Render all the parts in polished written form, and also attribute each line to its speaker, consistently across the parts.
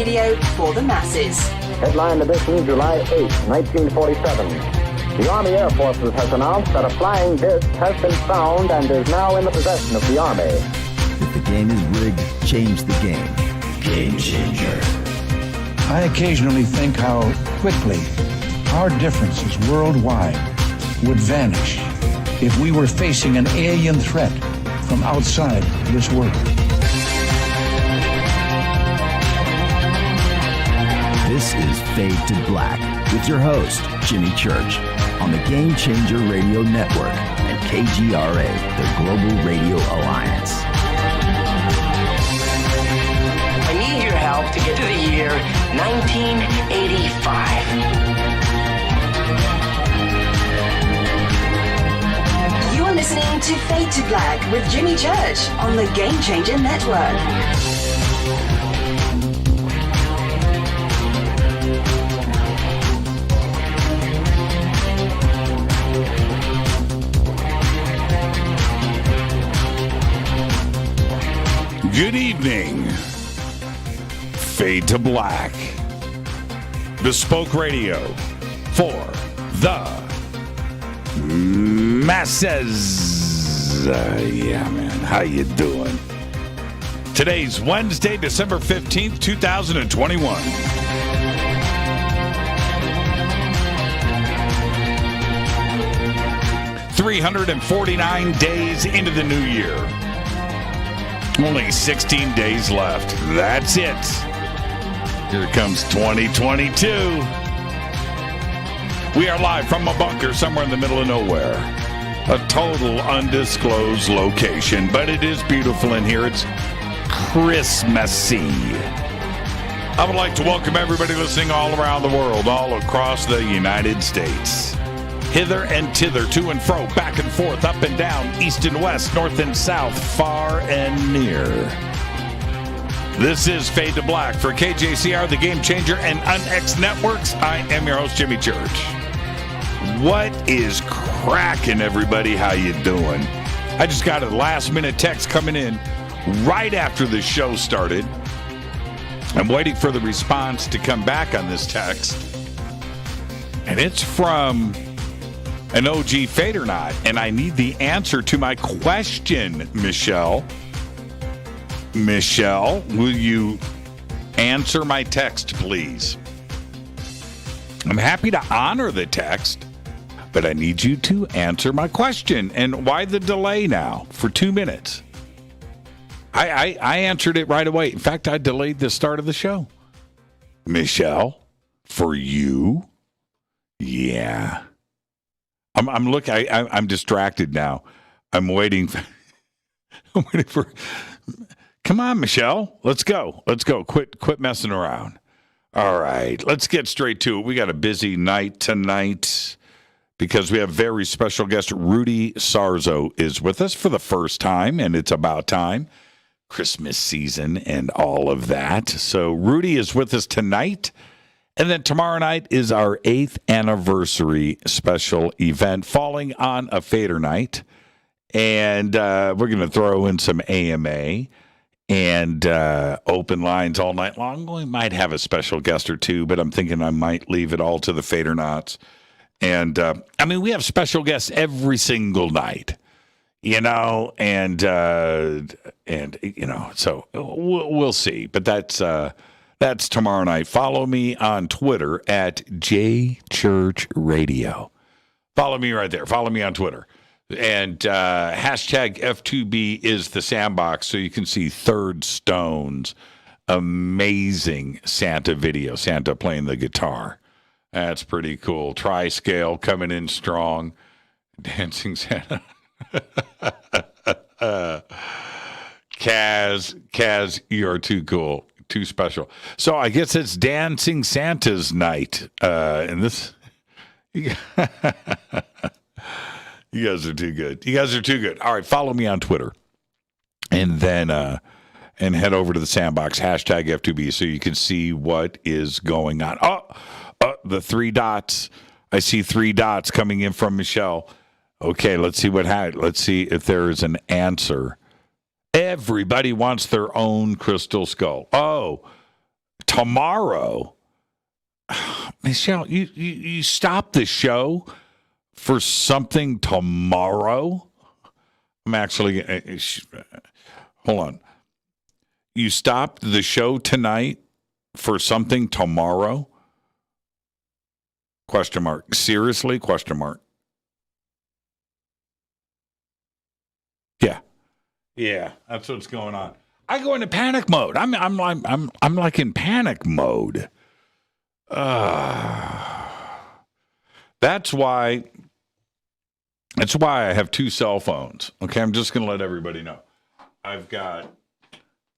Speaker 1: radio for the masses.
Speaker 2: Headline edition, July 8, 1947. The Army Air Forces has announced that a flying disc has been found and is now in the possession of the Army.
Speaker 3: If the game is rigged, change the game. Game changer.
Speaker 4: I occasionally think how quickly our differences worldwide would vanish if we were facing an alien threat from outside this world.
Speaker 3: This is Fade to Black with your host, Jimmy Church, on the Game Changer Radio Network and KGRA, the Global Radio Alliance.
Speaker 5: I need your help to get to the year 1985.
Speaker 1: You're listening to Fade to Black with Jimmy Church on the Game Changer Network.
Speaker 6: Good evening. Fade to Black. Bespoke radio for the masses. Yeah, man. How you doing? Today's Wednesday, December 15th, 2021. $349 days into the new year. Only 16 days left. That's it. Here comes 2022. We are live from a bunker somewhere in the middle of nowhere. A total undisclosed location, but it is beautiful in here. It's Christmassy. I would like to welcome everybody listening all around the world, all across the United States. Hither and thither, to and fro, back and forth, up and down, east and west, north and south, far and near. This is Fade to Black for KJCR, the Game Changer, and UnX Networks. I am your host, Jimmy Church. What is cracking, everybody? How you doing? I just got a last-minute text coming in right after the show started. I'm waiting for the response to come back on this text. And it's from an OG Fadernaut, and I need the answer to my question, Michelle. Michelle, will you answer my text, please? I'm happy to honor the text, but I need you to answer my question. And why the delay now for 2 minutes? I answered it right away. In fact, I delayed the start of the show. Michelle, for you? Yeah. I'm looking. I'm distracted now. I'm waiting. I'm waiting for. Come on, Michelle. Let's go. Let's go. Quit messing around. All right. Let's get straight to it. We got a busy night tonight because we have very special guest Rudy Sarzo is with us for the first time, and it's about time. Christmas season and all of that. So Rudy is with us tonight. And then tomorrow night is our 8th anniversary special event falling on a Fader night. And we're going to throw in some AMA and open lines all night long. We might have a special guest or two, but I'm thinking I might leave it all to the Fadernauts. And, we have special guests every single night, and so we'll see. But that's tomorrow night. Follow me on Twitter at JChurchRadio. Follow me right there. Follow me on Twitter. And hashtag F2B is the sandbox, so you can see Third Stone's amazing Santa video, Santa playing the guitar. That's pretty cool. Tri-scale coming in strong. Dancing Santa. Kaz, you're too cool. Too special. So I guess it's Dancing Santa's night. And this, you guys are too good. You guys are too good. All right, follow me on Twitter. And then and head over to the sandbox, hashtag F2B, so you can see what is going on. The 3 dots. I see 3 dots coming in from Michelle. Okay, let's see let's see if there is an answer. Everybody wants their own crystal skull. Oh, tomorrow. Michelle, you stop the show for something tomorrow? I'm actually, hold on. You stopped the show tonight for something tomorrow? Question mark. Seriously? Question mark. Yeah, that's what's going on. I go into panic mode. I'm like in panic mode. That's why I have two cell phones. Okay, I'm just going to let everybody know. I've got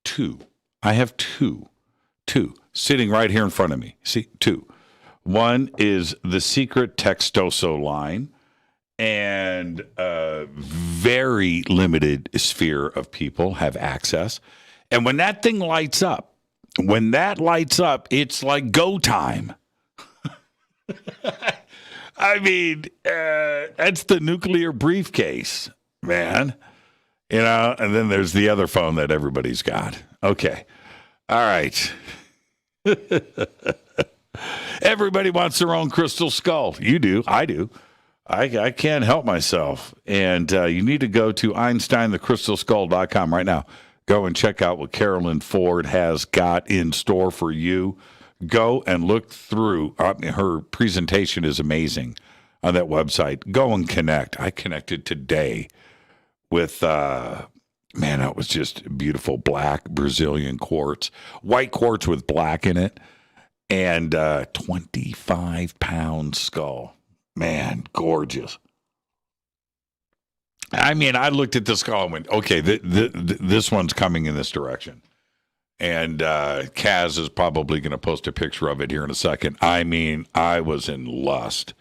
Speaker 6: two. I have two sitting right here in front of me. See, two. One is the secret Textoso line, and a very limited sphere of people have access. And when that thing lights up, it's like go time. I mean, that's the nuclear briefcase, man. You know, and then there's the other phone that everybody's got. Okay. All right. Everybody wants their own crystal skull. You do. I do. I can't help myself. And you need to go to EinsteinTheCrystalSkull.com right now. Go and check out what Carolyn Ford has got in store for you. Go and look through. Her presentation is amazing on that website. Go and connect. I connected today with, man, that was just beautiful black Brazilian quartz. White quartz with black in it. And 25-pound skull. Man, gorgeous. I mean, I looked at the skull and went, okay, this one's coming in this direction. And Kaz is probably going to post a picture of it here in a second. I mean, I was in lust.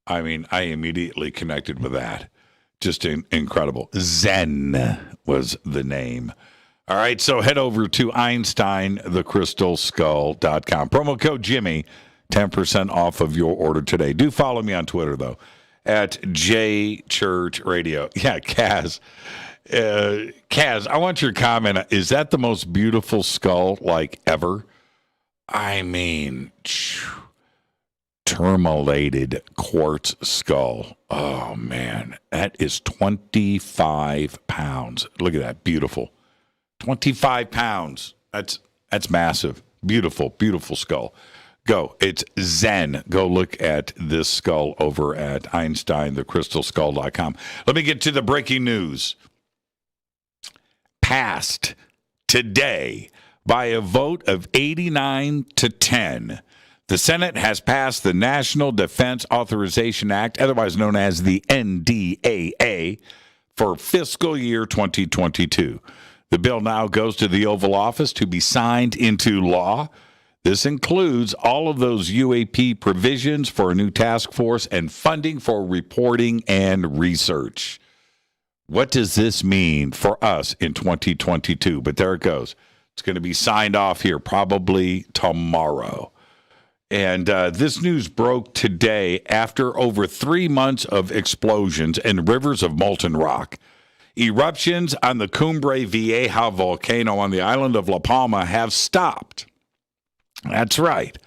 Speaker 6: I mean, I immediately connected with that. Just incredible. Zen was the name. All right, so head over to EinsteinTheCrystalSkull.com. Promo code Jimmy, 10% off of your order today. Do follow me on Twitter, though, at JChurchRadio. Yeah, Kaz. Kaz, I want your comment. Is that the most beautiful skull, like, ever? I mean, tourmalated quartz skull. Oh, man. That is 25 pounds. Look at that. Beautiful. 25 pounds. That's massive. Beautiful, beautiful skull. Go. It's Zen. Go look at this skull over at EinsteinTheCrystalSkull.com. Let me get to the breaking news. Passed today by a vote of 89-10. The Senate has passed the National Defense Authorization Act, otherwise known as the NDAA, for fiscal year 2022. The bill now goes to the Oval Office to be signed into law. This includes all of those UAP provisions for a new task force and funding for reporting and research. What does this mean for us in 2022? But there it goes. It's going to be signed off here probably tomorrow. And this news broke today after over 3 months of explosions and rivers of molten rock. Eruptions on the Cumbre Vieja volcano on the island of La Palma have stopped. That's right.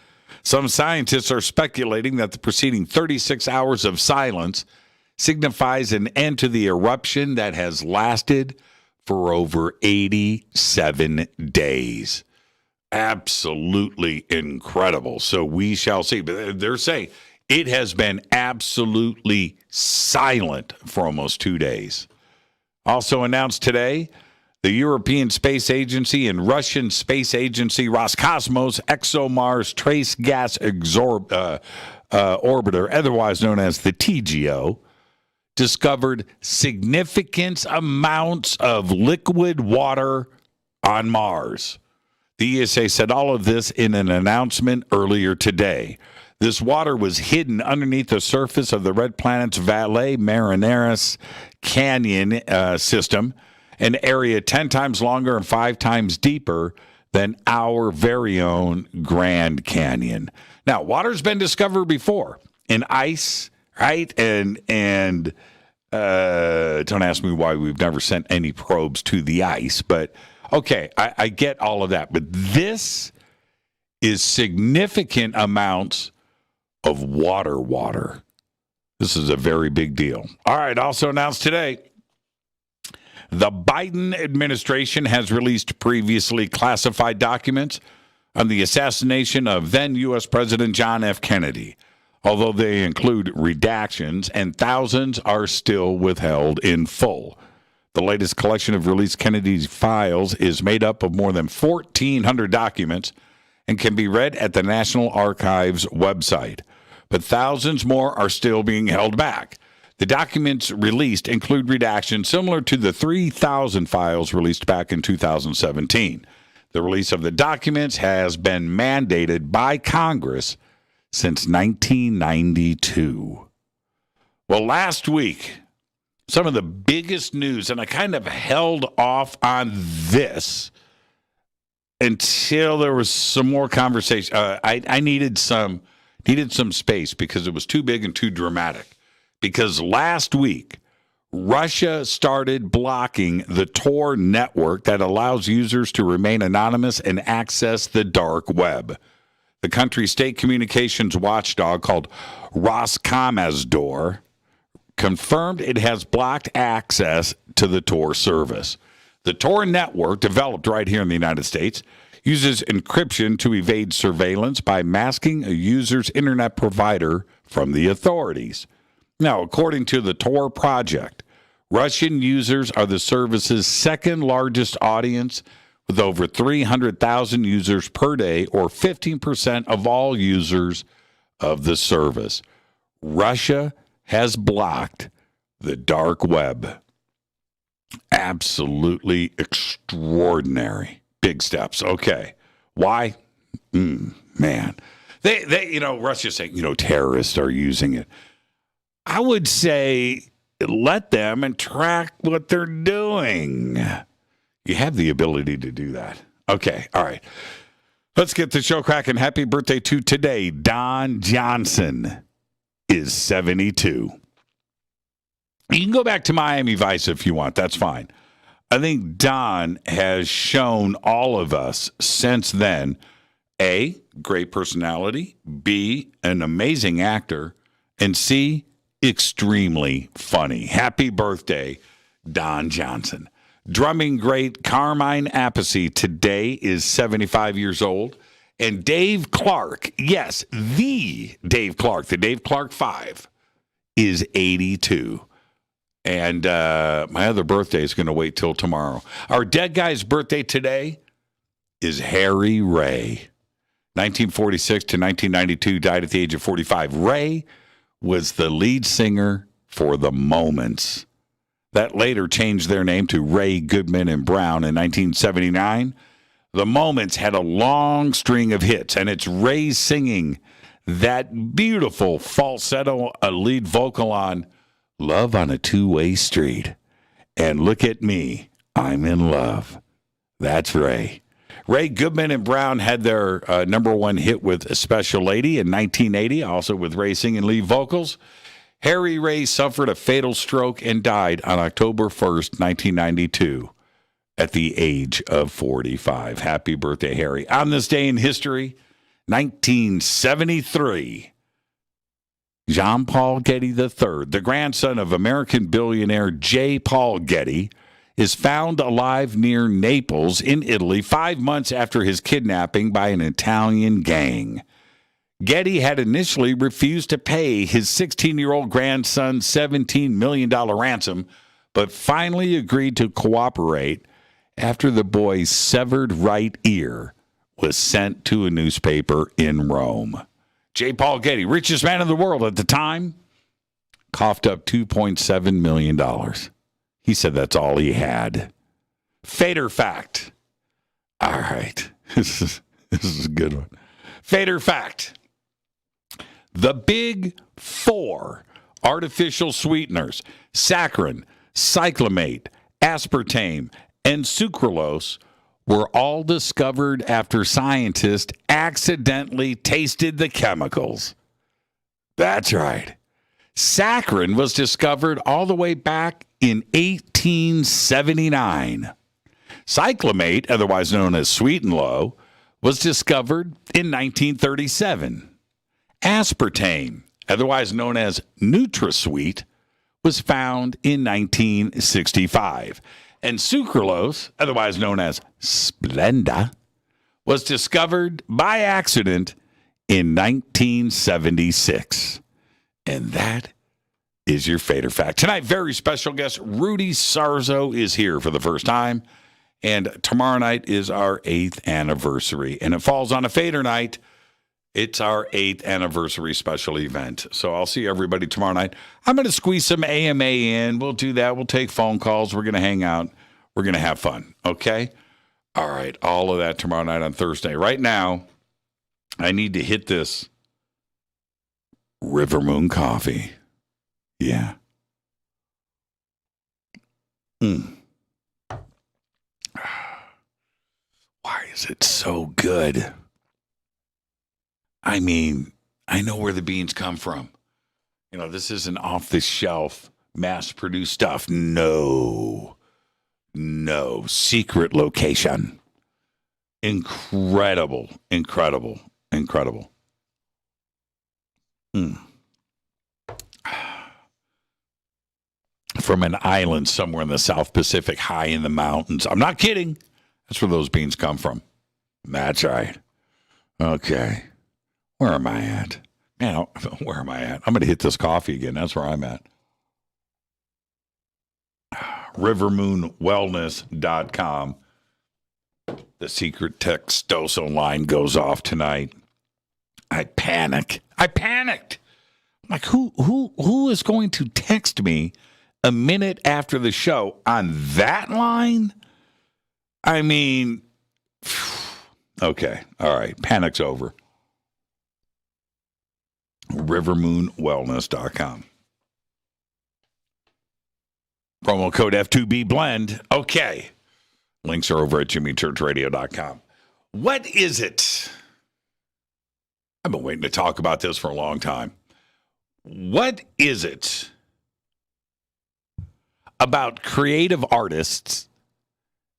Speaker 6: Some scientists are speculating that the preceding 36 hours of silence signifies an end to the eruption that has lasted for over 87 days. Absolutely incredible. So we shall see. But they're saying it has been absolutely silent for almost 2 days. Also announced today, the European Space Agency and Russian Space Agency Roscosmos ExoMars Trace Gas Orbiter, otherwise known as the TGO, discovered significant amounts of liquid water on Mars. The ESA said all of this in an announcement earlier today. This water was hidden underneath the surface of the red planet's Valle Marineris Canyon system, an area 10 times longer and 5 times deeper than our very own Grand Canyon. Now, water's been discovered before in ice, right? And don't ask me why we've never sent any probes to the ice, but okay, I get all of that. But this is significant amounts of water. This is a very big deal. All right, also announced today, the Biden administration has released previously classified documents on the assassination of then U.S. President John F. Kennedy, although they include redactions, and thousands are still withheld in full. The latest collection of released Kennedy's files is made up of more than 1,400 documents and can be read at the National Archives website. But thousands more are still being held back. The documents released include redactions similar to the 3,000 files released back in 2017. The release of the documents has been mandated by Congress since 1992. Well, last week, some of the biggest news, and I kind of held off on this until there was some more conversation. I needed some space because it was too big and too dramatic. Because last week, Russia started blocking the Tor network that allows users to remain anonymous and access the dark web. The country's state communications watchdog called Roskomnadzor confirmed it has blocked access to the Tor service. The Tor network, developed right here in the United States, uses encryption to evade surveillance by masking a user's internet provider from the authorities. Now, according to the Tor project, Russian users are the service's second largest audience, with over 300,000 users per day, or 15% of all users of the service. Russia has blocked the dark web. Absolutely extraordinary. Big steps. Okay. Why? Man. They Russia's saying, terrorists are using it. I would say let them and track what they're doing. You have the ability to do that. Okay, all right. Let's get the show cracking. Happy birthday to today. Don Johnson is 72. You can go back to Miami Vice if you want. That's fine. I think Don has shown all of us since then, A, great personality, B, an amazing actor, and C, extremely funny. Happy birthday, Don Johnson. Drumming great Carmine Appice today is 75 years old. And Dave Clark, yes, the Dave Clark 5, is 82. And my other birthday is going to wait till tomorrow. Our dead guy's birthday today is Harry Ray. 1946 to 1992, died at the age of 45. Ray was the lead singer for The Moments. That later changed their name to Ray Goodman and Brown in 1979. The Moments had a long string of hits, and it's Ray singing that beautiful falsetto lead vocal on Love on a Two-Way Street. And look at me, I'm in love. That's Ray. Ray Goodman and Brown had their number one hit with Special Lady in 1980, also with Ray singing lead vocals. Harry Ray suffered a fatal stroke and died on October 1st, 1992, at the age of 45. Happy birthday, Harry. On this day in history, 1973, John Paul Getty III, the grandson of American billionaire J. Paul Getty, is found alive near Naples in Italy 5 months after his kidnapping by an Italian gang. Getty had initially refused to pay his 16-year-old grandson's $17 million ransom, but finally agreed to cooperate after the boy's severed right ear was sent to a newspaper in Rome. J. Paul Getty, richest man in the world at the time, coughed up $2.7 million. He said that's all he had. Fader fact. All right. This is a good one. Fader fact. The big four artificial sweeteners, saccharin, cyclamate, aspartame, and sucralose, were all discovered after scientists accidentally tasted the chemicals. That's right. Saccharin was discovered all the way back in 1879. Cyclamate, otherwise known as Sweet and Low, was discovered in 1937. Aspartame, otherwise known as NutraSweet, was found in 1965. And sucralose, otherwise known as Splenda, was discovered by accident in 1976. And that is your Fader Fact. Tonight, very special guest, Rudy Sarzo is here for the first time. And tomorrow night is our 8th anniversary. And it falls on a Fader night. It's our 8th anniversary special event. So I'll see everybody tomorrow night. I'm going to squeeze some AMA in. We'll do that. We'll take phone calls. We're going to hang out. We're going to have fun. Okay? All right. All of that tomorrow night on Thursday. Right now, I need to hit this River Moon coffee. Yeah. Why is it so good? I mean, I know where the beans come from. You know, this isn't off-the-shelf, mass-produced stuff. No. Secret location. Incredible. From an island somewhere in the South Pacific, high in the mountains. I'm not kidding. That's where those beans come from. That's right. Okay. Where am I at? Man, where am I at? I'm going to hit this coffee again. That's where I'm at. RiverMoonWellness.com. The secret Textoso line goes off tonight. I panicked. I'm like, who is going to text me a minute after the show on that line? I mean, okay. All right. Panic's over. RiverMoonWellness.com. Promo code F2B Blend. Okay. Links are over at JimmyChurchRadio.com. What is it? I've been waiting to talk about this for a long time. What is it about creative artists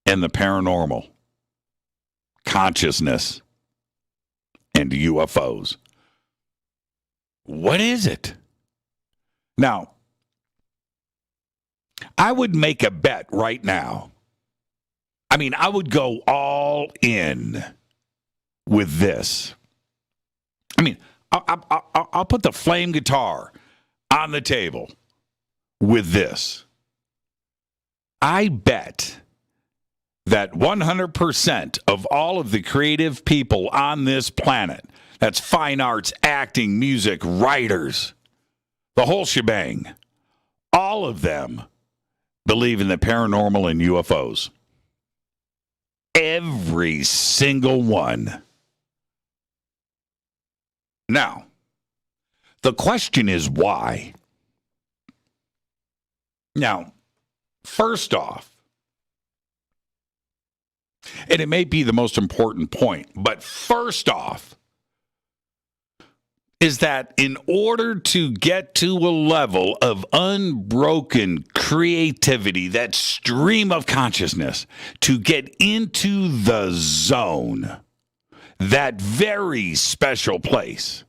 Speaker 6: and the paranormal, consciousness, and UFOs? What is it? Now, I would make a bet right now. I mean, I would go all in with this. I mean, I'll put the flame guitar on the table with this. I bet that 100% of all of the creative people on this planet, that's fine arts, acting, music, writers, the whole shebang, all of them believe in the paranormal and UFOs. Every single one. Now, the question is why? Now, first off, and it may be the most important point, but first off, is that in order to get to a level of unbroken creativity, that stream of consciousness, to get into the zone, that very special place,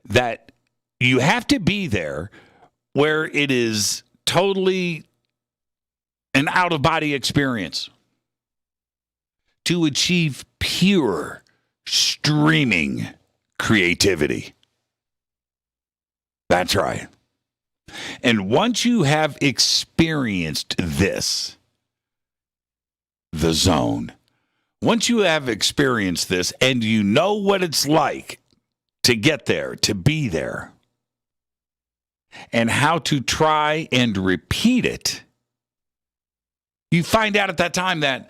Speaker 6: that you have to be there where it is totally an out-of-body experience to achieve pure streaming creativity. That's right. And once you have experienced this, the zone, once you have experienced this and you know what it's like to get there, to be there, and how to try and repeat it, you find out at that time that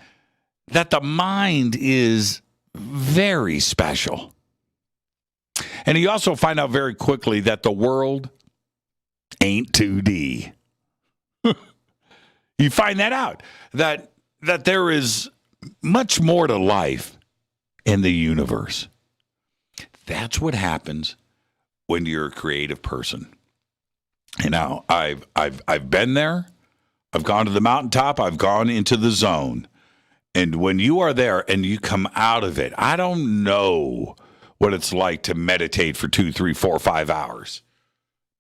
Speaker 6: the mind is very special. And you also find out very quickly that the world ain't 2D. You find that out, that there is much more to life in the universe. That's what happens when you're a creative person. And now I've been there. I've gone to the mountaintop. I've gone into the zone. And when you are there and you come out of it, I don't know what it's like to meditate for 2, 3, 4, 5 hours.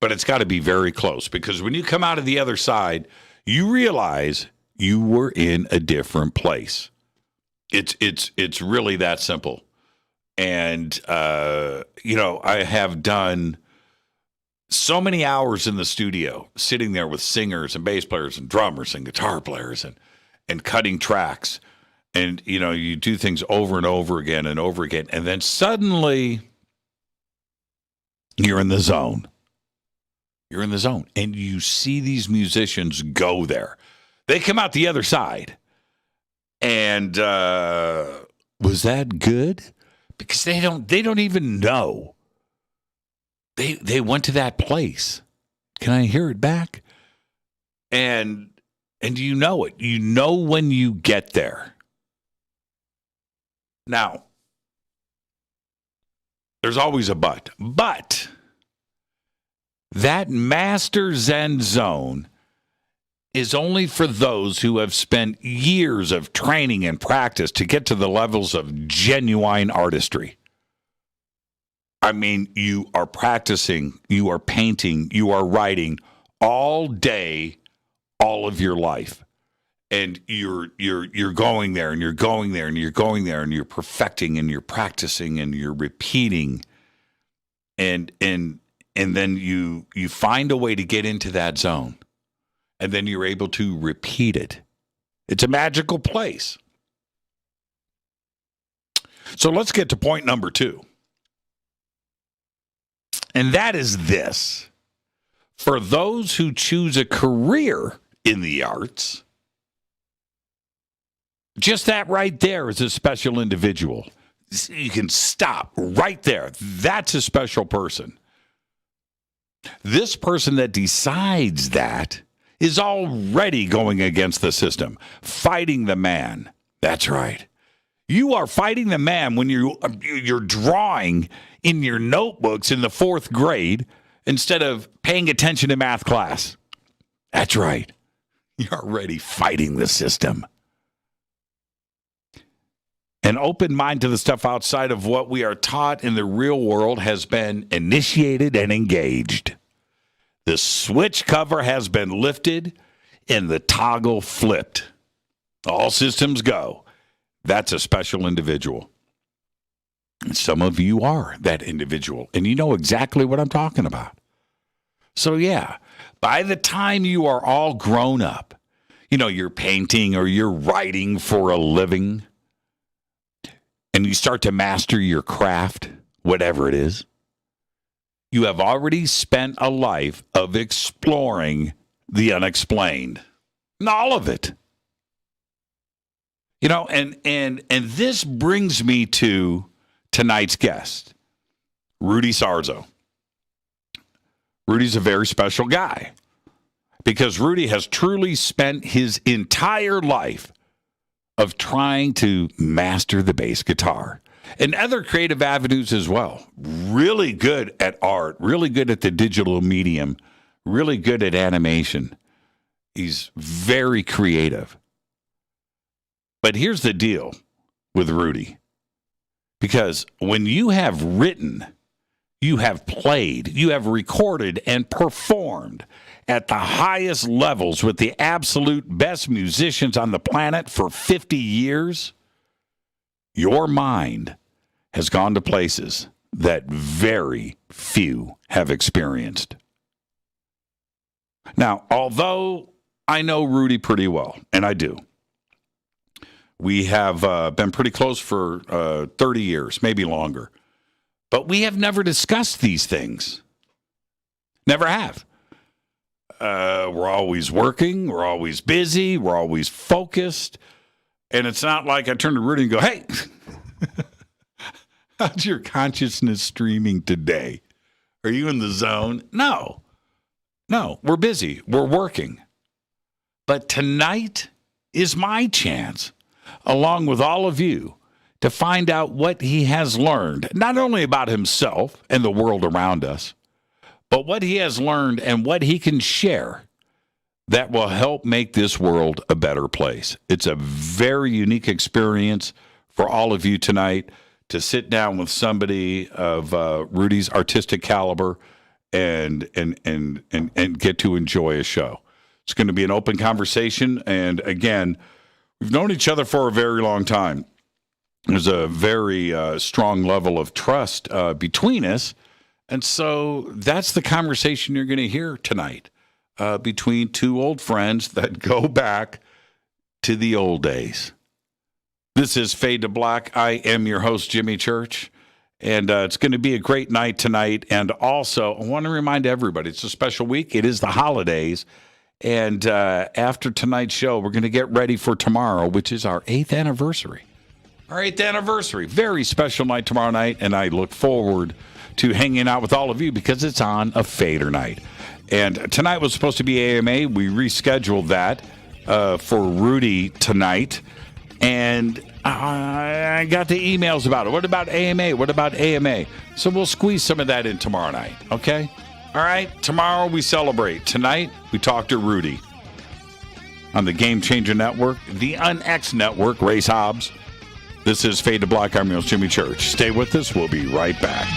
Speaker 6: But it's got to be very close, because when you come out of the other side, you realize you were in a different place. It's really that simple. And, I have done so many hours in the studio, sitting there with singers and bass players and drummers and guitar players and cutting tracks. And, you do things over and over again and over again. And then suddenly you're in the zone. You're in the zone. And you see these musicians go there. They come out the other side. And was that good? Because they don't even know. They went to that place. Can I hear it back? And you know it. You know when you get there. Now, there's always a but. But that master Zen zone is only for those who have spent years of training and practice to get to the levels of genuine artistry. I mean, you are practicing, you are painting, you are writing all day, all of your life. And you're going there and you're going there and you're going there and you're perfecting and you're practicing and you're repeating. And then you find a way to get into that zone. And then you're able to repeat it. It's a magical place. So let's get to point number 2. And that is this. For those who choose a career in the arts, just that right there is a special individual. You can stop right there. That's a special person. This person that decides that is already going against the system, fighting the man. That's right. You are fighting the man when you're drawing in your notebooks in the 4th grade instead of paying attention to math class. That's right. You're already fighting the system. An open mind to the stuff outside of what we are taught in the real world has been initiated and engaged. The switch cover has been lifted and the toggle flipped. All systems go. That's a special individual. And some of you are that individual, and you know exactly what I'm talking about. So yeah, by the time you are all grown up, you're painting or you're writing for a living, and you start to master your craft, whatever it is, you have already spent a life of exploring the unexplained. And all of it. And this brings me to tonight's guest, Rudy Sarzo. Rudy's a very special guy because Rudy has truly spent his entire life of trying to master the bass guitar and other creative avenues as well. Really good at art, really good at the digital medium, really good at animation. He's very creative. But here's the deal with Rudy. Because when you have written, you have played, you have recorded and performed at the highest levels with the absolute best musicians on the planet for 50 years, your mind has gone to places that very few have experienced. Now, although I know Rudy pretty well, and I do, we have been pretty close for 30 years, maybe longer, but we have never discussed these things. Never have. We're always working, we're always busy, we're always focused, and it's not like I turn to Rudy and go, hey, how's your consciousness streaming today? Are you in the zone? No, we're busy, we're working. But tonight is my chance, along with all of you, to find out what he has learned, not only about himself and the world around us, but what he has learned and what he can share that will help make this world a better place. It's a very unique experience for all of you tonight to sit down with somebody of Rudy's artistic caliber and get to enjoy a show. It's going to be an open conversation, and again, we've known each other for a very long time. There's a very strong level of trust between us, and so that's the conversation you're going to hear tonight between two old friends that go back to the old days. This is Fade to Black. I am your host, Jimmy Church, and it's going to be a great night tonight. And also, I want to remind everybody, it's a special week. It is the holidays. And after tonight's show, we're going to get ready for tomorrow, which is our 8th anniversary. Our 8th anniversary. Very special night tomorrow night, and I look forward to hanging out with all of you because it's on a Fader night. And tonight was supposed to be AMA. We rescheduled that for Rudy tonight. And I got the emails about it. What about AMA? What about AMA? So we'll squeeze some of that in tomorrow night, okay? All right, tomorrow we celebrate. Tonight, we talk to Rudy on the Game Changer Network, the UnX Network, Race Hobbs. This is Fade to Black. I'm your host, Jimmy Church. Stay with us. We'll be right back.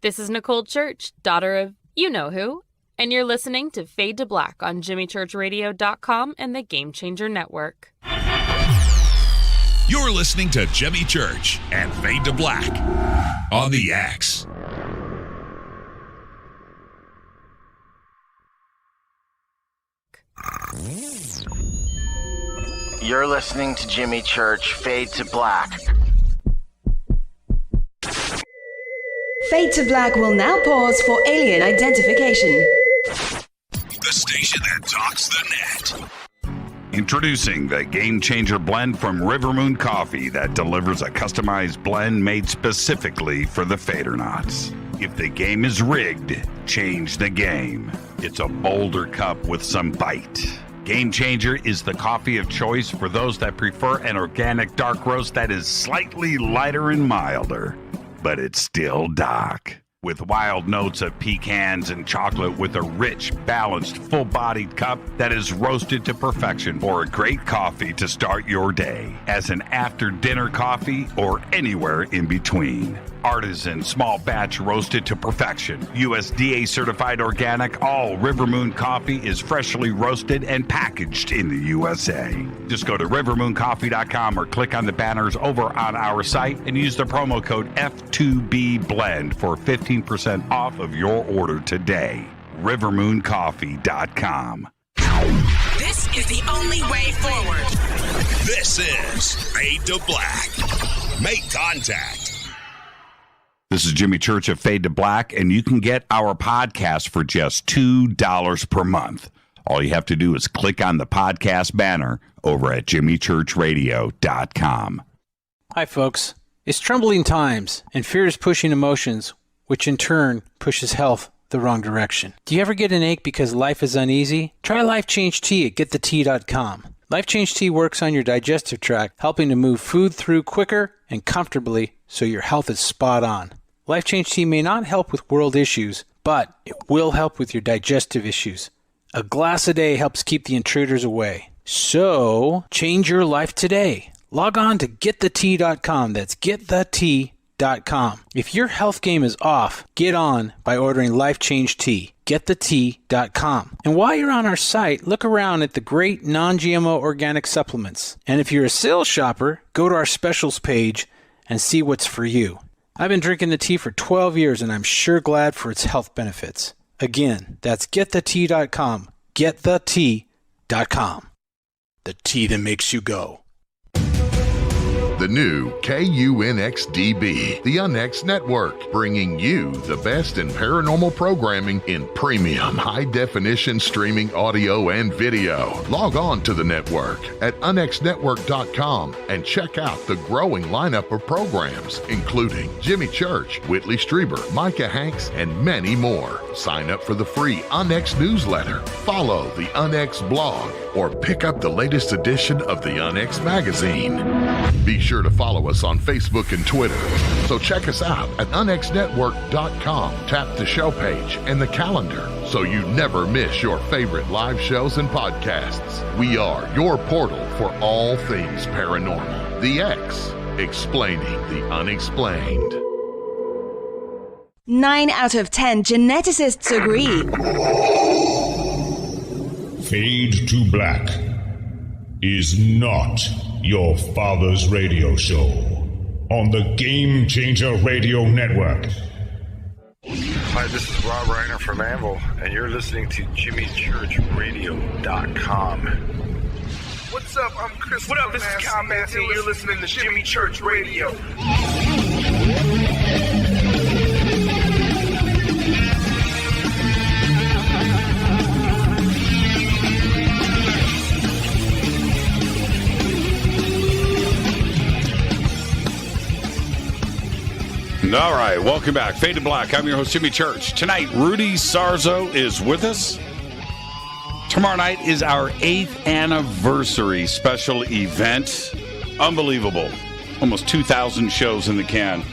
Speaker 7: This is Nicole Church, daughter of you-know-who, and you're listening to Fade to Black on JimmyChurchRadio.com and the Game Changer Network.
Speaker 8: You're listening to Jimmy Church and Fade to Black on the X.
Speaker 9: You're listening to Jimmy Church, Fade to Black.
Speaker 1: Fade to Black will now pause for alien identification.
Speaker 8: The station that talks the net.
Speaker 6: Introducing the Game Changer blend from Rivermoon Coffee that delivers a customized blend made specifically for the Fadernauts. If the game is rigged, change the game. It's a bolder cup with some bite. Game Changer is the coffee of choice for those that prefer an organic dark roast that is slightly lighter and milder, but it's still dark. With wild notes of pecans and chocolate with a rich, balanced, full-bodied cup that is roasted to perfection for a great coffee to start your day, as an after-dinner coffee or anywhere in between. Artisan, small batch roasted to perfection. USDA certified organic, all Rivermoon coffee is freshly roasted and packaged in the USA. Just go to rivermooncoffee.com or click on the banners over on our site and use the promo code F2B Blend for 15% off of your order today. rivermooncoffee.com.
Speaker 10: This is the only way forward.
Speaker 8: This is Fade to Black. Make contact.
Speaker 6: This is Jimmy Church of Fade to Black, and you can get our podcast for just $2 per month. All you have to do is click on the podcast banner over at jimmychurchradio.com.
Speaker 11: Hi, folks. It's troubling times, and fear is pushing emotions, which in turn pushes health the wrong direction. Do you ever get an ache because life is uneasy? Try Life Change Tea at getthetea.com. Life Change Tea works on your digestive tract, helping to move food through quicker and comfortably so your health is spot on. Life Change Tea may not help with world issues, but it will help with your digestive issues. A glass a day helps keep the intruders away. So, change your life today. Log on to getthetea.com. That's getthetea.com. If your health game is off, get on by ordering Life Change Tea. Getthetea.com. And while you're on our site, look around at the great non-GMO organic supplements. And if you're a sales shopper, go to our specials page and see what's for you. I've been drinking the tea for 12 years, and I'm sure glad for its health benefits. Again, that's getthetea.com. Getthetea.com. The tea that makes you go.
Speaker 12: the new KUNXDB, the UNX network, bringing you the best in paranormal programming in premium high-definition streaming audio and video. Log on to the network at unxnetwork.com and check out the growing lineup of programs, including Jimmy Church, Whitley Strieber, Micah Hanks, and many more. Sign up for the free UNX newsletter, follow the UNX blog, or pick up the latest edition of the UNX magazine. Be sure to follow us on Facebook and Twitter. So check us out at unxnetwork.com. Tap the show page and the calendar so you never miss your favorite live shows and podcasts. We are your portal for all things paranormal. The X, explaining the unexplained.
Speaker 1: 9 out of 10 geneticists agree.
Speaker 13: Fade to Black is not your father's radio show on the Game Changer Radio Network.
Speaker 14: Hi, this is Rob Reiner from Anvil, and you're listening to JimmyChurchRadio.com.
Speaker 15: What's up? I'm Chris. What up? This is Kyle Massey, and you're listening to Jimmy Church Radio.
Speaker 6: All right, welcome back. Fade to Black. I'm your host, Jimmy Church. Tonight, Rudy Sarzo is with us. Tomorrow night is our 8th anniversary special event. Unbelievable. Almost 2,000 shows in the can.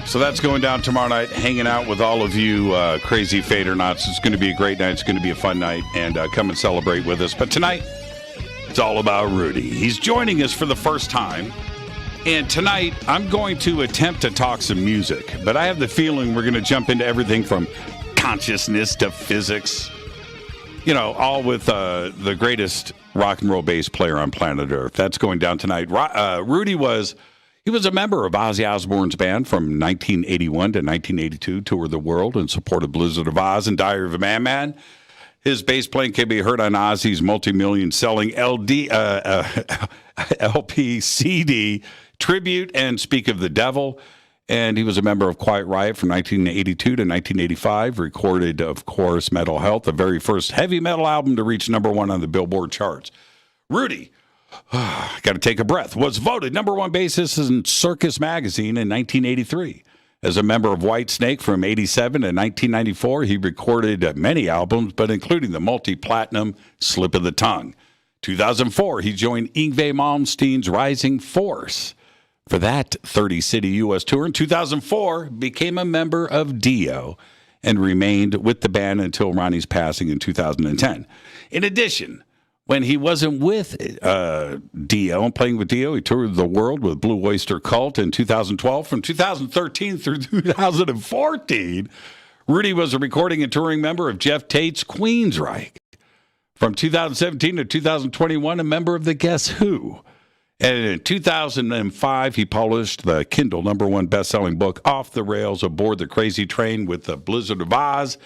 Speaker 6: So that's going down tomorrow night, hanging out with all of you crazy Fadernauts. It's going to be a great night. It's going to be a fun night, and come and celebrate with us. But tonight, it's all about Rudy. He's joining us for the first time. And tonight, I'm going to attempt to talk some music, but I have the feeling we're going to jump into everything from consciousness to physics. You know, all with the greatest rock and roll bass player on planet Earth. That's going down tonight. Rudy was a member of Ozzy Osbourne's band from 1981 to 1982, toured the world in support of Blizzard of Oz and Diary of a Madman. His bass playing can be heard on Ozzy's multi-million selling LP CD Tribute and Speak of the Devil. And he was a member of Quiet Riot from 1982 to 1985, recorded, of course, Metal Health, the very first heavy metal album to reach number 1 on the Billboard charts. Rudy, got to take a breath, was voted number 1 bassist in Circus magazine in 1983. As a member of Whitesnake from 87 to 1994, he recorded many albums, but including the multi-platinum Slip of the Tongue. 2004, he joined Yngwie Malmsteen's Rising Force for that 30-city U.S. tour. In 2004, became a member of Dio and remained with the band until Ronnie's passing in 2010. In addition, when he wasn't with Dio and playing with Dio, he toured the world with Blue Oyster Cult in 2012. From 2013 through 2014, Rudy was a recording and touring member of Jeff Tate's Queensryche. From 2017 to 2021, a member of the Guess Who. And in 2005, he published the Kindle #1 best-selling book, Off the Rails, Aboard the Crazy Train with the Blizzard of Oz.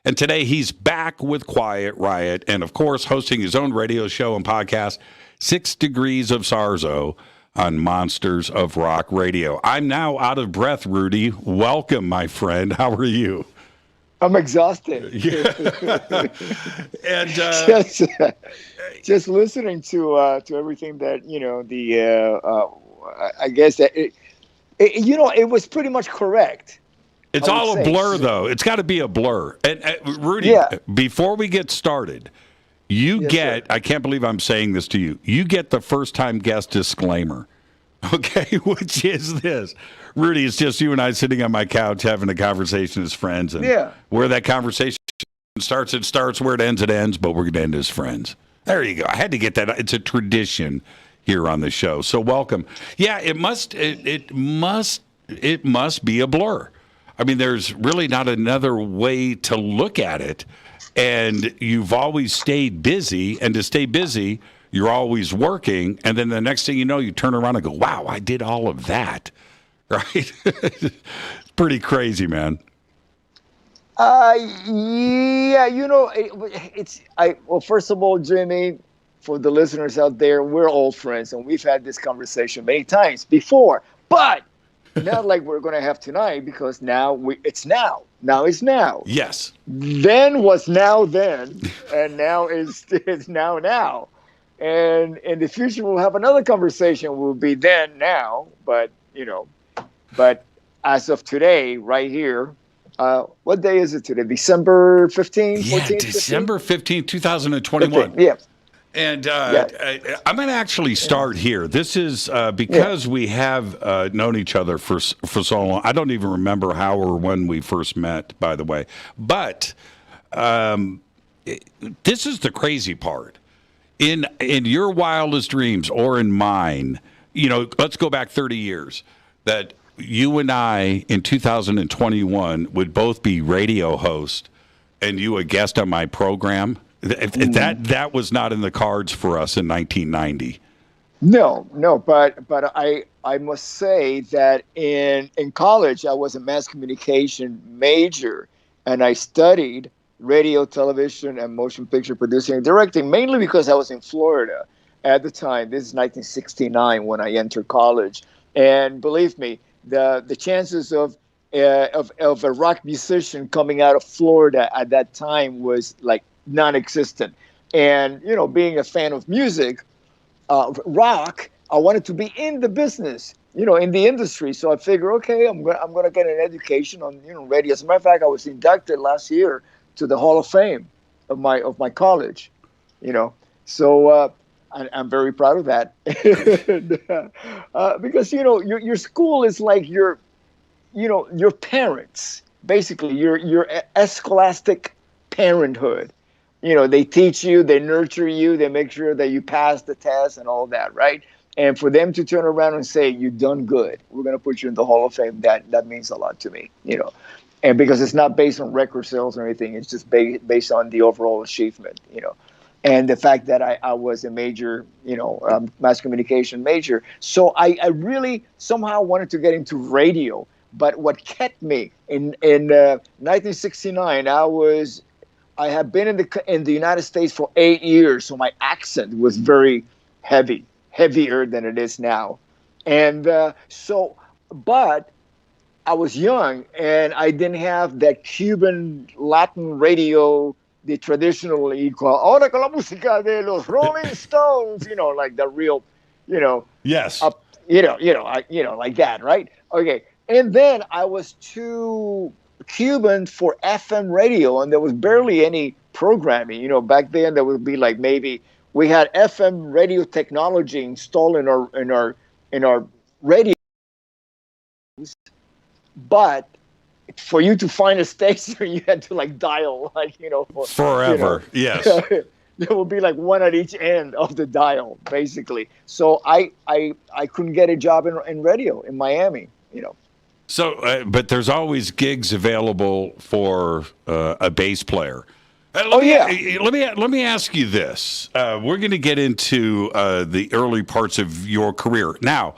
Speaker 6: And today he's back with Quiet Riot and, of course, hosting his own radio show and podcast, 6 Degrees of Sarzo, on Monsters of Rock Radio. I'm now out of breath, Rudy. Welcome, my friend. How are you?
Speaker 16: I'm exhausted.
Speaker 6: And
Speaker 16: just listening to everything that I guess that it was pretty much correct.
Speaker 6: It's all a blur, though. It's got to be a blur. And Rudy, before we get started, I can't believe I'm saying this to you. You get the first-time guest disclaimer, okay, which is this. Rudy, it's just you and I sitting on my couch having a conversation as friends. And where that conversation starts, it starts. Where it ends, but we're going to end as friends. There you go. I had to get that. It's a tradition here on the show. So welcome. Yeah, it must be a blur. I mean, there's really not another way to look at it. And you've always stayed busy. And to stay busy, you're always working. And then the next thing you know, you turn around and go, wow, I did all of that. Right? It's pretty crazy, man.
Speaker 16: Well, first of all, Jimmy, for the listeners out there, we're old friends, and we've had this conversation many times before, but not like we're going to have tonight, because it's now. Now is now.
Speaker 6: Yes.
Speaker 16: Then was now then, and now is now. And in the future, we'll have another conversation. Will be then, now, but as of today, right here, what day is it today? December 15th?
Speaker 6: Yeah,
Speaker 16: 14th,
Speaker 6: December 15th, 2021.
Speaker 16: 15th, yeah.
Speaker 6: And I'm going to actually start here. This is because we have known each other for so long. I don't even remember how or when we first met, by the way. But this is the crazy part. In your wildest dreams, or in mine, let's go back 30 years, that you and I in 2021 would both be radio hosts and you a guest on my program. That was not in the cards for us in 1990.
Speaker 16: No, but I must say that in college I was a mass communication major, and I studied radio, television, and motion picture producing and directing, mainly because I was in Florida at the time. This is 1969 when I entered college, and believe me, the chances of a rock musician coming out of Florida at that time was like non-existent. And being a fan of music, rock, I wanted to be in the business, in the industry. So I figured, okay, I'm gonna get an education on radio. As a matter of fact, I was inducted last year to the Hall of Fame of my college. So I'm very proud of that. Because your school is like your parents, basically your scholastic parenthood. They teach you, they nurture you, they make sure that you pass the test and all that, right? And for them to turn around and say, you've done good, we're going to put you in the Hall of Fame, that means a lot to me, And because it's not based on record sales or anything, it's just based on the overall achievement, And the fact that I was a major, mass communication major. So I really somehow wanted to get into radio. But what kept me in 1969, I had been in the United States for 8 years, so my accent was very heavier than it is now. And but I was young, and I didn't have that Cuban Latin radio, the traditional equal, ahora con la música de los Rolling Stones, like the real,
Speaker 6: yes,
Speaker 16: like that, right? Okay, and then I was too Cuban for FM radio, and there was barely any programming. Back then there would be like maybe we had FM radio technology installed in our radio, but for you to find a station, you had to like dial
Speaker 6: forever. Yes,
Speaker 16: there would be like one at each end of the dial, basically. So I couldn't get a job in radio in Miami.
Speaker 6: So, but there's always gigs available for a bass player. Let me ask you this. We're going to get into the early parts of your career. Now,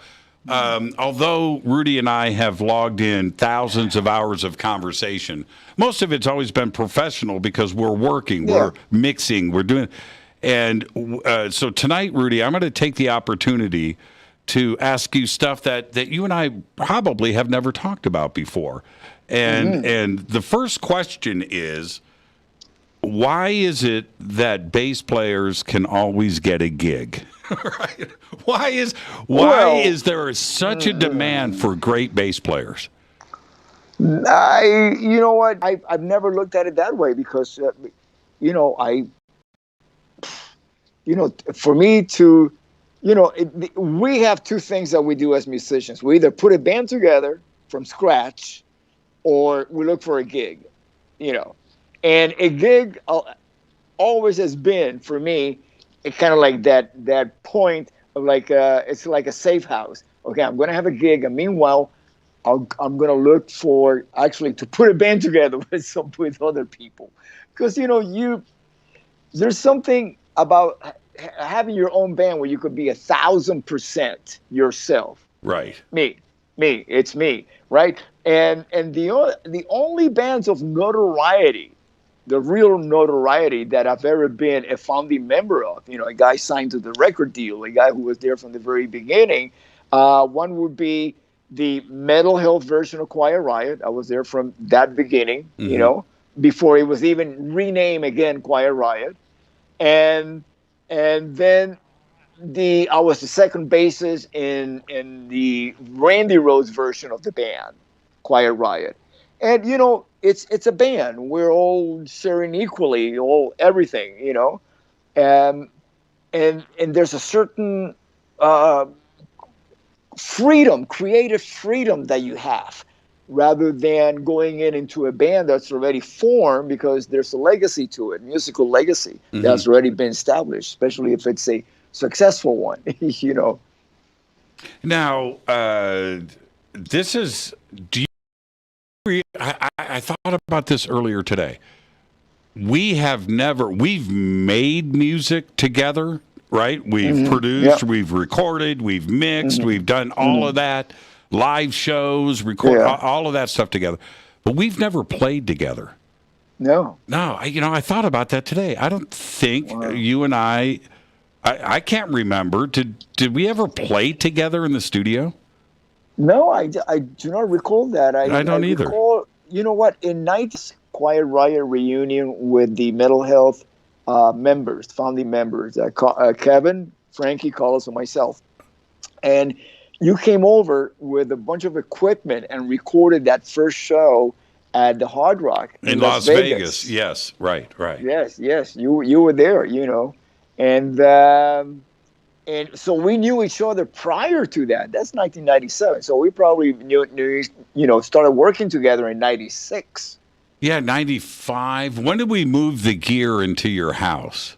Speaker 6: although Rudy and I have logged in thousands of hours of conversation, most of it's always been professional because we're working, we're mixing, we're doing. And so tonight, Rudy, I'm going to take the opportunity to ask you stuff that you and I probably have never talked about before. And the first question is, why is it that bass players can always get a gig? Right? Why is there such a demand for great bass players?
Speaker 16: You know what? I've never looked at it that way because, for me to, we have two things that we do as musicians. We either put a band together from scratch or we look for a gig, And a gig always has been, for me, kind of like that point of like, it's like a safe house. Okay, I'm going to have a gig. And meanwhile, I'm going to look for actually to put a band together with other people. Because, there's something about having your own band where you could be 1,000% yourself.
Speaker 6: Right.
Speaker 16: It's me, right? And the only bands of notoriety the real notoriety that I've ever been a founding member of. You know, a guy signed to the record deal, a guy who was there from the very beginning. One would be the mental health version of Quiet Riot. I was there from that beginning, you know, before it was even renamed again Quiet Riot. And then I was the second bassist in the Randy Rhoads version of the band, Quiet Riot. And, you know, it's a band. We're all sharing equally, everything, you know. And there's a certain freedom, creative freedom that you have, rather than going into a band that's already formed, because there's a legacy to it, musical legacy that's already been established, especially if it's a successful one, you know.
Speaker 6: Now, this is, I thought about this earlier today. We've made music together, right? We've produced, we've recorded, we've mixed, we've done all of that, live shows, all of that stuff together. But we've never played together.
Speaker 16: No.
Speaker 6: I thought about that today. I don't think you and I can't remember. Did we ever play together in the studio?
Speaker 16: No, I do not recall that.
Speaker 6: I don't either.
Speaker 16: Recall, you know what? In 90s Quiet Riot reunion with the mental health members, founding members, Kevin, Frankie, Carlos, and myself. And you came over with a bunch of equipment and recorded that first show at the Hard Rock
Speaker 6: in Las Vegas. Yes, right.
Speaker 16: Yes. You were there, you know. And so we knew each other prior to that. That's 1997. So we probably started working together in 96.
Speaker 6: Yeah, 95. When did we move the gear into your house?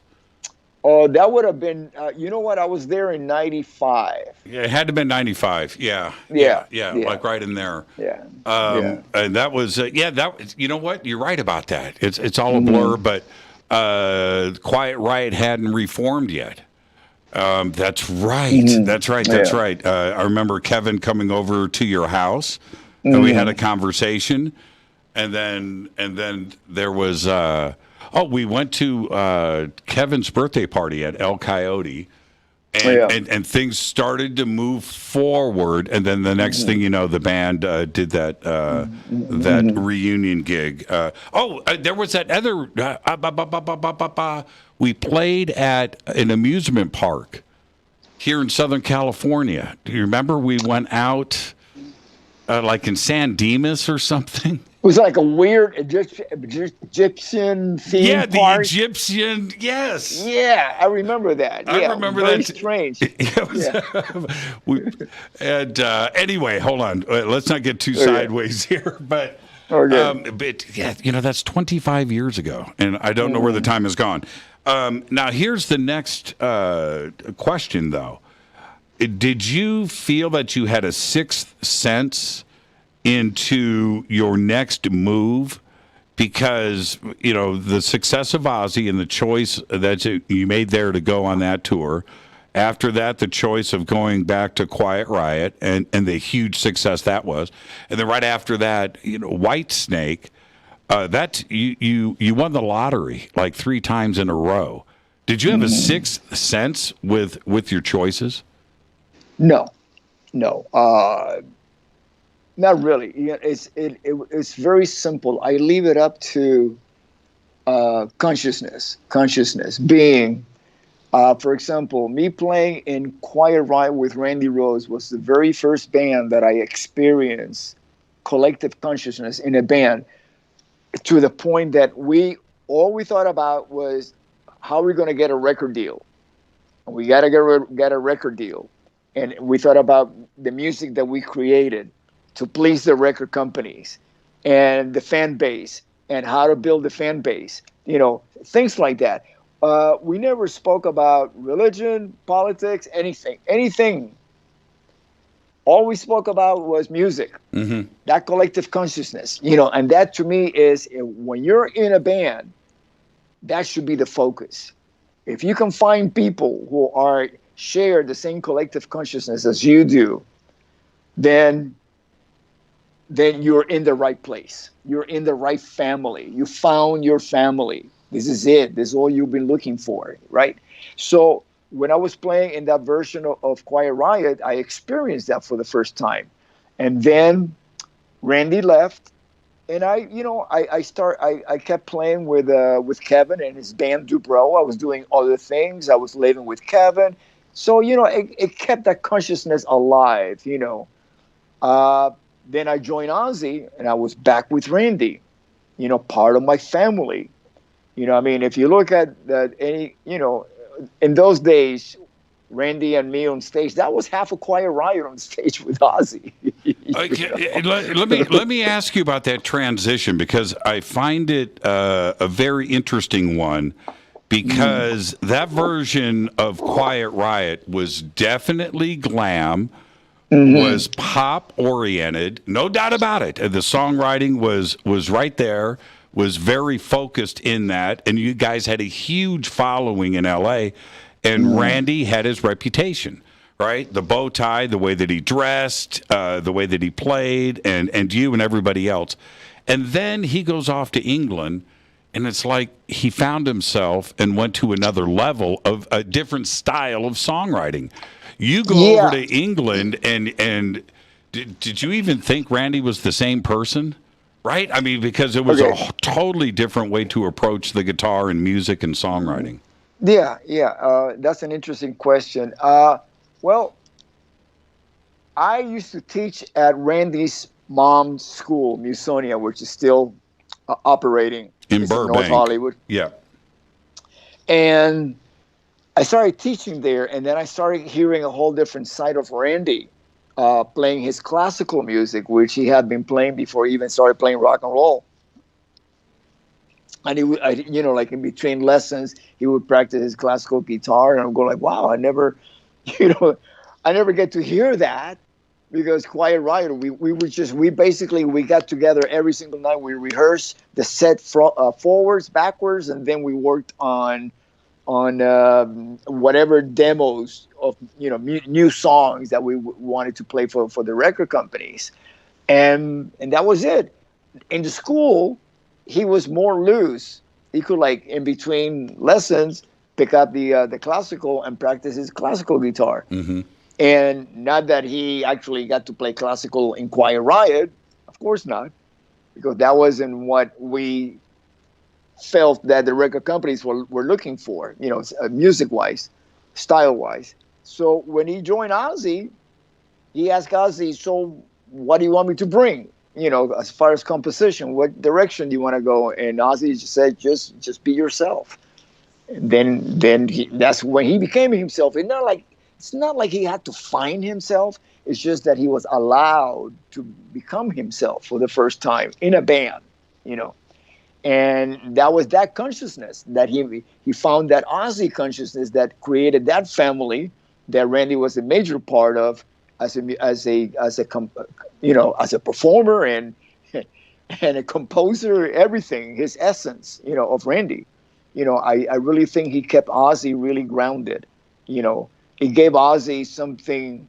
Speaker 16: Oh, that would have been, you know what? I was there in 95.
Speaker 6: Yeah, it had to have been 95. Yeah, like right in there.
Speaker 16: Yeah.
Speaker 6: And that was, you know what? You're right about that. It's all a blur, but Quiet Riot hadn't reformed yet. That's right. That's right. I remember Kevin coming over to your house, and we had a conversation. And then there was we went to Kevin's birthday party at El Coyote, and things started to move forward. And then the next thing you know, the band did that that reunion gig. There was that other we played at an amusement park here in Southern California. Do you remember we went out like in San Dimas or something?
Speaker 16: It was like a weird Egyptian theme
Speaker 6: park. Yeah, the Egyptian, yes.
Speaker 16: Yeah, I remember that.
Speaker 6: I remember
Speaker 16: very
Speaker 6: that.
Speaker 16: Strange.
Speaker 6: Anyway, hold on. Let's not get too sideways here. But that's 25 years ago, and I don't know where the time has gone. Now, here's the next question, though. Did you feel that you had a sixth sense into your next move, because the success of Ozzy and the choice that you made there to go on that tour, after that the choice of going back to Quiet Riot and the huge success that was, and then right after that, Whitesnake, that you won the lottery like 3 times in a row. Did you have a sixth sense with your choices?
Speaker 16: No. Not really. It's very simple. I leave it up to consciousness being, for example, me playing in Quiet Riot with Randy Rhoads was the very first band that I experienced collective consciousness in a band, to the point that all we thought about was how are we going to get a record deal. We got to get a record deal. And we thought about the music that we created to please the record companies and the fan base, and how to build the fan base, things like that. We never spoke about religion, politics, anything. All we spoke about was music, that collective consciousness, and that to me is, when you're in a band, that should be the focus. If you can find people who share the same collective consciousness as you do, then then you're in the right place. You're in the right family. You found your family. This is it. This is all you've been looking for, right? So when I was playing in that version of Quiet Riot, I experienced that for the first time. And then Randy left, and I kept playing with Kevin and his band Dubrow. I was doing other things. I was living with Kevin. So, it kept that consciousness alive, Then I joined Ozzy, and I was back with Randy, part of my family. If you look at in those days, Randy and me on stage, that was half a Quiet Riot on stage with Ozzy.
Speaker 6: Let me ask you about that transition, because I find it a very interesting one, because that version of Quiet Riot was definitely glam, was pop oriented, no doubt about it. The songwriting was right there, was very focused in that, and you guys had a huge following in LA. And Randy had his reputation, right? The bow tie, the way that he dressed, the way that he played, and you and everybody else. And then he goes off to England, and it's like he found himself and went to another level of a different style of songwriting. You go over to England, and did you even think Randy was the same person? Right? Because it was a totally different way to approach the guitar and music and songwriting.
Speaker 16: Yeah. That's an interesting question. Well, I used to teach at Randy's mom's school, Musonia, which is still operating
Speaker 6: in Burbank,
Speaker 16: North Hollywood.
Speaker 6: Yeah.
Speaker 16: And I started teaching there, and then I started hearing a whole different side of Randy, playing his classical music, which he had been playing before he even started playing rock and roll. And he would, like in between lessons, he would practice his classical guitar, and I would go like, "Wow, I never get to hear that," because Quiet Riot, we basically got together every single night. We rehearsed the set forwards, backwards, and then we worked on whatever demos of new songs that we wanted to play for the record companies, and that was it. In the school, he was more loose. He could, like, in between lessons, pick up the classical and practice his classical guitar. And not that he actually got to play classical in Quiet Riot, of course not, because that wasn't what we felt that the record companies were looking for, music-wise, style-wise. So when he joined Ozzy, he asked Ozzy, "So what do you want me to bring? As far as composition, what direction do you want to go?" And Ozzy just said, just be yourself. And then that's when he became himself. It's not like he had to find himself. It's just that he was allowed to become himself for the first time in a band, And that was that consciousness that he found, that Ozzy consciousness that created that family that Randy was a major part of as a performer and a composer, everything, his essence, of Randy. I really think he kept Ozzy really grounded. It gave Ozzy something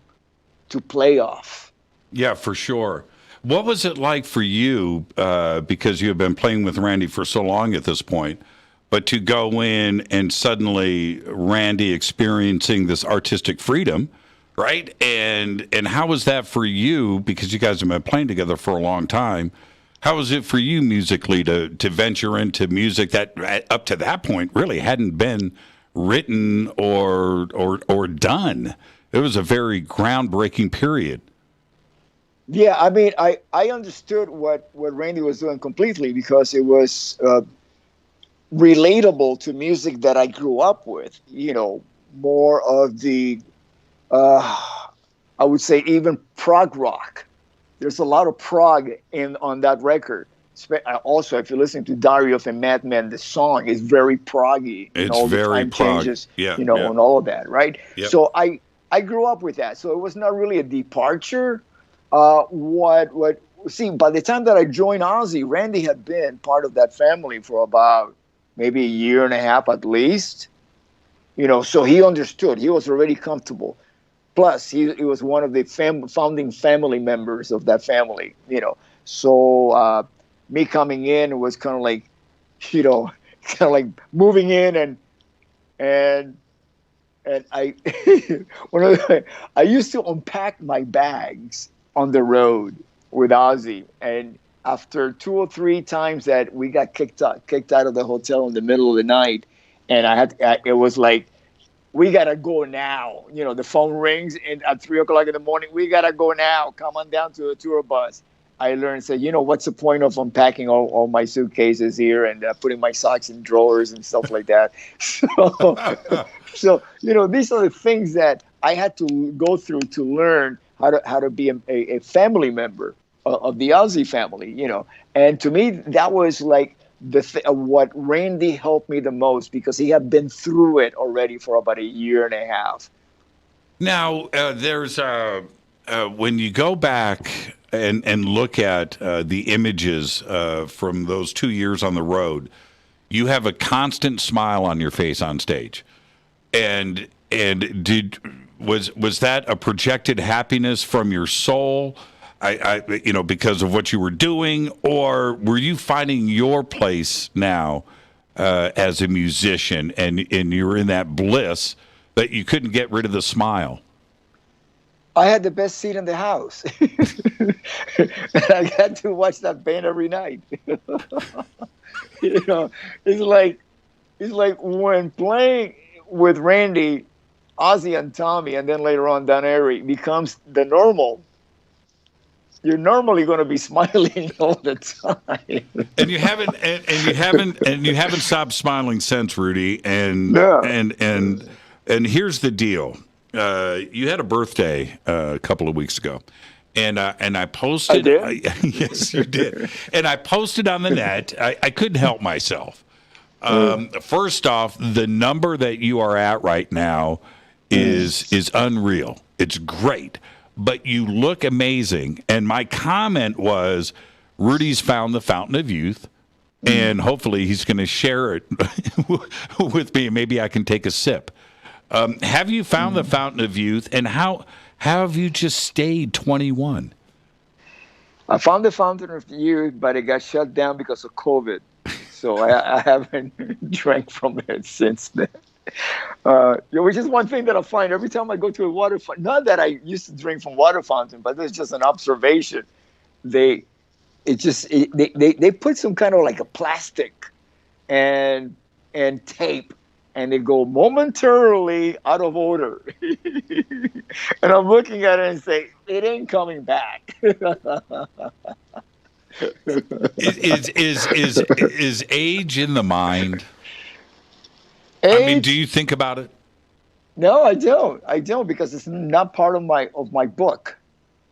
Speaker 16: to play off.
Speaker 6: Yeah, for sure. What was it like for you, because you have been playing with Randy for so long at this point, but to go in and suddenly Randy experiencing this artistic freedom, right? And how was that for you, because you guys have been playing together for a long time? How was it for you musically to venture into music that up to that point really hadn't been written or done? It was a very groundbreaking period.
Speaker 16: Yeah, I understood what Randy was doing completely, because it was relatable to music that I grew up with. More of the, I would say, even prog rock. There's a lot of prog on that record. Also, if you listen to Diary of a Madman, the song is very proggy.
Speaker 6: It's
Speaker 16: all
Speaker 6: very
Speaker 16: the time
Speaker 6: prog.
Speaker 16: changes,
Speaker 6: yeah,
Speaker 16: and all of that, right?
Speaker 6: Yep.
Speaker 16: So I grew up with that. So it was not really a departure. By the time that I joined Ozzy, Randy had been part of that family for about maybe a year and a half at least. So he understood. He was already comfortable Plus, he was one of the founding family members of that family, you know. So me coming in was kind of like, you know, kind of like moving in and I I used to unpack my bags on the road with Ozzy, and after 2 or 3 times that we got kicked out of the hotel in the middle of the night, and it was like, we gotta go now. You know, the phone rings and at 3 o'clock in the morning, we gotta go now. Come on down to the tour bus. I learned, say, you know, what's the point of unpacking all my suitcases here and putting my socks in drawers and stuff like that? So, you know, these are the things that I had to go through to learn how to be a family member of the Ozzy family, you know. And to me, that was like what Randy helped me the most, because he had been through it already for about 1.5 years.
Speaker 6: Now, there's when you go back and look at the images from those 2 years on the road, you have a constant smile on your face on stage. And was that a projected happiness from your soul? I you know, because of what you were doing, or were you finding your place now as a musician, and you're in that bliss that you couldn't get rid of the smile?
Speaker 16: I had the best seat in the house. And I got to watch that band every night. You know, it's like when playing with Randy, Ozzy, and Tommy, and then later on Don Airy becomes the normal. You're normally going to be smiling all the time. And you
Speaker 6: haven't stopped smiling since, Rudy. And
Speaker 16: no.
Speaker 6: and here's the deal. You had a birthday a couple of weeks ago, and I posted.
Speaker 16: I did?
Speaker 6: Yes, you did. And I posted on the net. I couldn't help myself. First off, the number that you are at right now is unreal. It's great, but you look amazing. And my comment was, Rudy's found the fountain of youth, and hopefully he's going to share it with me. Maybe I can take a sip. Have you found the fountain of youth, and how have you just stayed 21?
Speaker 16: I found the fountain of youth, but it got shut down because of COVID. So I haven't drank from it since then. Which is one thing that I find every time I go to a water fountain. Not that I used to drink from water fountain, but it's just an observation. They put some kind of like a plastic and tape, and they go momentarily out of order. And I'm looking at it and say, it ain't coming back.
Speaker 6: Is age in the mind?
Speaker 16: Age?
Speaker 6: I mean, do you think about it?
Speaker 16: No, I don't, because it's not part of my book.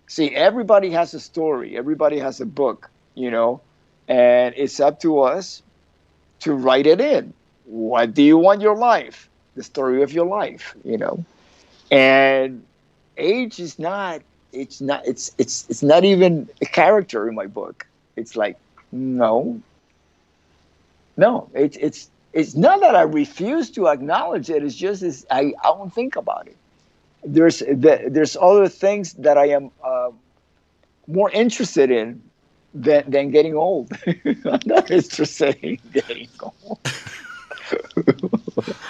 Speaker 16: See, everybody has a story. Everybody has a book, you know, and it's up to us to write it in. What do you want your life? The story of your life, you know. And age is not. It's not even a character in my book. It's like, no. It's not that I refuse to acknowledge it. It's just I don't think about it. There's other things that I am more interested in than getting old. I'm not interested in getting old.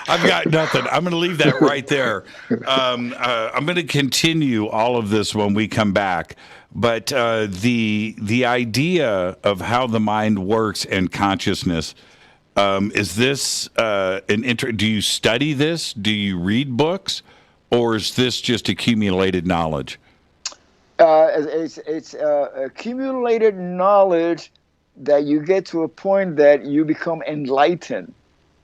Speaker 6: I've got nothing. I'm going to leave that right there. I'm going to continue all of this when we come back. But the idea of how the mind works and consciousness, is this do you study this? Do you read books? Or is this just accumulated knowledge?
Speaker 16: It's accumulated knowledge that you get to a point that you become enlightened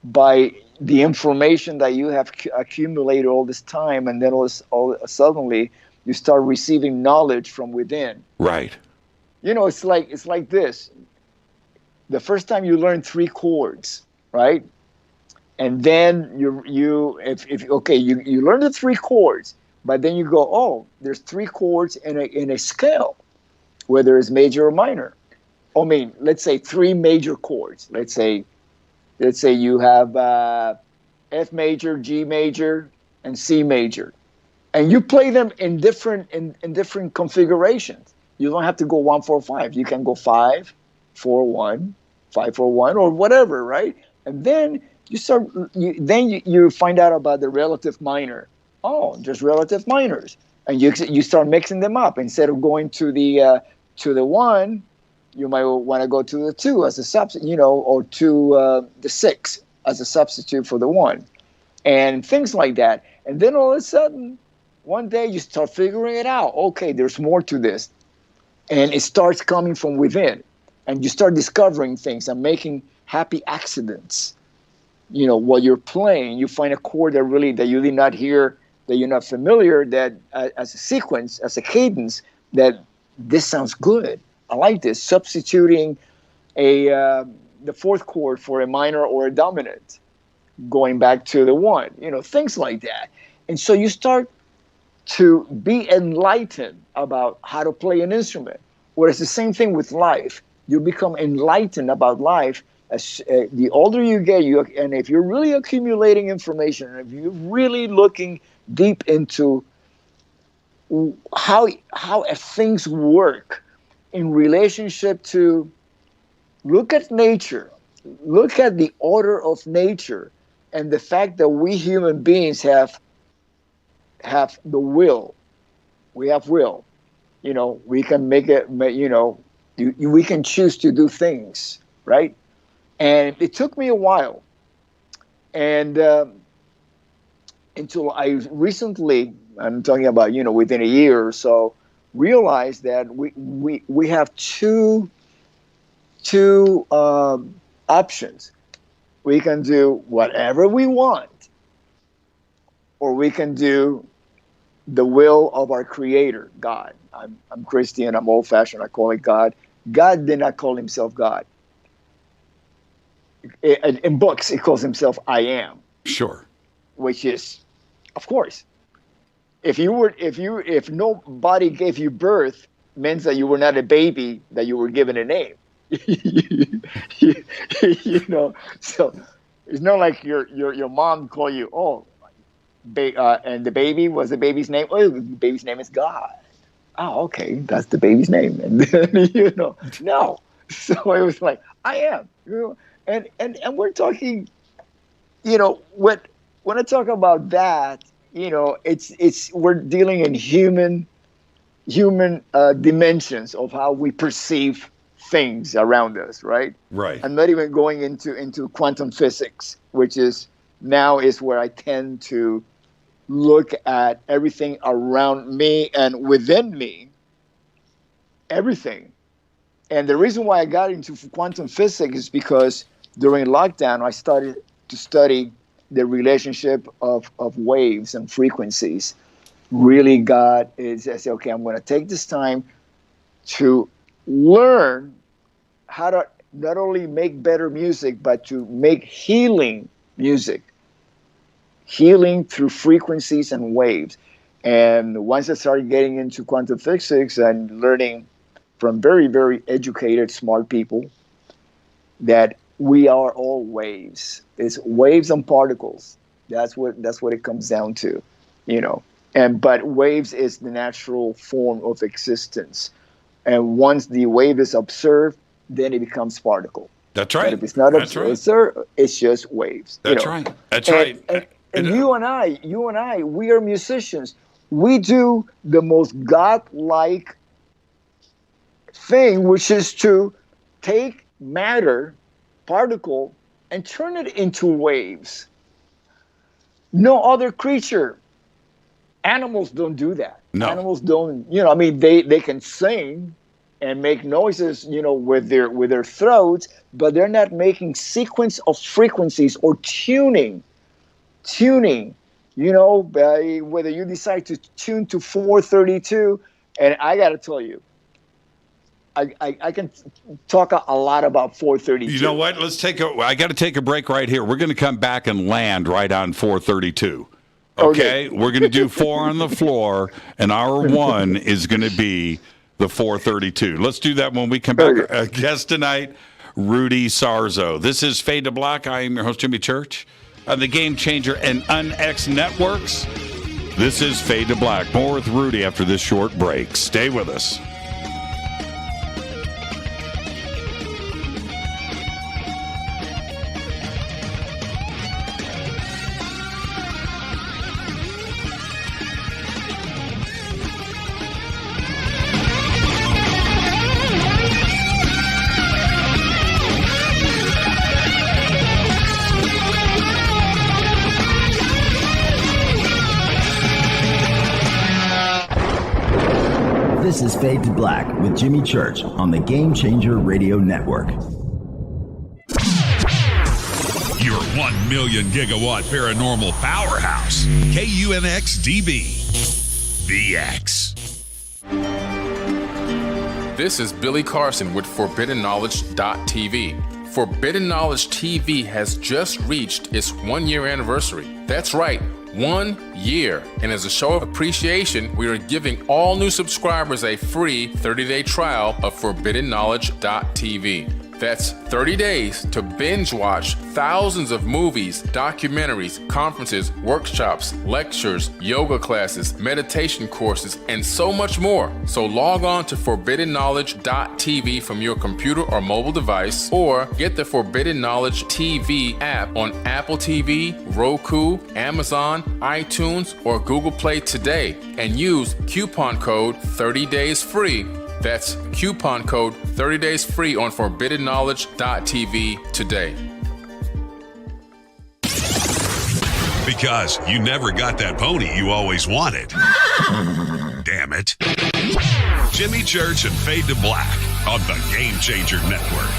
Speaker 16: by the information that you have accumulated all this time, and then suddenly you start receiving knowledge from within.
Speaker 6: Right.
Speaker 16: You know, it's like this. The first time you learn 3 chords, right? And then you learn the 3 chords, but then you go, oh, there's 3 chords in a scale, whether it's major or minor. I mean, let's say 3 major chords. Let's say you have F major, G major, and C major. And you play them in different configurations. You don't have to go 1-4-5. You can go 5-4-1, 5-4-1, or whatever, right? And then you find out about the relative minor. Oh, just relative minors, and you start mixing them up. Instead of going to the 1, you might want to go to the 2 as a substitute, or to the 6 as a substitute for the 1, and things like that. And then all of a sudden, one day you start figuring it out. Okay, there's more to this, and it starts coming from within, and you start discovering things and making happy accidents. While you're playing, you find a chord that you did not hear, that you're not familiar, that as a sequence, as a cadence, that this sounds good. I like this. Substituting the 4th chord for a minor or a dominant, going back to the 1, things like that. And so you start to be enlightened about how to play an instrument. Whereas the same thing with life. You become enlightened about life as the older you get, and if you're really accumulating information, and if you're really looking deep into how things work in relationship to, look at nature, look at the order of nature, and the fact that we human beings have the will. We have will. We can make it. We can choose to do things, right? And it took me a while, and until I recently, I'm talking about, within a year or so, realized that we have two options. We can do whatever we want, or we can do the will of our Creator, God. I'm Christian. I'm old-fashioned. I call it God. God did not call himself God. In books, he calls himself I Am.
Speaker 6: Sure.
Speaker 16: Which is, of course, if nobody gave you birth, means that you were not a baby, that you were given a name. So it's not like your mom call you, and the baby, was the baby's name? Oh, the baby's name is God. Oh, okay, that's the baby's name. And then, no. So it was like, I am, and we're talking, when I talk about that, it's we're dealing in human dimensions of how we perceive things around us, right?
Speaker 6: Right.
Speaker 16: I'm not even going into quantum physics, which is where I tend to look at everything around me and within me, everything. And the reason why I got into quantum physics is because during lockdown, I started to study the relationship of waves and frequencies. Really I said, okay, I'm going to take this time to learn how to not only make better music, but to make healing music. Healing through frequencies and waves. And once I started getting into quantum physics and learning from very, very educated, smart people, that we are all waves. It's waves and particles. That's what it comes down to, but waves is the natural form of existence. And once the wave is observed, then it becomes particle.
Speaker 6: That's right.
Speaker 16: But if it's not observed, it's just waves.
Speaker 6: That's right. That's right.
Speaker 16: And you and I, we are musicians. We do the most godlike thing, which is to take matter, particle, and turn it into waves. No other creature. Animals don't do that.
Speaker 6: No.
Speaker 16: Animals don't, they can sing and make noises, with their throats, but they're not making sequence of frequencies or tuning, whether you decide to tune to 432, and I got to tell you, I can talk a lot about 432.
Speaker 6: You know what? I got to take a break right here. We're going to come back and land right on 432. Okay? We're going to do 4 on the floor, and our 1 is going to be the 432. Let's do that when we come back. Our guest tonight, Rudy Sarzo. This is Fade to Black. I am your host, Jimmy Church, on the Game Changer and UnX Networks. This is Fade to Black. More with Rudy after this short break. Stay with us.
Speaker 3: This is Fade to Black with Jimmy Church on the Game Changer Radio Network.
Speaker 8: Your 1 million gigawatt paranormal powerhouse, KUNX-DB, VX.
Speaker 17: This is Billy Carson with ForbiddenKnowledge.tv. Forbidden Knowledge TV has just reached its 1-year anniversary. That's right, 1 year. And as a show of appreciation, we are giving all new subscribers a free 30-day trial of ForbiddenKnowledge.tv. That's 30 days to binge watch thousands of movies, documentaries, conferences, workshops, lectures, yoga classes, meditation courses, and so much more. So log on to ForbiddenKnowledge.tv from your computer or mobile device, or get the Forbidden Knowledge TV app on Apple TV, Roku, Amazon, iTunes, or Google Play today, and use coupon code 30daysfree. That's coupon code 30 days free on ForbiddenKnowledge.tv today.
Speaker 8: Because you never got that pony you always wanted. Damn it. Jimmy Church and Fade to Black on the Game Changer Network.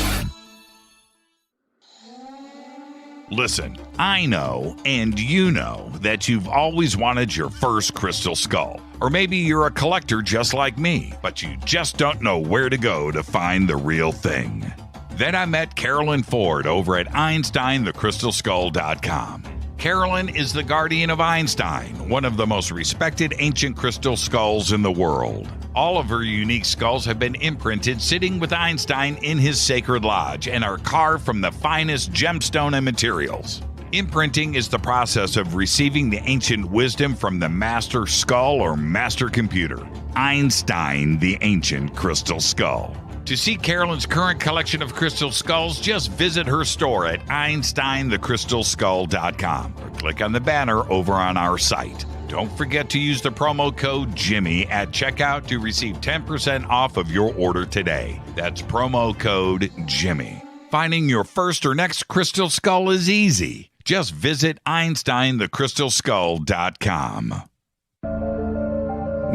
Speaker 6: Listen, I know, and you know, that you've always wanted your first crystal skull. Or maybe you're a collector just like me, but you just don't know where to go to find the real thing. Then I met Carolyn Ford over at EinsteinTheCrystalSkull.com. Carolyn is the guardian of Einstein, one of the most respected ancient crystal skulls in the world. All of her unique skulls have been imprinted sitting with Einstein in his sacred lodge and are carved from the finest gemstone and materials. Imprinting is the process of receiving the ancient wisdom from the master skull or master computer. Einstein, the ancient crystal skull. To see Carolyn's current collection of crystal skulls, just visit her store at EinsteinTheCrystalSkull.com or click on the banner over on our site. Don't forget to use the promo code Jimmy at checkout to receive 10% off of your order today. That's promo code Jimmy. Finding your first or next crystal skull is easy. Just visit EinsteinTheCrystalSkull.com.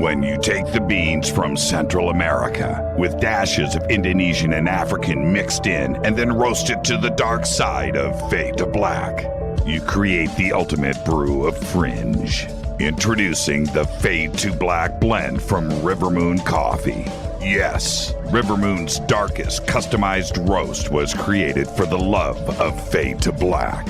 Speaker 6: When you take the beans from Central America with dashes of Indonesian and African mixed in and then roasted to the dark side of Fade to Black, you create the ultimate brew of fringe. Introducing the Fade to Black blend from Rivermoon Coffee. Yes, Rivermoon's darkest customized roast was created for the love of Fade to Black.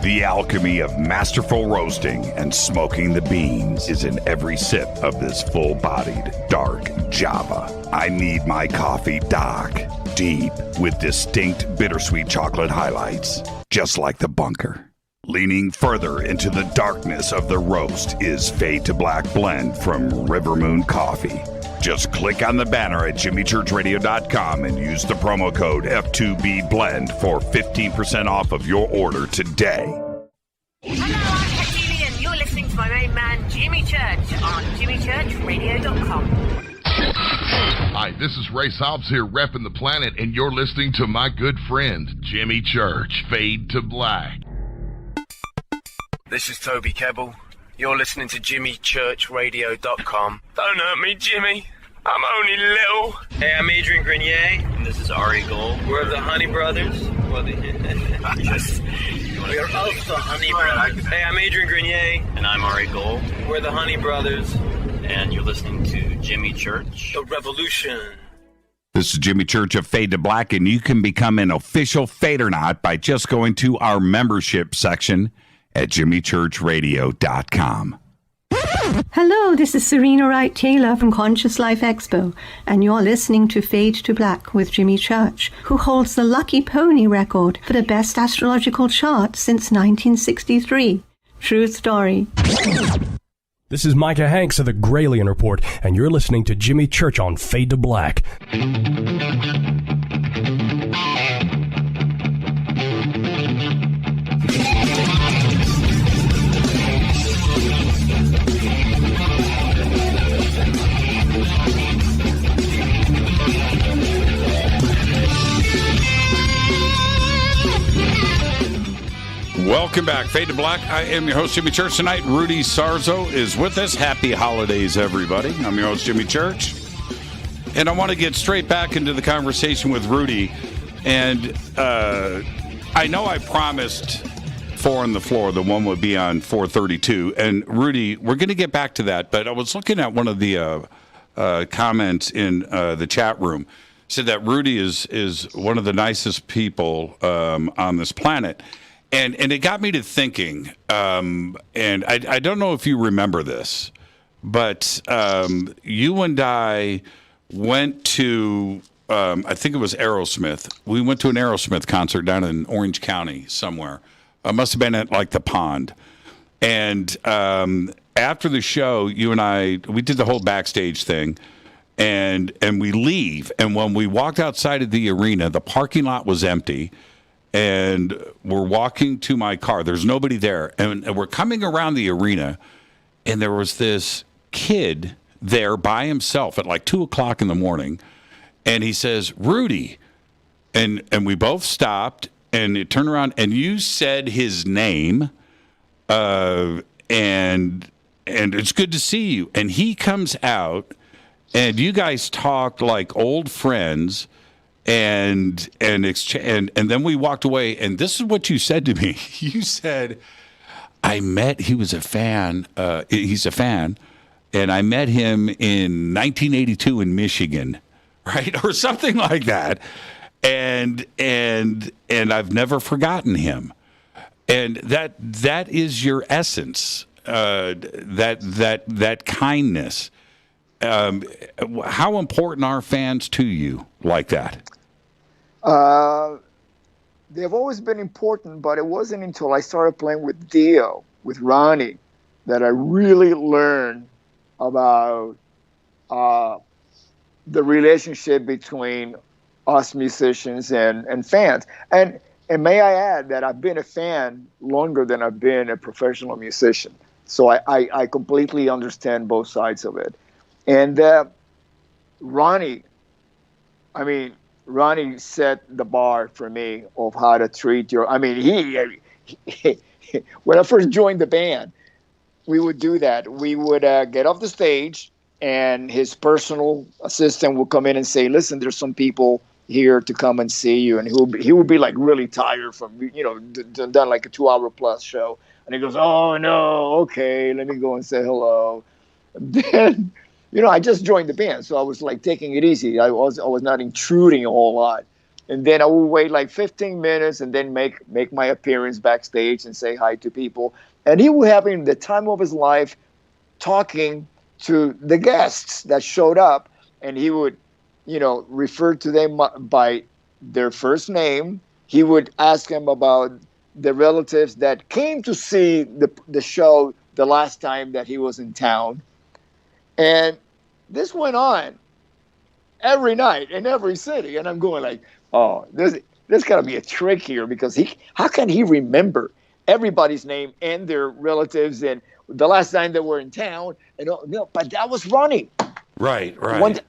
Speaker 6: The alchemy of masterful roasting and smoking the beans is in every sip of this full-bodied, dark Java. I need my coffee dark, deep, with distinct bittersweet chocolate highlights, just like the bunker. Leaning further into the darkness of the roast is Fade to Black blend from Rivermoon Coffee. Just click on the banner at jimmychurchradio.com and use the promo code F2B Blend for 15% off of your order today.
Speaker 10: Hello, I'm Katie, and you're listening to my main man, Jimmy Church, on jimmychurchradio.com.
Speaker 12: Hi, this is Ray Hobbs here, repping the planet, and you're listening to my good friend, Jimmy Church, Fade to Black.
Speaker 18: This is Toby Kebbell. You're listening to JimmyChurchRadio.com. Don't hurt me, Jimmy. I'm only little.
Speaker 19: Hey, I'm Adrian Grenier. And this is Ari Gold. We're the Honey Brothers. We're of the Honey Brothers. Hey, I'm Adrian Grenier.
Speaker 20: And I'm Ari Gold.
Speaker 19: We're the Honey Brothers.
Speaker 20: And you're listening to Jimmy Church.
Speaker 19: The Revolution.
Speaker 6: This is Jimmy Church of Fade to Black, and you can become an official Fadernaut by just going to our membership section at jimmychurchradio.com.
Speaker 21: Hello, this is Serena Wright Taylor from Conscious Life Expo, and you're listening to Fade to Black with Jimmy Church, who holds the Lucky Pony record for the best astrological chart since 1963. True story.
Speaker 2: This is Micah Hanks of the Gralien Report, and you're listening to Jimmy Church on Fade to Black.
Speaker 6: Welcome back. Fade to Black. I am your host, Jimmy Church. Tonight, Rudy Sarzo is with us. Happy holidays, everybody. I'm your host, Jimmy Church. And I want to get straight back into the conversation with Rudy. And I know I promised 4 on the Floor, the one would be on 432. And Rudy, we're going to get back to that. But I was looking at one of the comments in the chat room. Said that Rudy is one of the nicest people on this planet. And it got me to thinking, and I don't know if you remember this, but you and I went to, I think it was Aerosmith. We went to an Aerosmith concert down in Orange County somewhere. It must have been at like the Pond. And after the show, you and I, we did the whole backstage thing, and we leave. And when we walked outside of the arena, the parking lot was empty. And we're walking to my car. There's nobody there. And we're coming around the arena, and there was this kid there by himself at like 2 o'clock in the morning. And he says, Rudy. And we both stopped, and it turned around, and you said his name. And it's good to see you. And he comes out, and you guys talked like old friends. And then we walked away, and this is what you said to me. You said, he was a fan, he's a fan, and I met him in 1982 in Michigan, right? Or something like that. And I've never forgotten him. And that is your essence, that kindness. How important are fans to you like that?
Speaker 16: They've always been important, but it wasn't until I started playing with Dio, with Ronnie, that I really learned about the relationship between us musicians and fans. And may I add that I've been a fan longer than I've been a professional musician. So I completely understand both sides of it. And Ronnie set the bar for me of how to treat your. He when I first joined the band, we would do that. We would get off the stage, and his personal assistant would come in and say, "Listen, there's some people here to come and see you." And he would be like really tired from done like a 2-hour plus show, and he goes, "Oh no, okay, let me go and say hello." Then. I just joined the band, so I was like taking it easy. I was not intruding a whole lot. And then I would wait like 15 minutes and then make my appearance backstage and say hi to people. And he was having the time of his life talking to the guests that showed up, and he would, refer to them by their first name. He would ask them about the relatives that came to see the show the last time that he was in town. And this went on every night in every city. And I'm going like, oh, there's got to be a trick here, because how can he remember everybody's name and their relatives and the last time they were in town? But that was Ronnie.
Speaker 6: Right.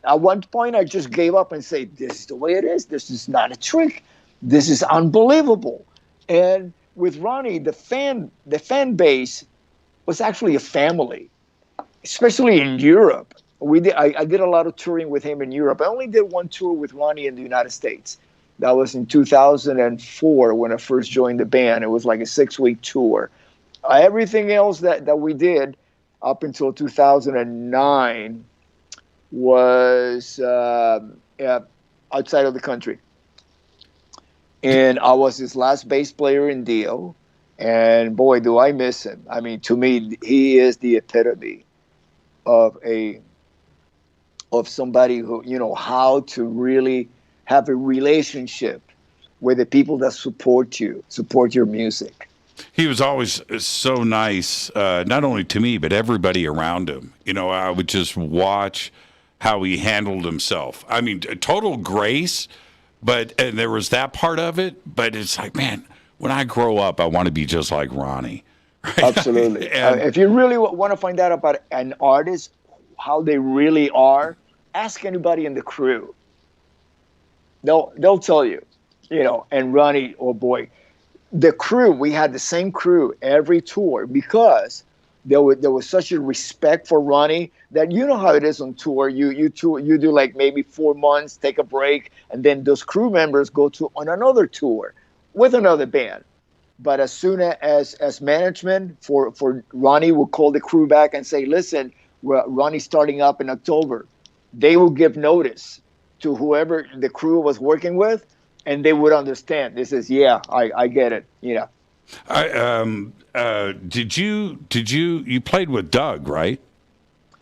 Speaker 16: At one point, I just gave up and said, this is the way it is. This is not a trick. This is unbelievable. And with Ronnie, the fan base was actually a family. Especially in Europe. I did a lot of touring with him in Europe. I only did one tour with Ronnie in the United States. That was in 2004 when I first joined the band. It was like a 6-week tour. Everything else that we did up until 2009 was outside of the country. And I was his last bass player in Dio. And boy, do I miss him. I mean, to me, he is the epitome of somebody who, how to really have a relationship with the people that support your music.
Speaker 6: He was always so nice, not only to me, but everybody around him. You know, I would just watch how he handled himself. I mean, total grace, and there was that part of it, but it's like, man, when I grow up, I want to be just like Ronnie. Right?
Speaker 16: Absolutely. If you really want to find out about an artist, how they really are, ask anybody in the crew. They'll tell you, you know, and Ronnie, oh boy, the crew, we had the same crew every tour because there was such a respect for Ronnie that you know how it is on tour. You do like maybe 4 months, take a break, and then those crew members go on another tour with another band. But as soon as management for Ronnie will call the crew back and say, listen, Ronnie's starting up in October, they will give notice to whoever the crew was working with, and they would understand. This is, I get it, you know.
Speaker 6: Did you played with Doug, right?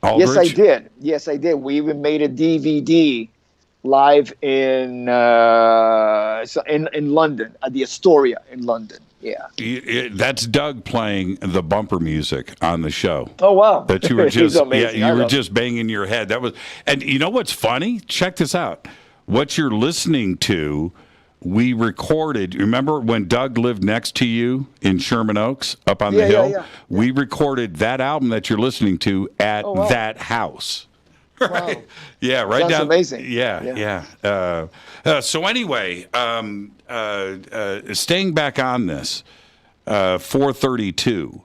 Speaker 6: Aldridge?
Speaker 16: Yes, I did. We even made a DVD live in London, at the Astoria in London. Yeah.
Speaker 6: That's Doug playing the bumper music on the show.
Speaker 16: Oh, wow.
Speaker 6: That you were just you were just banging your head. That was, and you know what's funny? Check this out. What you're listening to, we recorded. Remember when Doug lived next to you in Sherman Oaks up on the hill? Yeah. We recorded that album that you're listening to at that house. Right. Wow. Yeah, right.
Speaker 16: That's
Speaker 6: down.
Speaker 16: Amazing.
Speaker 6: Yeah. So anyway, staying back on this, 432.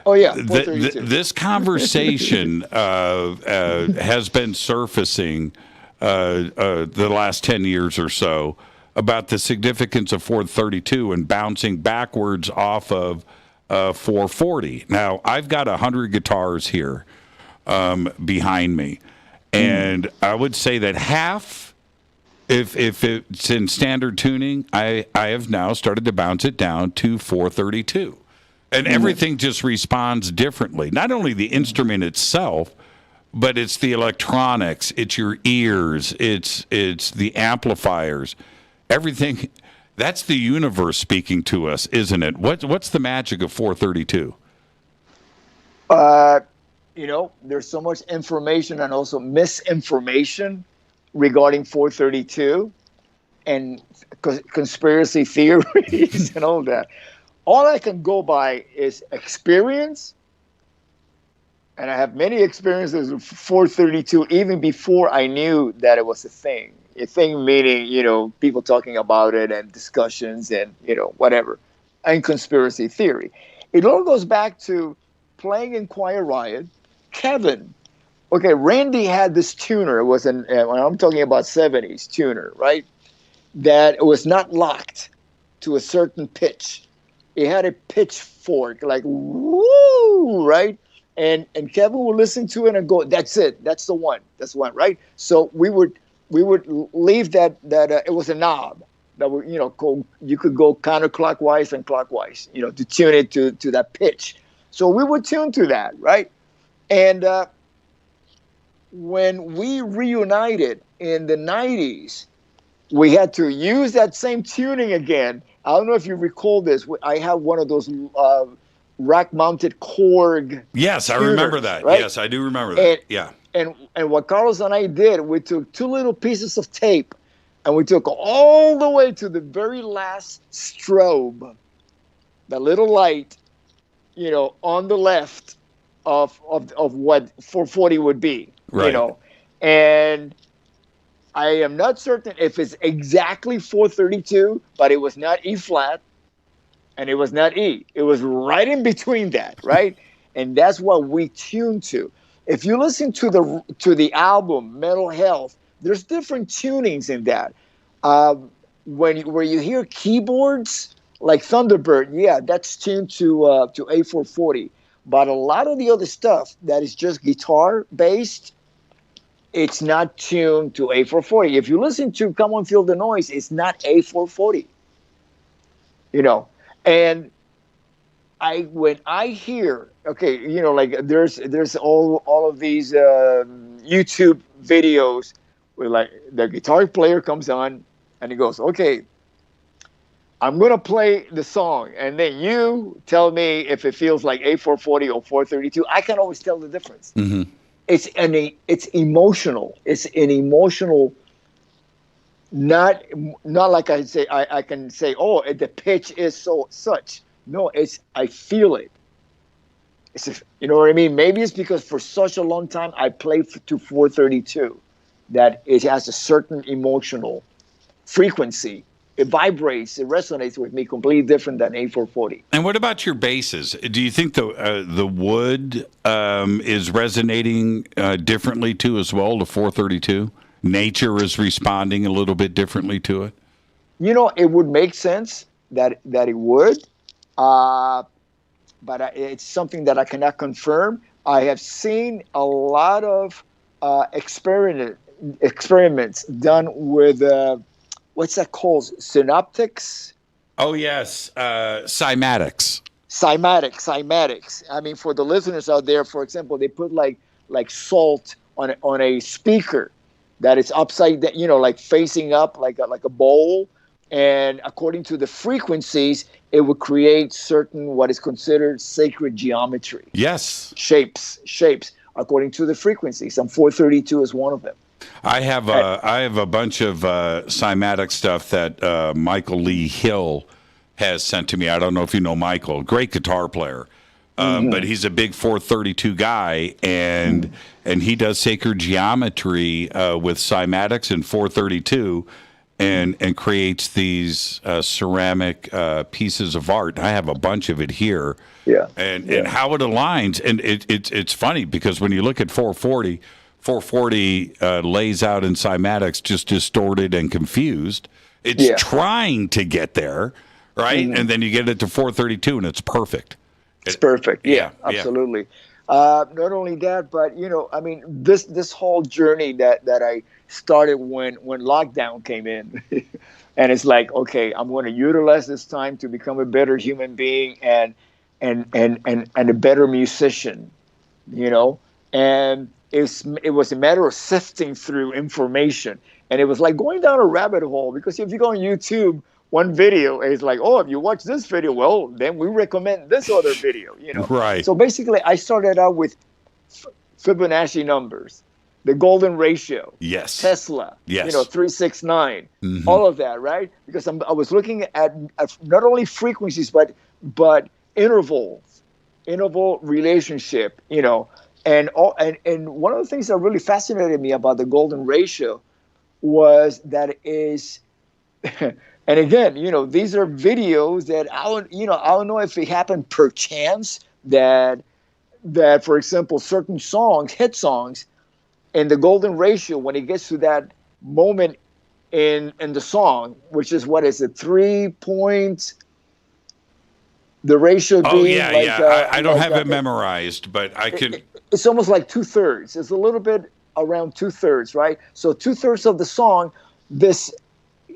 Speaker 16: Oh yeah, 432.
Speaker 6: This conversation has been surfacing the last 10 years or so about the significance of 432 and bouncing backwards off of 440. Now, I've got 100 guitars here behind me. And I would say that half, if it's in standard tuning, I have now started to bounce it down to 432. And everything just responds differently. Not only the instrument itself, but it's the electronics, it's your ears, it's the amplifiers. Everything, that's the universe speaking to us, isn't it? What's the magic of 432?
Speaker 16: You know, there's so much information and also misinformation regarding 432 and conspiracy theories and all that. All I can go by is experience, and I have many experiences with 432 even before I knew that it was a thing. A thing meaning, you know, people talking about it and discussions and, you know, whatever, and conspiracy theory. It all goes back to playing in Quiet Riot. Kevin, okay, Randy had this tuner. It was I'm talking about 70s tuner, right? That was not locked to a certain pitch. It had a pitchfork, like woo, right? And Kevin would listen to it and go, "That's it. That's the one. That's the one." Right? So we would leave that it was a knob that would, you know, you could go counterclockwise and clockwise, you know, to tune it to that pitch. So we would tune to that, right? And when we reunited in the 90s, we had to use that same tuning again. I don't know if you recall this. I have one of those rack-mounted Korg.
Speaker 6: Yes, tuners, I remember that.
Speaker 16: Right?
Speaker 6: Yes, I do remember that.
Speaker 16: And what Carlos and I did, we took 2 little pieces of tape, and we took all the way to the very last strobe, the little light, you know, on the left of what 440 would be,
Speaker 6: right.
Speaker 16: You know, and I am not certain if it's exactly 432, but it was not E flat, and it was not E. It was right in between that, right? And that's what we tuned to. If you listen to the album Mental Health, there's different tunings in that. Where you hear keyboards like Thunderbird, yeah, that's tuned to A440. But a lot of the other stuff that is just guitar based, it's not tuned to A440. If you listen to Come On Feel the Noise, it's not A440. You know, and when I hear, okay, you know, like there's all of these YouTube videos where like the guitar player comes on and he goes, okay, I'm going to play the song, and then you tell me if it feels like A440 or 432. I can always tell the difference.
Speaker 6: Mm-hmm.
Speaker 16: It's emotional. It's an emotional, not like I can say, oh, the pitch is such. No, I feel it. You know what I mean? Maybe it's because for such a long time I played to 432 that it has a certain emotional frequency. It vibrates, it resonates with me completely different than A440.
Speaker 6: And what about your basses? Do you think the wood is resonating differently too as well to 432? Nature is responding a little bit differently to it?
Speaker 16: You know, it would make sense that it would, but it's something that I cannot confirm. I have seen a lot of experiments done with what's that called? Cymatics?
Speaker 6: Oh, yes. Cymatics.
Speaker 16: Cymatics. I mean, for the listeners out there, for example, they put like salt on a speaker that is upside down, like facing up like a bowl. And according to the frequencies, it would create certain what is considered sacred geometry.
Speaker 6: Yes.
Speaker 16: Shapes, according to the frequencies. And 432 is one of them.
Speaker 6: I have a bunch of cymatic stuff that Michael Lee Hill has sent to me. I don't know if you know Michael, great guitar player, but he's a big 432 guy, and he does sacred geometry with cymatics and 432, and creates these ceramic pieces of art. I have a bunch of it here.
Speaker 16: Yeah,
Speaker 6: and how it aligns, and it's funny because when you look at 440 lays out in cymatics just distorted and confused. It's trying to get there, right? And then you get it to 432 and it's perfect.
Speaker 16: It's perfect. Yeah, absolutely. Not only that, but I mean, this whole journey that I started when lockdown came in, and it's like, okay, I'm going to utilize this time to become a better human being and a better musician, and it was a matter of sifting through information. And it was like going down a rabbit hole, because if you go on YouTube, one video is like, oh, if you watch this video, well, then we recommend this other video,
Speaker 6: Right.
Speaker 16: So basically, I started out with Fibonacci numbers, the golden ratio,
Speaker 6: yes,
Speaker 16: Tesla,
Speaker 6: yes,
Speaker 16: 369, all of that, right? Because I was looking at not only frequencies, but interval relationship, And one of the things that really fascinated me about the golden ratio was that it is, and again, these are videos that I don't know if it happened per chance that for example, certain songs, hit songs, and the golden ratio, when it gets to that moment in the song, which is what is it, 3 points. The ratio being
Speaker 6: I don't have it memorized, but I can.
Speaker 16: It's almost like 2/3. It's a little bit around 2/3, right? So 2/3 of the song, this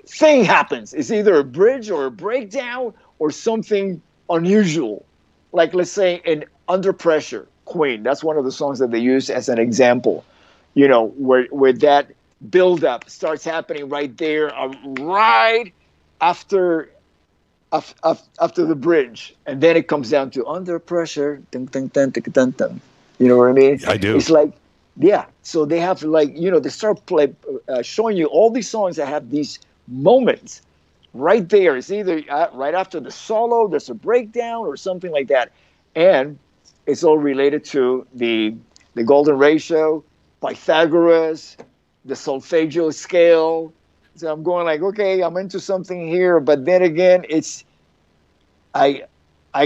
Speaker 16: thing happens. It's either a bridge or a breakdown or something unusual. Like, let's say in Under Pressure, Queen. That's one of the songs that they use as an example. Where that buildup starts happening right there, right after the bridge, and then it comes down to Under Pressure. Dun, dun, dun, dun, dun, dun. You know what I mean?
Speaker 6: I do.
Speaker 16: It's like, so they have they start showing you all these songs that have these moments right there. It's either right after the solo, there's a breakdown or something like that, and it's all related to the golden ratio, Pythagoras, the solfeggio scale. So I'm going like, okay, I'm into something here, but then again, I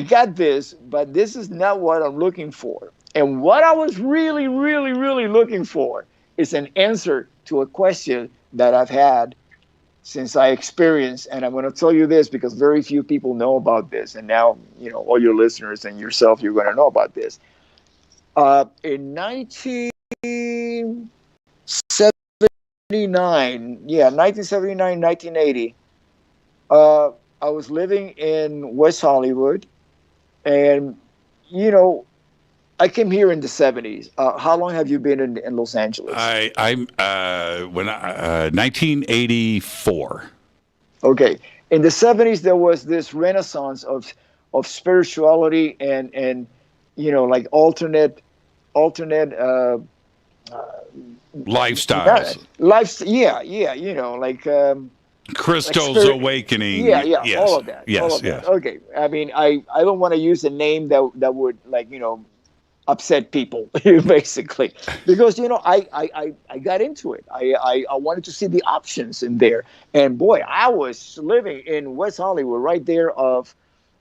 Speaker 16: got this, but this is not what I'm looking for. And what I was really, really, really looking for is an answer to a question that I've had since I experienced, and I'm going to tell you this because very few people know about this, and now, all your listeners and yourself, you're going to know about this. In 1979, 1980, I was living in West Hollywood, and, I came here in the 70s. How long have you been in Los Angeles?
Speaker 6: I'm 1984.
Speaker 16: Okay. in the 70s, there was this renaissance of spirituality and like alternate
Speaker 6: lifestyles. Crystal's Awakening.
Speaker 16: Yes. All of that.
Speaker 6: Yes,
Speaker 16: all of
Speaker 6: yes.
Speaker 16: That. Okay. I mean, I don't want to use a name that would upset people, basically, because I got into it. I wanted to see the options in there, and boy, I was living in West Hollywood, right there of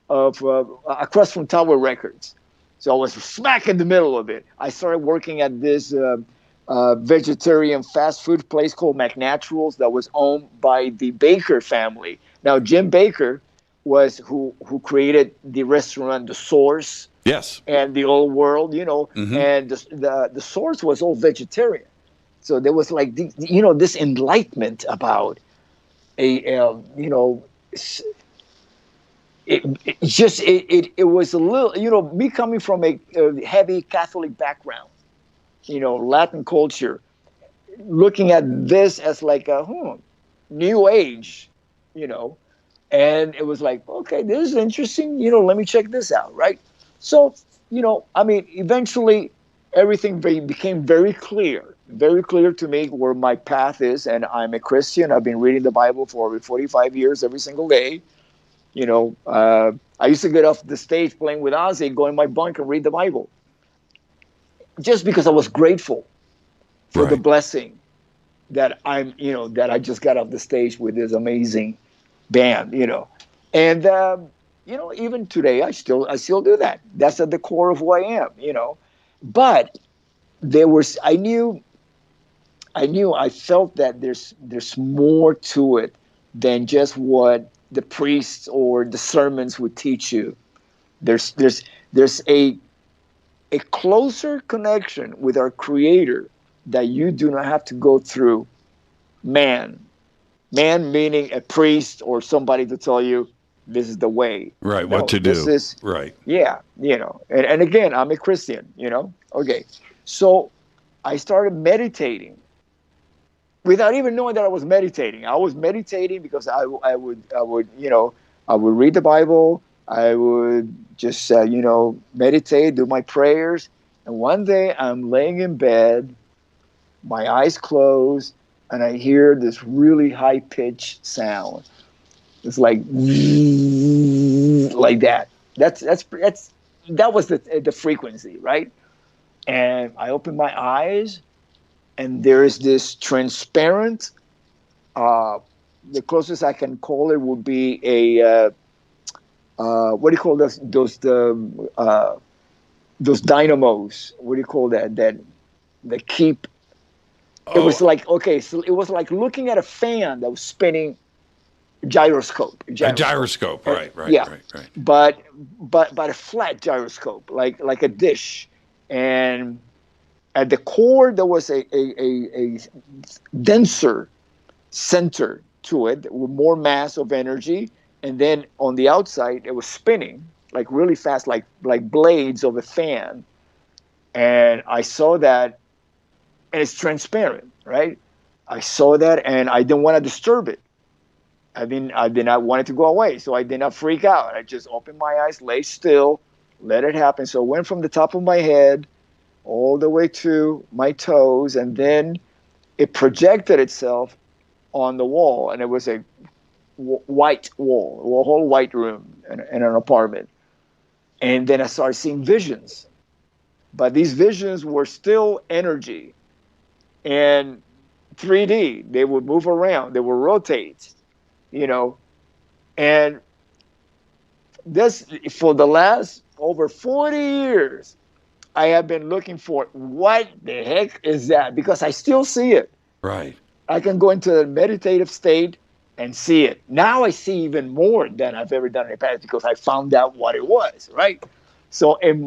Speaker 16: across from Tower Records, so I was smack in the middle of it. I started working at this vegetarian fast food place called McNaturals that was owned by the Baker family. Now, Jim Baker was who created the restaurant The Source.
Speaker 6: Yes.
Speaker 16: And the Old World, and the Source was all vegetarian. So there was like, this enlightenment about it was a little, me coming from a heavy Catholic background, Latin culture, looking at this as like a new age, and it was like, okay, this is interesting, let me check this out, right? So, eventually everything became very clear to me where my path is. And I'm a Christian. I've been reading the Bible for over 45 years, every single day. I used to get off the stage playing with Ozzy, go in my bunk and read the Bible. Just because I was grateful for the blessing that that I just got off the stage with this amazing band, and, even today, I still do that. That's at the core of who I am, But I felt that there's more to it than just what the priests or the sermons would teach you. There's a closer connection with our Creator that you do not have to go through man. Man meaning a priest or somebody to tell you, this is the way.
Speaker 6: Right, what to do. Right.
Speaker 16: Yeah, and again, I'm a Christian, Okay. So I started meditating without even knowing that I was meditating. I was meditating because I would read the Bible. I would just, meditate, do my prayers. And one day I'm laying in bed, my eyes closed, and I hear this really high-pitched sound. It's like that. That was the frequency, right? And I opened my eyes, and there is this transparent. The closest I can call it would be a what do you call those dynamos? What do you call that? That keep. It was like so it was like looking at a fan that was spinning. Gyroscope.
Speaker 6: A gyroscope, right.
Speaker 16: Yeah.
Speaker 6: Right.
Speaker 16: But a flat gyroscope, like a dish, and at the core there was a denser center to it with more mass of energy, and then on the outside it was spinning like really fast, like blades of a fan, and I saw that, and it's transparent, right? I saw that, and I didn't want to disturb it. I did not want it to go away, so I did not freak out. I just opened my eyes, lay still, let it happen. So it went from the top of my head all the way to my toes, and then it projected itself on the wall, and it was a white wall, a whole white room in an apartment. And then I started seeing visions, but these visions were still energy and 3D. They would move around, they would rotate. And this, for the last over 40 years, I have been looking for what the heck is that? Because I still see it.
Speaker 6: Right.
Speaker 16: I can go into a meditative state and see it. Now I see even more than I've ever done in the past because I found out what it was, right? So in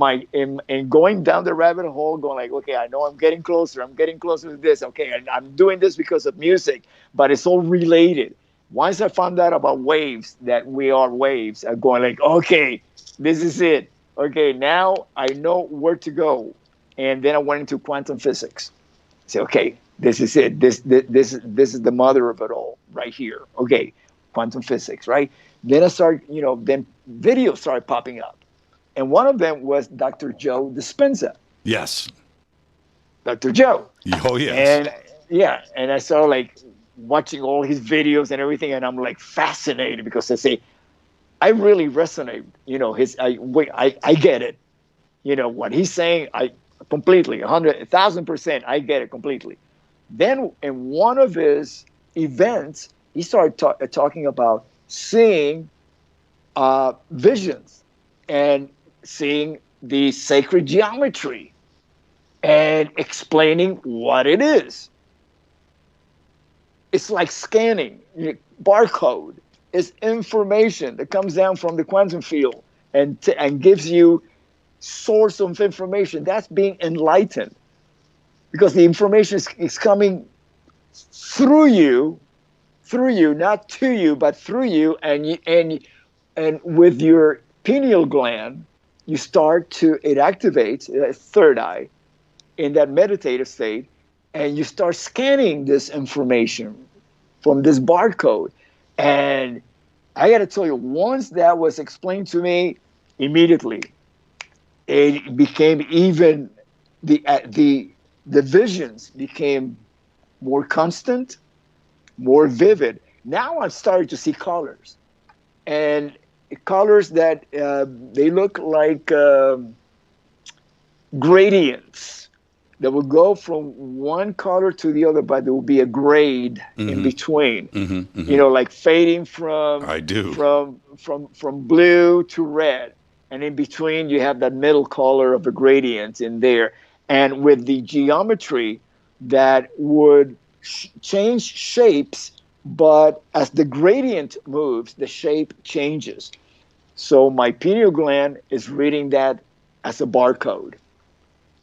Speaker 16: going down the rabbit hole, going like, okay, I know I'm getting closer to this. Okay, and I'm doing this because of music, but it's all related. Once I found out about waves, that we are waves, I'm going like, okay, this is it. Okay, now I know where to go. And then I went into quantum physics. Say, okay, this is it. This is the mother of it all right here. Okay, quantum physics, right? Then I started, then videos started popping up. And one of them was Dr. Joe Dispenza.
Speaker 6: Yes.
Speaker 16: Dr. Joe.
Speaker 6: Oh, yes.
Speaker 16: And I started like watching all his videos and everything, and I'm like fascinated because I really resonate, I get it. What he's saying, I completely, 1,000%, I get it completely. Then in one of his events, he started talking about seeing visions and seeing the sacred geometry and explaining what it is. It's like scanning. Barcode is information that comes down from the quantum field and gives you source of information. That's being enlightened. Because the information is coming through you, not to you, but through you, and with your pineal gland, it activates a third eye in that meditative state, and you start scanning this information from this barcode. And I got to tell you, once that was explained to me, immediately, it became even the visions became more constant, more vivid. Now I'm starting to see colors, and colors that they look like gradients that will go from one color to the other, but there will be a grade in between. Like fading from blue to red, and in between you have that middle color of a gradient in there. And with the geometry that would change shapes, but as the gradient moves, the shape changes. So my pineal gland is reading that as a barcode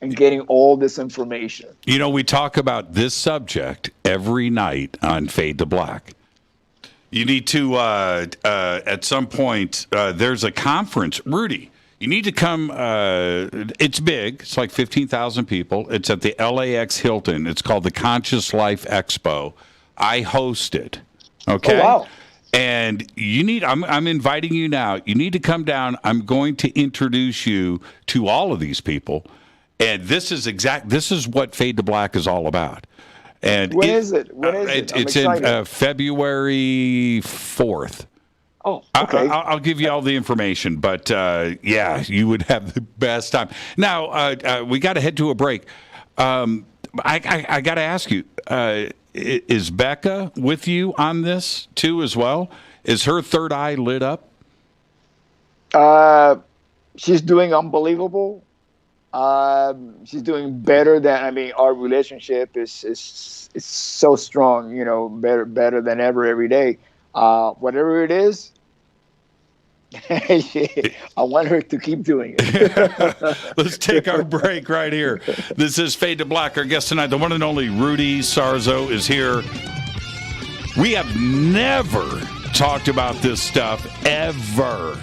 Speaker 16: and getting all this information.
Speaker 6: We talk about this subject every night on Fade to Black. You need to, at some point, there's a conference. Rudy, you need to come. It's big. It's like 15,000 people. It's at the LAX Hilton. It's called the Conscious Life Expo. I host it. Okay?
Speaker 16: Oh, wow.
Speaker 6: And I'm inviting you now. You need to come down. I'm going to introduce you to all of these people. And this is what Fade to Black is all about. And
Speaker 16: when is it?
Speaker 6: It's in February 4th.
Speaker 16: Oh, okay.
Speaker 6: I'll give you all the information, but you would have the best time. Now, we got to head to a break. I got to ask you, is Becca with you on this too as well? Is her third eye lit up?
Speaker 16: She's doing unbelievable. She's doing better than, our relationship is so strong, better than ever every day. Whatever it is, I want her to keep doing it.
Speaker 6: Let's take our break right here. This is Fade to Black. Our guest tonight, the one and only Rudy Sarzo, is here. We have never talked about this stuff ever.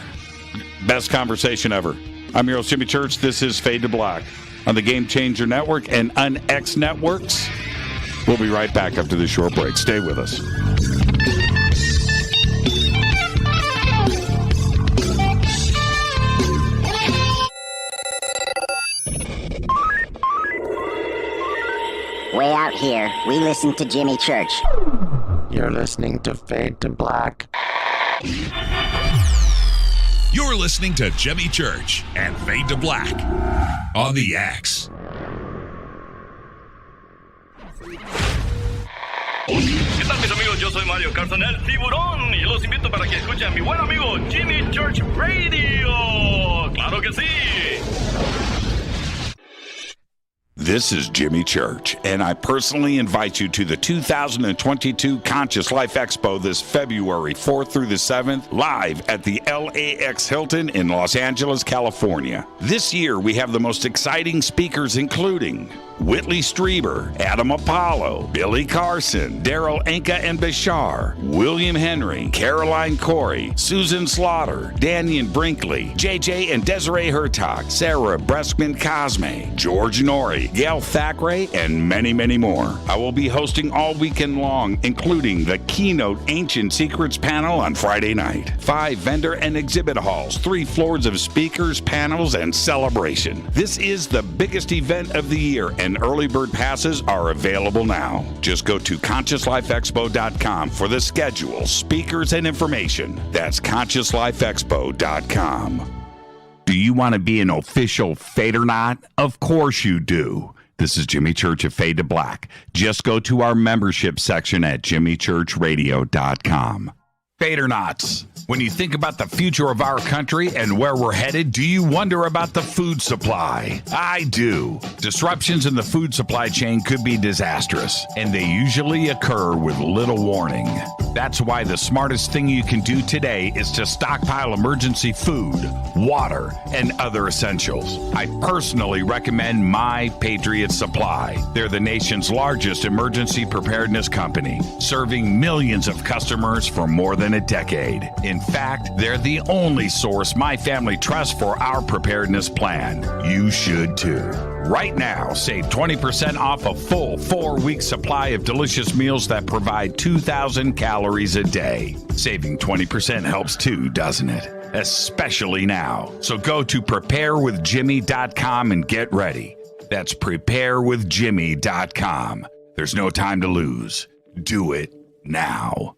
Speaker 6: Best conversation ever. I'm your host, Jimmy Church. This is Fade to Black on the Game Changer Network and UnX Networks. We'll be right back after this short break. Stay with us.
Speaker 4: Way out here, we listen to Jimmy Church.
Speaker 9: You're listening to Fade to Black.
Speaker 8: You're listening to Jimmy Church and Fade to Black on the X.
Speaker 22: ¿Qué tal, mis amigos? Yo soy Mario Carson, el tiburón, y los invito para que escuchen a mi buen amigo Jimmy Church Radio. ¡Claro que sí!
Speaker 6: This is Jimmy Church, and I personally invite you to the 2022 Conscious Life Expo this February 4th through the 7th, live at the LAX Hilton in Los Angeles, California. This year, we have the most exciting speakers, including Whitley Strieber, Adam Apollo, Billy Carson, Daryl Anka and Bashar, William Henry, Caroline Corey, Susan Slaughter, Daniel Brinkley, JJ and Desiree Hertog, Sarah Breskman Cosme, George Norrie, Gail Thackeray, and many, many more. I will be hosting all weekend long, including the keynote Ancient Secrets panel on Friday night. 5 vendor and exhibit halls, 3 floors of speakers, panels, and celebration. This is the biggest event of the year, and early bird passes are available now. Just go to ConsciousLifeExpo.com for the schedule, speakers, and information. That's ConsciousLifeExpo.com. Do you want to be an official Fade or Not? Of course you do. This is Jimmy Church of Fade to Black. Just go to our membership section at JimmyChurchRadio.com. Fade or Nots. When you think about the future of our country and where we're headed, do you wonder about the food supply? I do. Disruptions in the food supply chain could be disastrous, and they usually occur with little warning. That's why the smartest thing you can do today is to stockpile emergency food, water, and other essentials. I personally recommend My Patriot Supply. They're the nation's largest emergency preparedness company, serving millions of customers for more than a decade. In fact, they're the only source my family trusts for our preparedness plan. You should too. Right now, save 20% off a full 4-week supply of delicious meals that provide 2,000 calories a day. Saving 20% helps too, doesn't it? Especially now. So go to preparewithjimmy.com and get ready. That's preparewithjimmy.com. There's no time to lose. Do it now.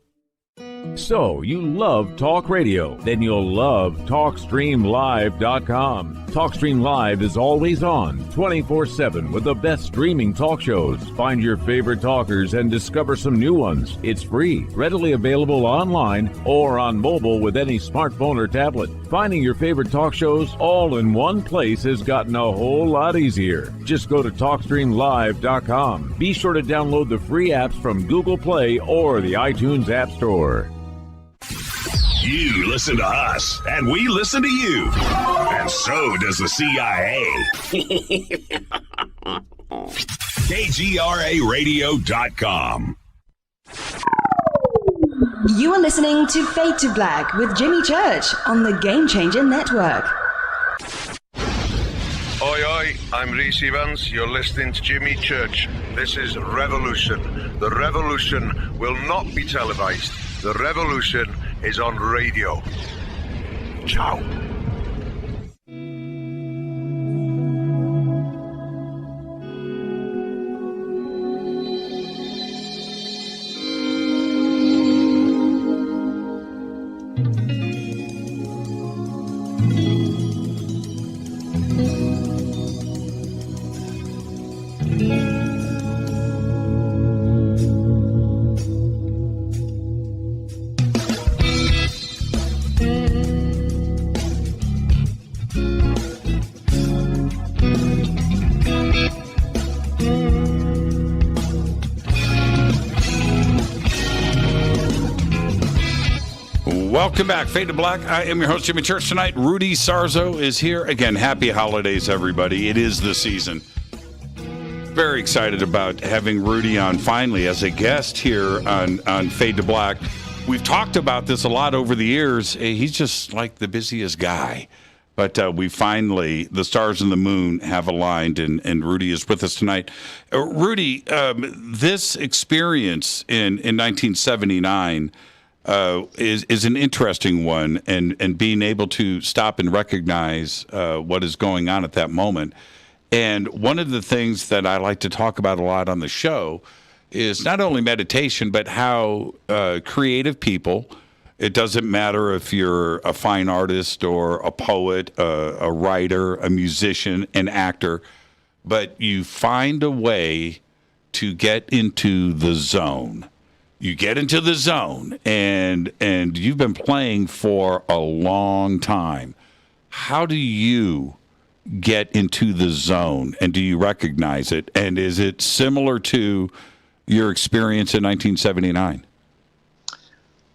Speaker 5: So, you love talk radio? Then you'll love TalkStreamLive.com. TalkStream Live is always on, 24/7 with the best streaming talk shows. Find your favorite talkers and discover some new ones. It's free, readily available online or on mobile with any smartphone or tablet. Finding your favorite talk shows all in one place has gotten a whole lot easier. Just go to TalkStreamLive.com. Be sure to download the free apps from Google Play or the iTunes App Store.
Speaker 8: You listen to us, and we listen to you. And so does the CIA. KGRARadio.com.
Speaker 1: You are listening to Fade to Black with Jimmy Church on the Game Changer Network.
Speaker 14: Oi, oi, I'm Reese Evans. You're listening to Jimmy Church. This is Revolution. The revolution will not be televised. The revolution is on radio. Ciao.
Speaker 6: Welcome back, Fade to Black. I am your host, Jimmy Church. Tonight, Rudy Sarzo is here. Again, happy holidays, everybody. It is the season. Very excited about having Rudy on finally as a guest here on Fade to Black. We've talked about this a lot over the years. He's just like the busiest guy. But we finally, the stars and the moon have aligned, and Rudy is with us tonight. Rudy, this experience in 1979 is an interesting one, and being able to stop and recognize what is going on at that moment. And one of the things that I like to talk about a lot on the show is not only meditation, but how creative people, it doesn't matter if you're a fine artist or a poet, a writer, a musician, an actor, but you find a way to get into the zone. You get into the zone, and you've been playing for a long time. How do you get into the zone, and do you recognize it? And is it similar to your experience in 1979?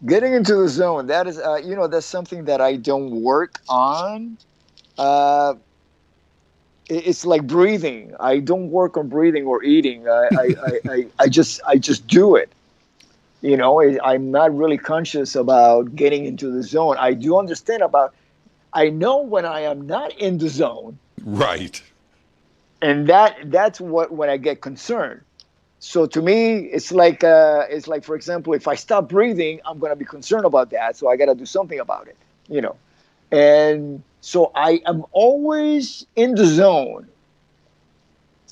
Speaker 16: Getting into the zone, that is, that's something that I don't work on. it's like breathing. I don't work on breathing or eating. I just do it. You know, I'm not really conscious about getting into the zone. I do understand I know when I am not in the zone.
Speaker 6: Right.
Speaker 16: And that's when I get concerned. So to me, it's like, for example, if I stop breathing, I'm going to be concerned about that. So I got to do something about it, you know. And so I am always in the zone.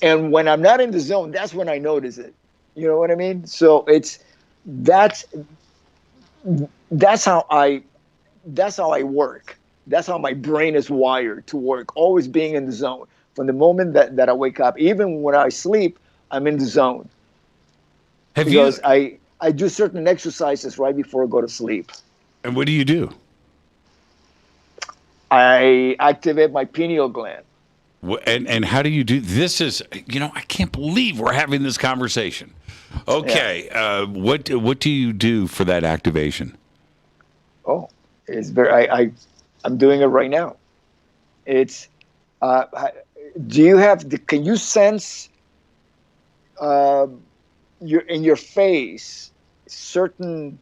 Speaker 16: And when I'm not in the zone, that's when I notice it. You know what I mean? So that's how I work. That's how my brain is wired to work, always being in the zone. From the moment that I wake up, even when I sleep, I'm in the zone. Because I do certain exercises right before I go to sleep.
Speaker 6: And what do you do?
Speaker 16: I activate my pineal gland.
Speaker 6: And how do you do this? I can't believe we're having this conversation. Okay, yeah. What do you do for that activation?
Speaker 16: Oh, it's very. I'm doing it right now. It's. Can you sense? In your face certain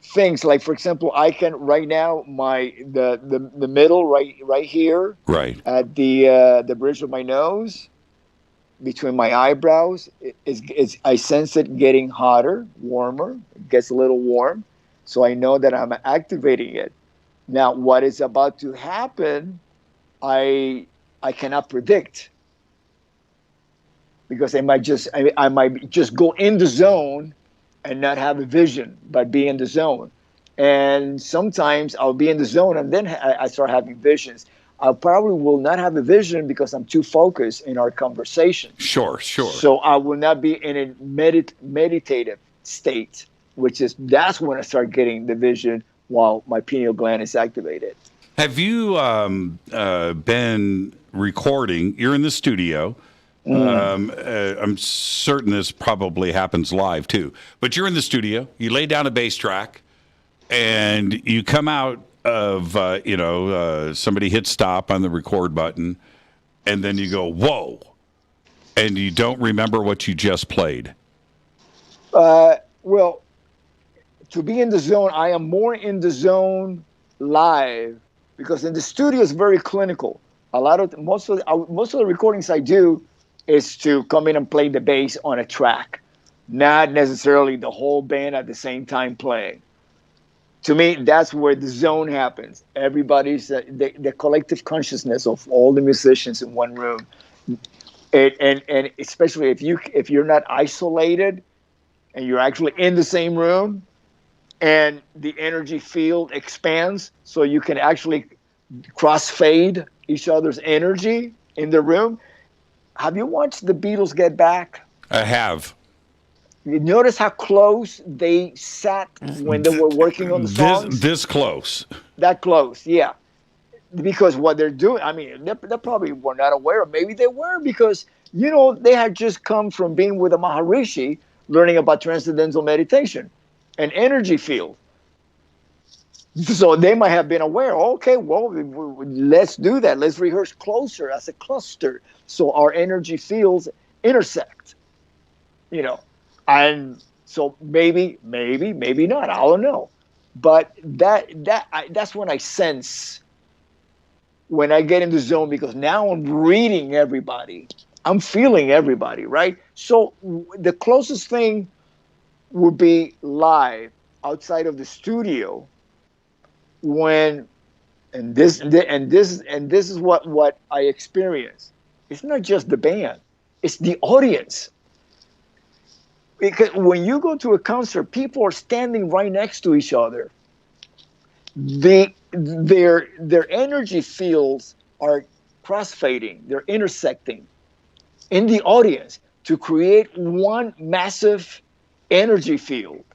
Speaker 16: things, like for example, I can right now the middle right here,
Speaker 6: right
Speaker 16: at the bridge of my nose, between my eyebrows, is I sense it getting hotter, warmer. It gets a little warm, so I know that I'm activating it. Now, what is about to happen, I cannot predict. Because I might just go in the zone and not have a vision, but be in the zone. And sometimes I'll be in the zone and then I start having visions. I probably will not have a vision because I'm too focused in our conversation.
Speaker 6: Sure.
Speaker 16: So I will not be in a meditative state, that's when I start getting the vision while my pineal gland is activated.
Speaker 6: Have you been recording? You're in the studio. I'm certain this probably happens live too, but you're in the studio, you lay down a bass track and you come out of, somebody hits stop on the record button and then you go, whoa, and you don't remember what you just played.
Speaker 16: Well, to be in the zone, I am more in the zone live because in the studio is very clinical. Most of the recordings I do is to come in and play the bass on a track, not necessarily the whole band at the same time playing. To me, that's where the zone happens. Everybody's the collective consciousness of all the musicians in one room, and especially if you're not isolated, and you're actually in the same room, and the energy field expands, so you can actually crossfade each other's energy in the room. Have you watched the Beatles Get Back?
Speaker 6: I have.
Speaker 16: You notice how close they sat when they were working on the songs?
Speaker 6: This close.
Speaker 16: That close, yeah. Because what they're doing, I mean, they probably were not aware of. Maybe they were because, they had just come from being with a Maharishi, learning about transcendental meditation, an energy field. So they might have been aware, okay, well, let's do that. Let's rehearse closer as a cluster so our energy fields intersect, And so maybe not. I don't know. But that's when I sense, when I get in the zone, because now I'm reading everybody. I'm feeling everybody, right? So the closest thing would be live outside of the studio. And this is what I experience. It's not just the band; it's the audience. Because when you go to a concert, people are standing right next to each other. Their energy fields are crossfading; they're intersecting in the audience to create one massive energy field.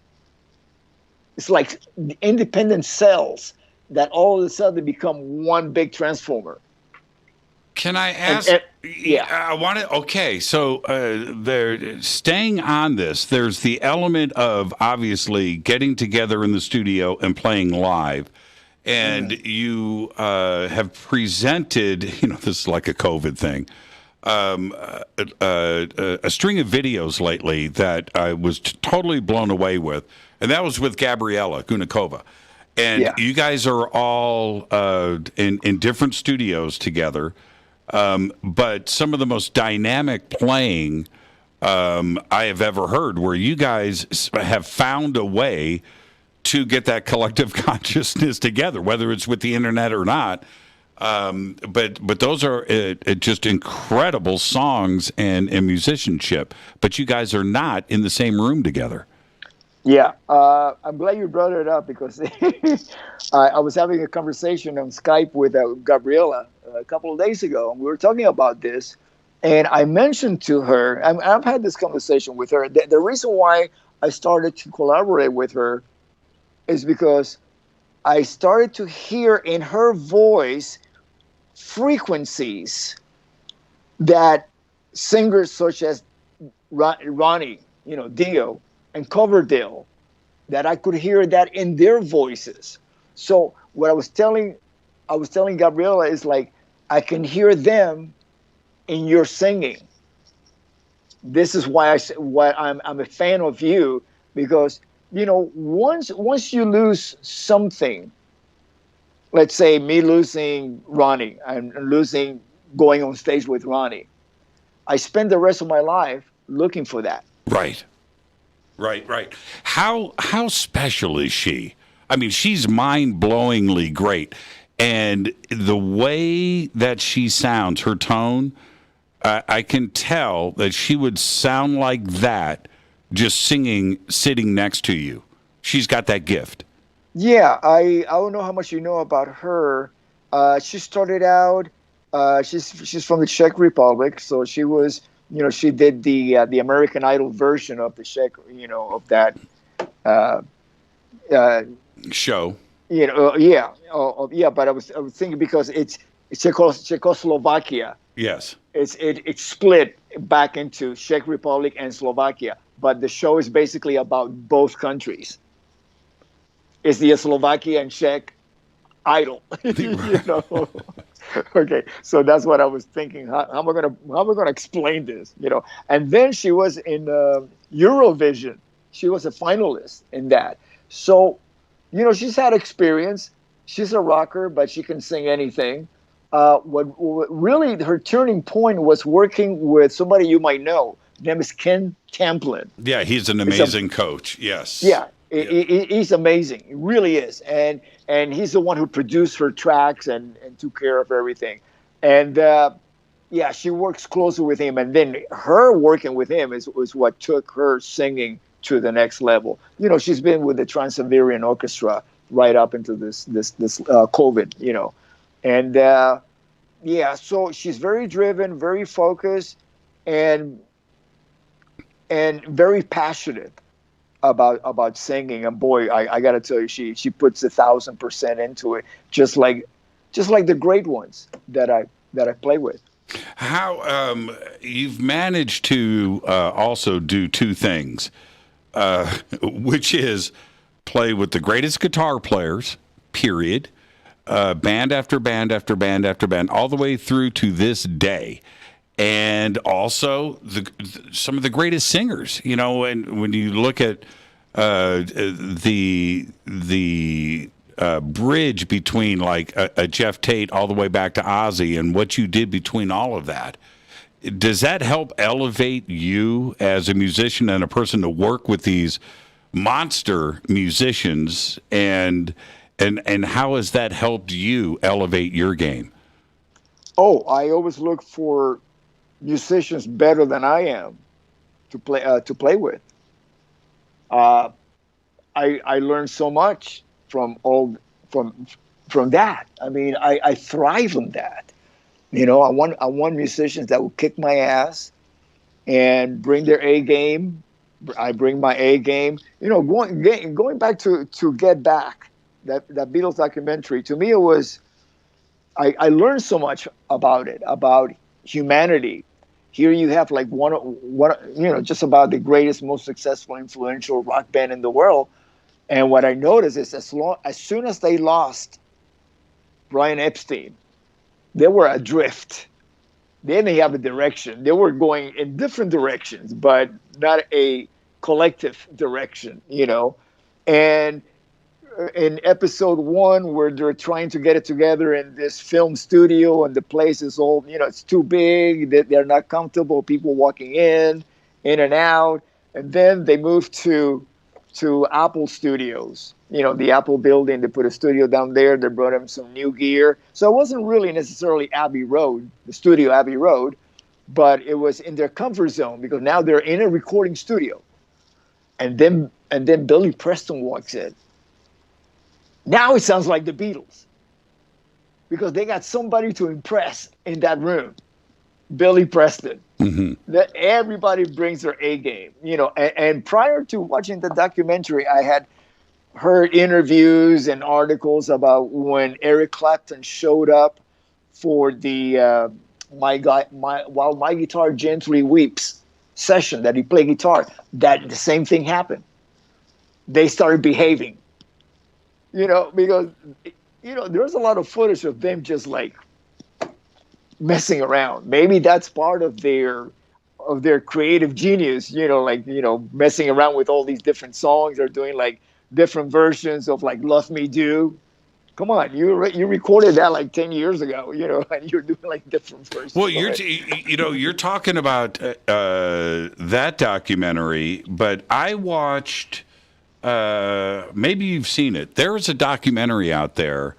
Speaker 16: It's like independent cells that all of a sudden become one big transformer.
Speaker 6: Can I ask?
Speaker 16: Yeah.
Speaker 6: I want to. Okay, so they're staying on this. There's the element of obviously getting together in the studio and playing live, And you have presented, this is like a COVID thing, a string of videos lately that I was totally blown away with. And that was with Gabriela Gunčíková. And you guys are all in different studios together. But some of the most dynamic playing I have ever heard, where you guys have found a way to get that collective consciousness together, whether it's with the internet or not. But those are just incredible songs and musicianship. But you guys are not in the same room together.
Speaker 16: Yeah, I'm glad you brought it up because I was having a conversation on Skype with Gabriela a couple of days ago, and we were talking about this. And I mentioned to her, I've had this conversation with her. The reason why I started to collaborate with her is because I started to hear in her voice frequencies that singers such as Ronnie, Dio, and Coverdale, that I could hear that in their voices. So what I was telling Gabriela is like, I can hear them in your singing. This is why I'm a fan of you, because once you lose something, let's say me losing Ronnie and losing going on stage with Ronnie, I spend the rest of my life looking for that.
Speaker 6: Right. How special is she? I mean, she's mind-blowingly great. And the way that she sounds, her tone, I can tell that she would sound like that just singing, sitting next to you. She's got that gift.
Speaker 16: Yeah, I don't know how much you know about her. She started out, she's from the Czech Republic, so she was, she did the American Idol version of the Czech, of that
Speaker 6: show.
Speaker 16: But I was thinking because it's Czechoslovakia.
Speaker 6: Yes.
Speaker 16: It's split back into Czech Republic and Slovakia, but the show is basically about both countries. It's the Slovakia and Czech idol, Okay, so that's what I was thinking. How am I gonna explain this? And then she was in Eurovision. She was a finalist in that. So, she's had experience. She's a rocker, but she can sing anything. What really her turning point was working with somebody you might know. His name is Ken Tamplin.
Speaker 6: Yeah, he's an amazing coach. Yes.
Speaker 16: Yeah. He's amazing. He really is. And he's the one who produced her tracks and took care of everything. And she works closely with him. And then her working with him was what took her singing to the next level. She's been with the Trans-Siberian Orchestra right up into this COVID, And so she's very driven, very focused, and very passionate about singing. And boy, I got to tell you, she puts 1,000% into it, just like the great ones that I play with.
Speaker 6: How you've managed to also do two things, which is play with the greatest guitar players, period, band after band after band after band, all the way through to this day. And also some of the greatest singers, and when you look at the bridge between like a Jeff Tate all the way back to Ozzy and what you did between all of that, does that help elevate you as a musician and a person to work with these monster musicians, and how has that helped you elevate your game?
Speaker 16: Oh, I always look for musicians better than I am to play with. I learned so much from that. I mean, I thrive on that. I want musicians that will kick my ass and bring their A game. I bring my A game. Going back to Get Back, that Beatles documentary. To me, it was. I learned so much about it, about humanity. Here you have like one, just about the greatest, most successful, influential rock band in the world. And what I noticed is as soon as they lost Brian Epstein, they were adrift. They didn't have a direction. They were going in different directions, but not a collective direction, And in episode 1, where they're trying to get it together in this film studio, and the place is all, it's too big, they're not comfortable, people walking in and out. And then they moved to Apple Studios, the Apple building. They put a studio down there. They brought them some new gear. So it wasn't really necessarily Abbey Road, the studio Abbey Road, but it was in their comfort zone because now they're in a recording studio. And then Billy Preston walks in. Now it sounds like the Beatles because they got somebody to impress in that room, Billy Preston.
Speaker 6: Mm-hmm.
Speaker 16: That everybody brings their A game, and prior to watching the documentary, I had heard interviews and articles about when Eric Clapton showed up for the While My Guitar Gently Weeps session that he played guitar, that the same thing happened. They started behaving, because, there's a lot of footage of them just like messing around. Maybe that's part of their creative genius, messing around with all these different songs or doing like different versions of like Love Me Do. Come on, you recorded that like 10 years ago, and you're doing like different versions.
Speaker 6: Well, you're talking about that documentary, but I watched, maybe you've seen it. There is a documentary out there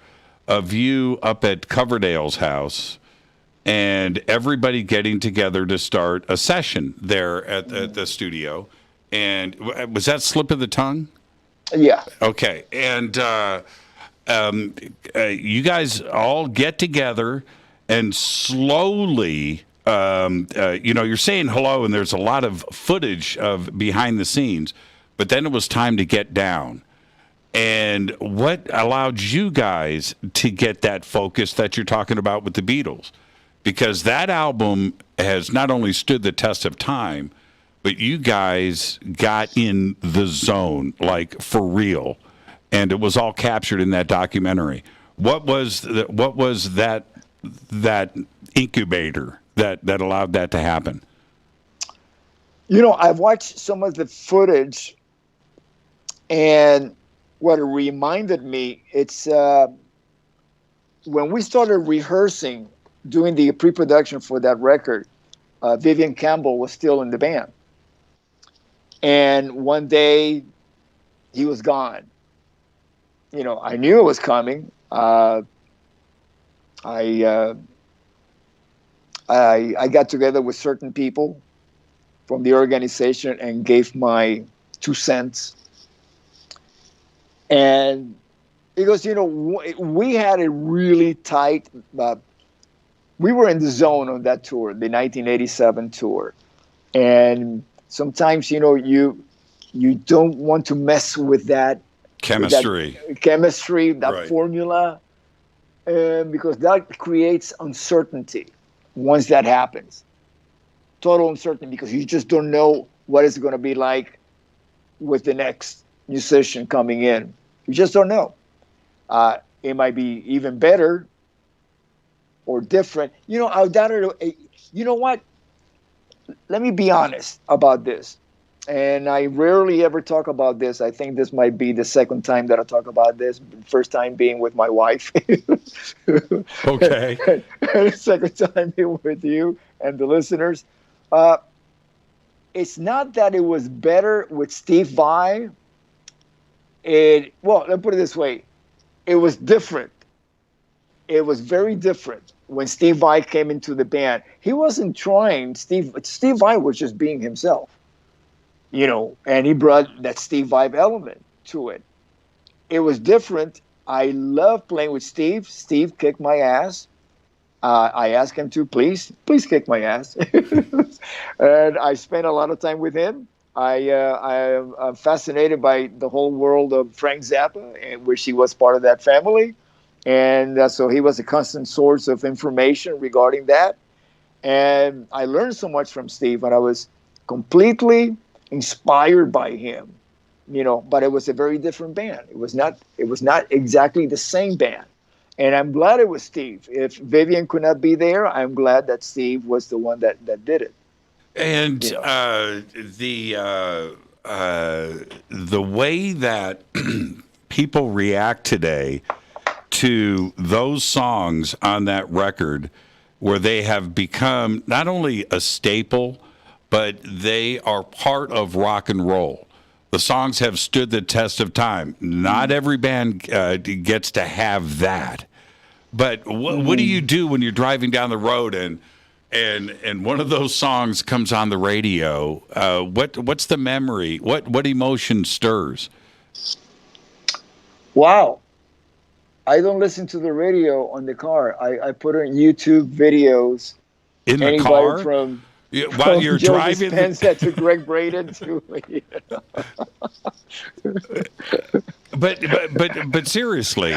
Speaker 6: of you up at Coverdale's house and everybody getting together to start a session there at the studio. And was that Slip of the Tongue?
Speaker 16: Yeah.
Speaker 6: Okay. And you guys all get together and slowly, you're saying hello, and there's a lot of footage of behind the scenes, but then it was time to get down. And what allowed you guys to get that focus that you're talking about with the Beatles? Because that album has not only stood the test of time, but you guys got in the zone, like for real, and it was all captured in that documentary. What was that incubator that allowed that to happen?
Speaker 16: I've watched some of the footage, and what it reminded me, it's when we started rehearsing, doing the pre-production for that record, Vivian Campbell was still in the band. And one day, he was gone. I knew it was coming. I got together with certain people from the organization and gave my 2 cents. And because, we had a really tight, we were in the zone on that tour, the 1987 tour. And sometimes, you don't want to mess with that
Speaker 6: chemistry,
Speaker 16: that
Speaker 6: right.
Speaker 16: Formula, because that creates uncertainty once that happens. Total uncertainty, because you just don't know what it's going to be like with the next musician coming in. You just don't know. It might be even better or different. You know what? Let me be honest about this. And I rarely ever talk about this. I think this might be the second time that I talk about this. First time being with my wife.
Speaker 6: Okay.
Speaker 16: And second time being with you and the listeners. It's not that it was better with Steve Vai. Let's put it this way. It was different. It was very different when Steve Vai came into the band. He wasn't trying. Steve Vai was just being himself, and he brought that Steve Vai element to it. It was different. I love playing with Steve. Steve kicked my ass. I asked him to please kick my ass. And I spent a lot of time with him. I am fascinated by the whole world of Frank Zappa, in which he was part of that family. And so he was a constant source of information regarding that. And I learned so much from Steve, and I was completely inspired by him, but it was a very different band. It was not exactly the same band. And I'm glad it was Steve. If Vivian could not be there, I'm glad that Steve was the one that did it.
Speaker 6: And the way that people react today to those songs on that record, where they have become not only a staple, but they are part of rock and roll. The songs have stood the test of time. Not every band gets to have that. But what do you do when you're driving down the road and one of those songs comes on the radio? What's the memory? What emotion stirs?
Speaker 16: Wow. I don't listen to the radio on the car. I put on YouTube videos.
Speaker 6: In the car? While you're
Speaker 16: Joe
Speaker 6: driving?
Speaker 16: Dispenza to Greg Braden to
Speaker 6: But seriously,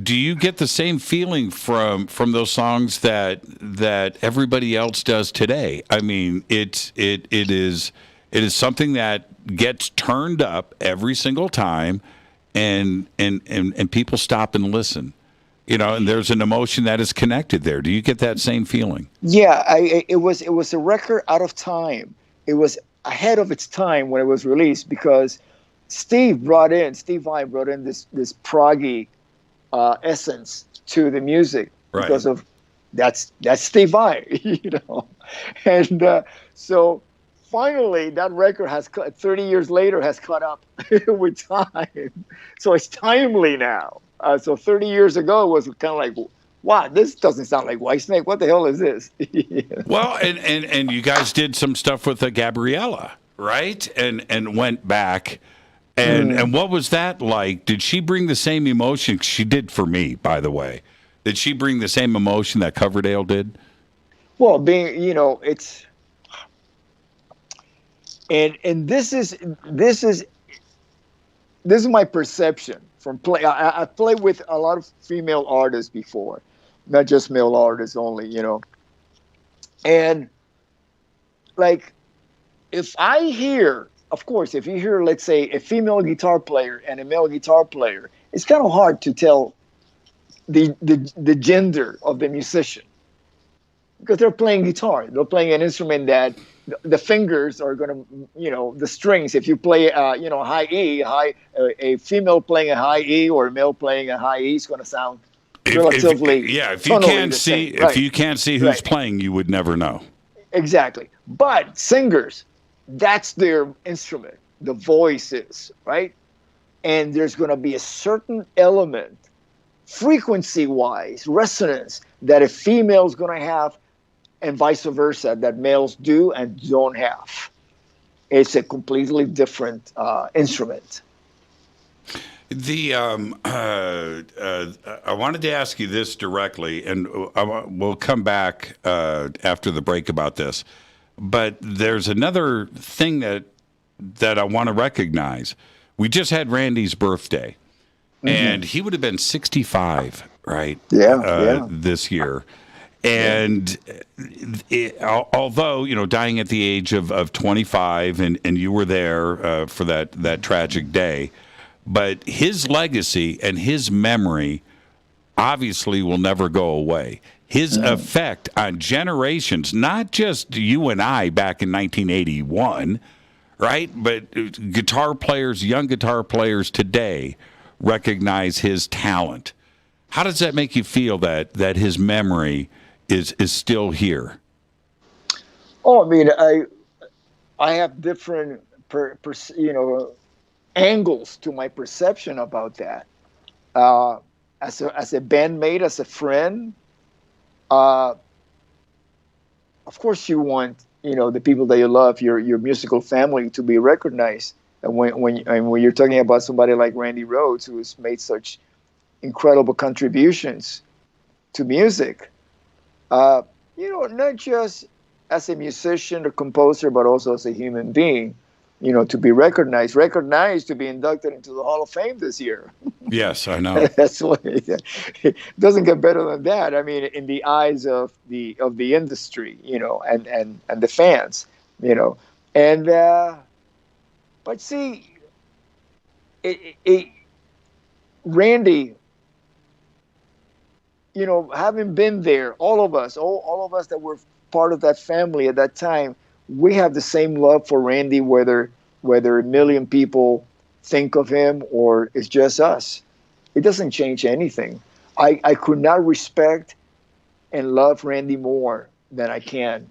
Speaker 6: do you get the same feeling from those songs that everybody else does today? I mean, it is something that gets turned up every single time, and people stop and listen. And there's an emotion that is connected there. Do you get that same feeling?
Speaker 16: Yeah, it was a record out of time. It was ahead of its time when it was released, because Steve Vai brought in this proggy essence to the music, right? Because of that's Steve Vai, and so finally that record has 30 years later has caught up with time, so it's timely now. So 30 years ago it was kind of like, wow, this doesn't sound like Whitesnake. What the hell is this?
Speaker 6: Well, and you guys did some stuff with Gabriela, right? And went back. And what was that like? Did she bring the same emotion? She did for me, by the way. Did she bring the same emotion that Coverdale did?
Speaker 16: Well, it's and this is my perception from play. I played with a lot of female artists before, not just male artists only, and like if I hear. Of course, if you hear, let's say, a female guitar player and a male guitar player, it's kind of hard to tell the gender of the musician, because they're playing guitar. They're playing an instrument that the fingers are going to, the strings. If you play, high E, a female playing a high E or a male playing a high E is going to sound relatively.
Speaker 6: If you can't see who's playing, you would never know.
Speaker 16: Exactly, but singers. That's their instrument, the voices, right? And there's going to be a certain element, frequency-wise, resonance, that a female's going to have, and vice versa, that males do and don't have. It's a completely different instrument.
Speaker 6: I wanted to ask you this directly, and we'll come back after the break about this. But there's another thing that I want to recognize. We just had Randy's birthday, and he would have been 65, right? This year. And although, dying at the age of 25, and you were there for that tragic day, but his legacy and his memory obviously will never go away. His effect on generations, not just you and I back in 1981, right? But guitar players, young guitar players today recognize his talent. How does that make you feel that his memory is still here?
Speaker 16: Oh, I mean, I have different angles to my perception about that. As a bandmate, as a friend. Of course, you want the people that you love, your musical family, to be recognized. And when you're talking about somebody like Randy Rhoads, who has made such incredible contributions to music, not just as a musician or composer, but also as a human being, to be recognized to be inducted into the Hall of Fame this year.
Speaker 6: Yes, I know.
Speaker 16: That's what it doesn't get better than that. I mean, in the eyes of the industry, and the fans, and but see, Randy having been there, all of us that were part of that family at that time, we have the same love for Randy, whether a million people think of him or it's just us. It doesn't change anything. I could not respect and love Randy more than I can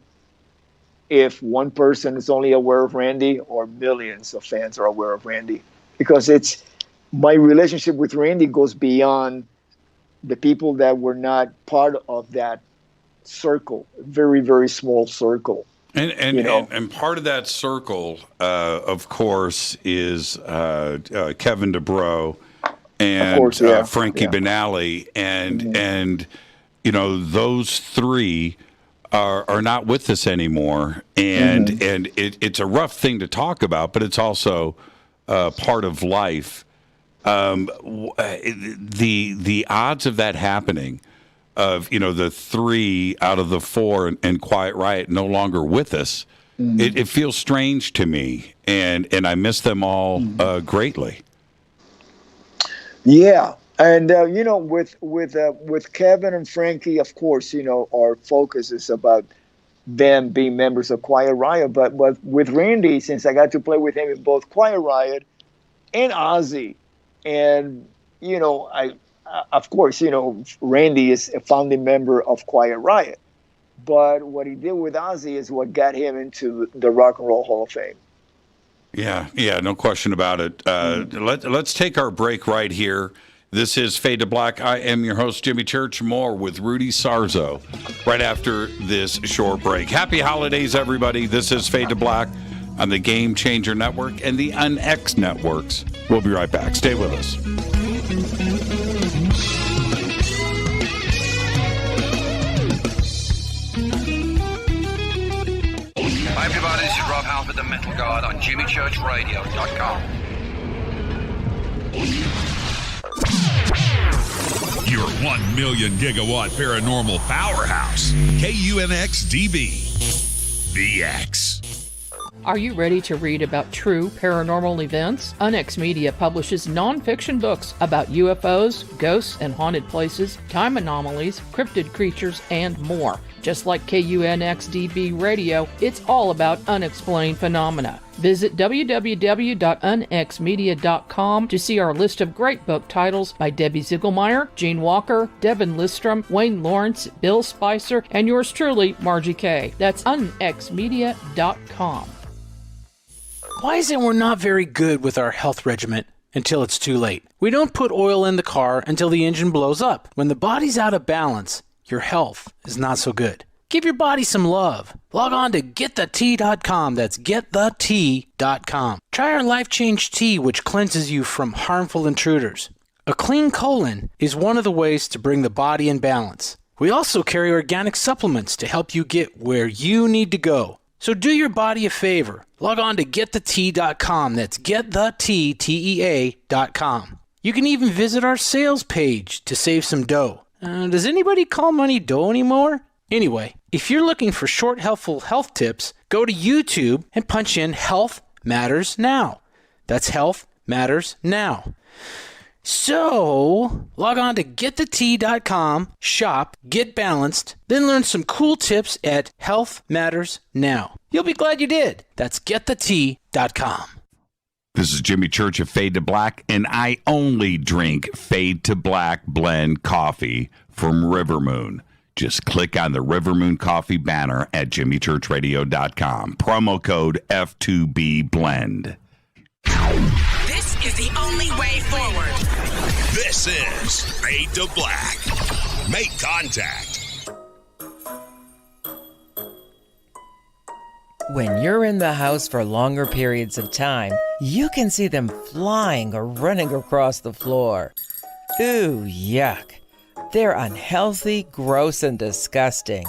Speaker 16: if one person is only aware of Randy or millions of fans are aware of Randy. Because my relationship with Randy goes beyond the people that were not part of that circle, very, very small circle.
Speaker 6: And part of that circle, of course, is Kevin DeBro and Frankie Banali, and those three are not with us anymore, and it's a rough thing to talk about, but it's also part of life. The odds of that happening, of the 3 out of the 4 and Quiet Riot no longer with us, it feels strange to me, and I miss them all greatly.
Speaker 16: Yeah, and with Kevin and Frankie, of course, our focus is about them being members of Quiet Riot. But with Randy, since I got to play with him in both Quiet Riot and Ozzy, and of course, Randy is a founding member of Quiet Riot. But what he did with Ozzy is what got him into the Rock and Roll Hall of Fame.
Speaker 6: Yeah, no question about it. Let's take our break right here. This is Fade to Black. I am your host, Jimmy Church. More with Rudy Sarzo right after this short break. Happy holidays, everybody. This is Fade to Black on the Game Changer Network and the UnX networks. We'll be right back. Stay with us.
Speaker 7: Hi everybody, this is Rob Halford, the Metal God on JimmyChurchRadio.com.
Speaker 8: Your 1 million gigawatt paranormal powerhouse, KUNX-DB, the X.
Speaker 11: Are you ready to read about true paranormal events? UnX Media publishes nonfiction books about UFOs, ghosts and haunted places, time anomalies, cryptid creatures, and more. Just like KUNX-DB Radio, it's all about unexplained phenomena. Visit www.unxmedia.com to see our list of great book titles by Debbie Ziegelmeyer, Gene Walker, Devin Listrom, Wayne Lawrence, Bill Spicer, and yours truly, Margie Kay. That's unxmedia.com.
Speaker 23: Why is it we're not very good with our health regimen until it's too late? We don't put oil in the car until the engine blows up. When the body's out of balance, your health is not so good. Give your body some love. Log on to GetTheT.com. That's GetTheT.com. Try our Life Change Tea, which cleanses you from harmful intruders. A clean colon is one of the ways to bring the body in balance. We also carry organic supplements to help you get where you need to go. So do your body a favor. Log on to GetTheT.com. That's GetTheT.com. You can even visit our sales page to save some dough. Does anybody call money dough anymore? Anyway, if you're looking for short, helpful health tips, go to YouTube and punch in Health Matters Now. That's Health Matters Now. So, log on to GetTheT.com, shop, get balanced, then learn some cool tips at Health Matters Now. You'll be glad you did. That's GetTheT.com.
Speaker 6: This is Jimmy Church of Fade to Black, and I only drink Fade to Black blend coffee from River Moon. Just click on the River Moon Coffee banner at JimmyChurchRadio.com. Promo code F2B Blend.
Speaker 10: This is the only way forward.
Speaker 8: This is Fade to Black. Make contact.
Speaker 24: When you're in the house for longer periods of time, you can see them flying or running across the floor. Ooh, yuck. They're unhealthy, gross, and disgusting.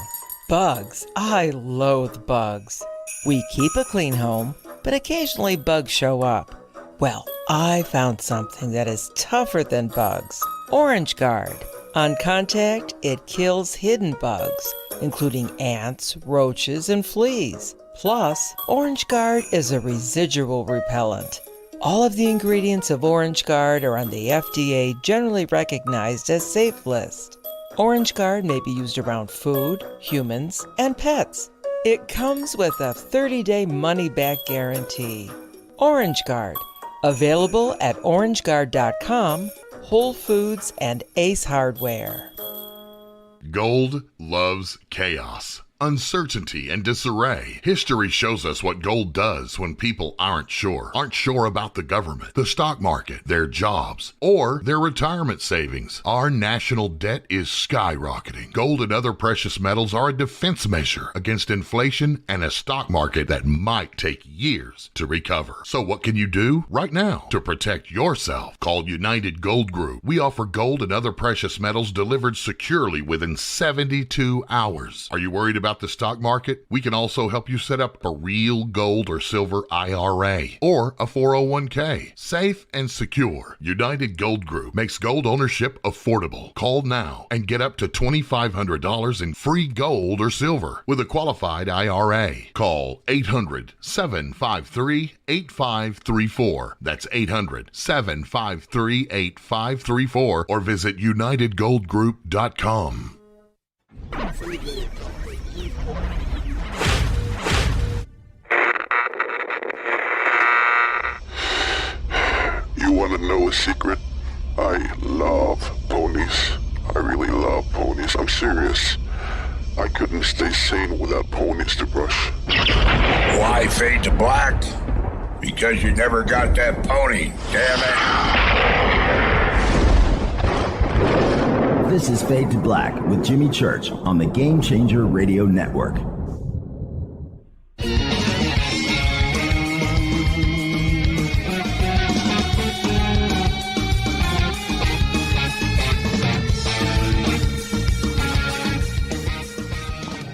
Speaker 24: Bugs. I loathe bugs. We keep a clean home, but occasionally bugs show up. Well, I found something that is tougher than bugs. Orange Guard. On contact, it kills hidden bugs, including ants, roaches, and fleas. Plus, Orange Guard is a residual repellent. All of the ingredients of Orange Guard are on the FDA generally recognized as safe list. Orange Guard may be used around food, humans, and pets. It comes with a 30-day money-back guarantee. Orange Guard, available at orangeguard.com, Whole Foods, and Ace Hardware.
Speaker 12: Gold loves chaos, uncertainty, and disarray. History shows us what gold does when people aren't sure about the government, the stock market, their jobs, or their retirement savings. Our national debt is skyrocketing. Gold and other precious metals are a defense measure against inflation and a stock market that might take years to recover. So what can you do right now to protect yourself? Call United Gold Group. We offer gold and other precious metals delivered securely within 72 hours. Are you worried about the stock market? We can also help you set up a real gold or silver IRA or a 401k. Safe and secure. United Gold Group makes gold ownership affordable. Call now and get up to $2,500 in free gold or silver with a qualified IRA. Call 800-753-8534. That's 800-753-8534 or visit UnitedGoldGroup.com.
Speaker 3: You want to know a secret? I love ponies. I really love ponies. I'm serious. I couldn't stay sane without ponies to brush.
Speaker 14: Why fade to black? Because you never got that pony, damn it.
Speaker 13: This is Fade to Black with Jimmy Church on the Game Changer Radio Network.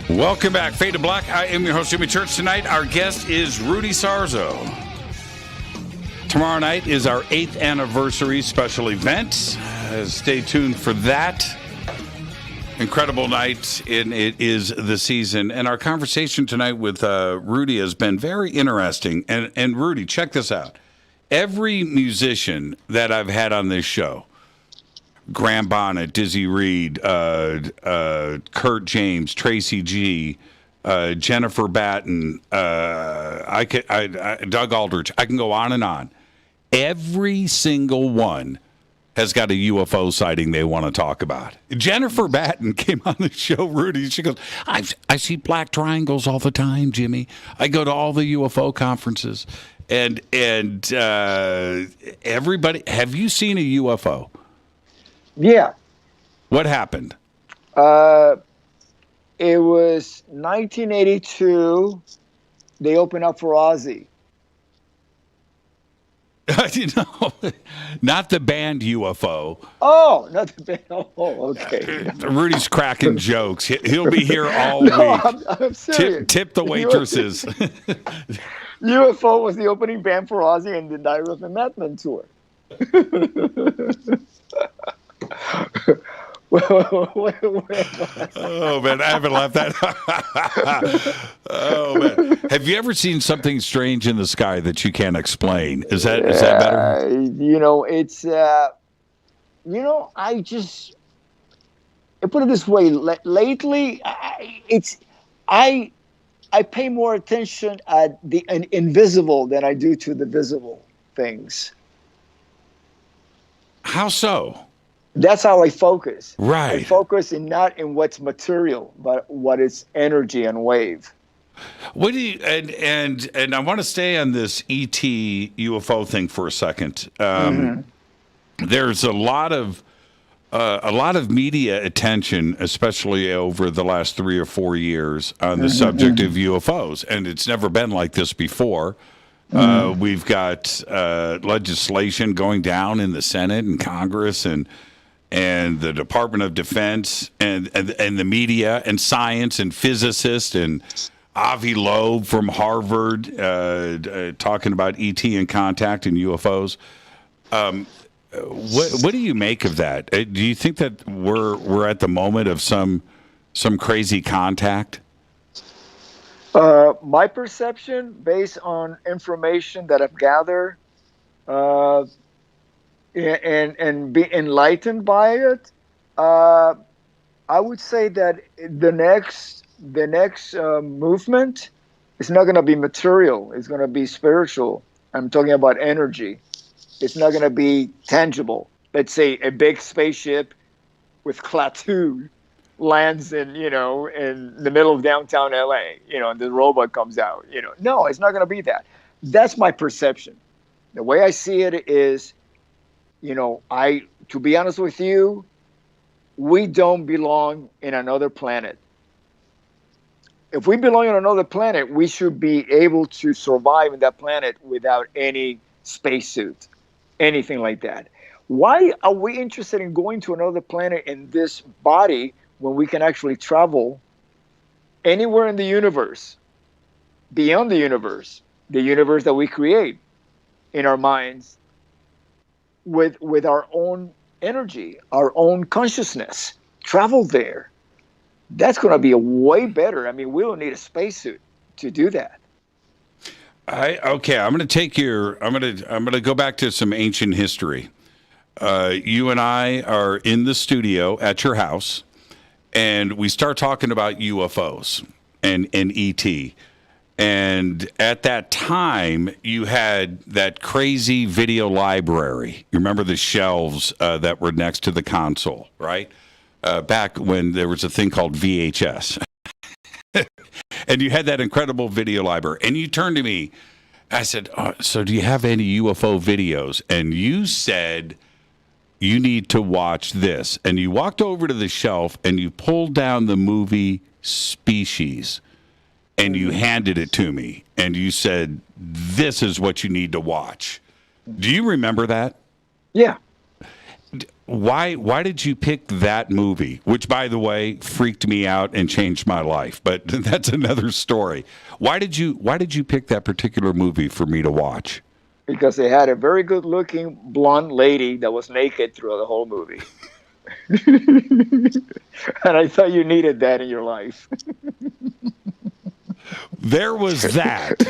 Speaker 6: Welcome back, Fade to Black. I am your host, Jimmy Church. Tonight, our guest is Rudy Sarzo. Tomorrow night is our 8th anniversary special event. Stay tuned for that. Incredible night, and it is the season. And our conversation tonight with Rudy has been very interesting. And Rudy, check this out. Every musician that I've had on this show, Graham Bonnet, Dizzy Reed, Kurt James, Tracy G, Jennifer Batten, Doug Aldrich. I can go on and on. Every single one has got a UFO sighting they want to talk about. Jennifer Batten came on the show, Rudy. She goes, I see black triangles all the time, Jimmy. I go to all the UFO conferences. And everybody, have you seen a UFO?
Speaker 16: Yeah.
Speaker 6: What happened?
Speaker 16: It was 1982. They opened up for Ozzy.
Speaker 6: Not the band UFO.
Speaker 16: Oh, not the band. Oh, okay.
Speaker 6: Rudy's cracking jokes. He'll be here all week.
Speaker 16: I'm serious.
Speaker 6: Tip the waitresses.
Speaker 16: UFO was the opening band for Ozzy and the Diary of a Madman tour.
Speaker 6: Oh man, I haven't laughed that. Oh man, have you ever seen something strange in the sky that you can't explain? Is that better?
Speaker 16: It's I put it this way. Lately, I pay more attention at the invisible than I do to the visible things.
Speaker 6: How so?
Speaker 16: That's how I focus.
Speaker 6: Right.
Speaker 16: I focus not in what's material, but what is energy and wave.
Speaker 6: What do you and I want to stay on this ET UFO thing for a second. There's a lot of media attention, especially over the last 3 or 4 years, on the subject of UFOs, and it's never been like this before. We've got legislation going down in the Senate and Congress and the Department of Defense and the media and science and physicists and Avi Loeb from Harvard talking about ET and contact and UFOs. What do you make of that? Do you think that we're at the moment of some crazy contact?
Speaker 16: My perception, based on information that I've gathered, and be enlightened by it, I would say that the next movement is not going to be material. It's going to be spiritual. I'm talking about energy. It's not going to be tangible. Let's say a big spaceship with Klaatu lands in the middle of downtown LA, and the robot comes out, No, it's not going to be that. That's my perception. The way I see it is, to be honest with you, we don't belong in another planet. If we belong on another planet, we should be able to survive in that planet without any spacesuit, anything like that. Why are we interested in going to another planet in this body when we can actually travel anywhere in the universe, beyond the universe that we create in our minds with our own energy, our own consciousness? Travel there. That's going to be a way better. I mean, we don't need a spacesuit to do that.
Speaker 6: I'm going to go back to some ancient history. You and I are in the studio at your house, and we start talking about UFOs and ET. And at that time, you had that crazy video library. You remember the shelves that were next to the console, right? Back when there was a thing called VHS. And you had that incredible video library. And you turned to me. I said, so do you have any UFO videos? And you said, you need to watch this. And you walked over to the shelf and you pulled down the movie Species. And you handed it to me. And you said, this is what you need to watch. Do you remember that?
Speaker 16: Yeah.
Speaker 6: Why did you pick that movie? Which, by the way, freaked me out and changed my life. But that's another story. Why did you pick that particular movie for me to watch?
Speaker 16: Because they had a very good-looking blonde lady that was naked throughout the whole movie. And I thought you needed that in your life.
Speaker 6: There was that.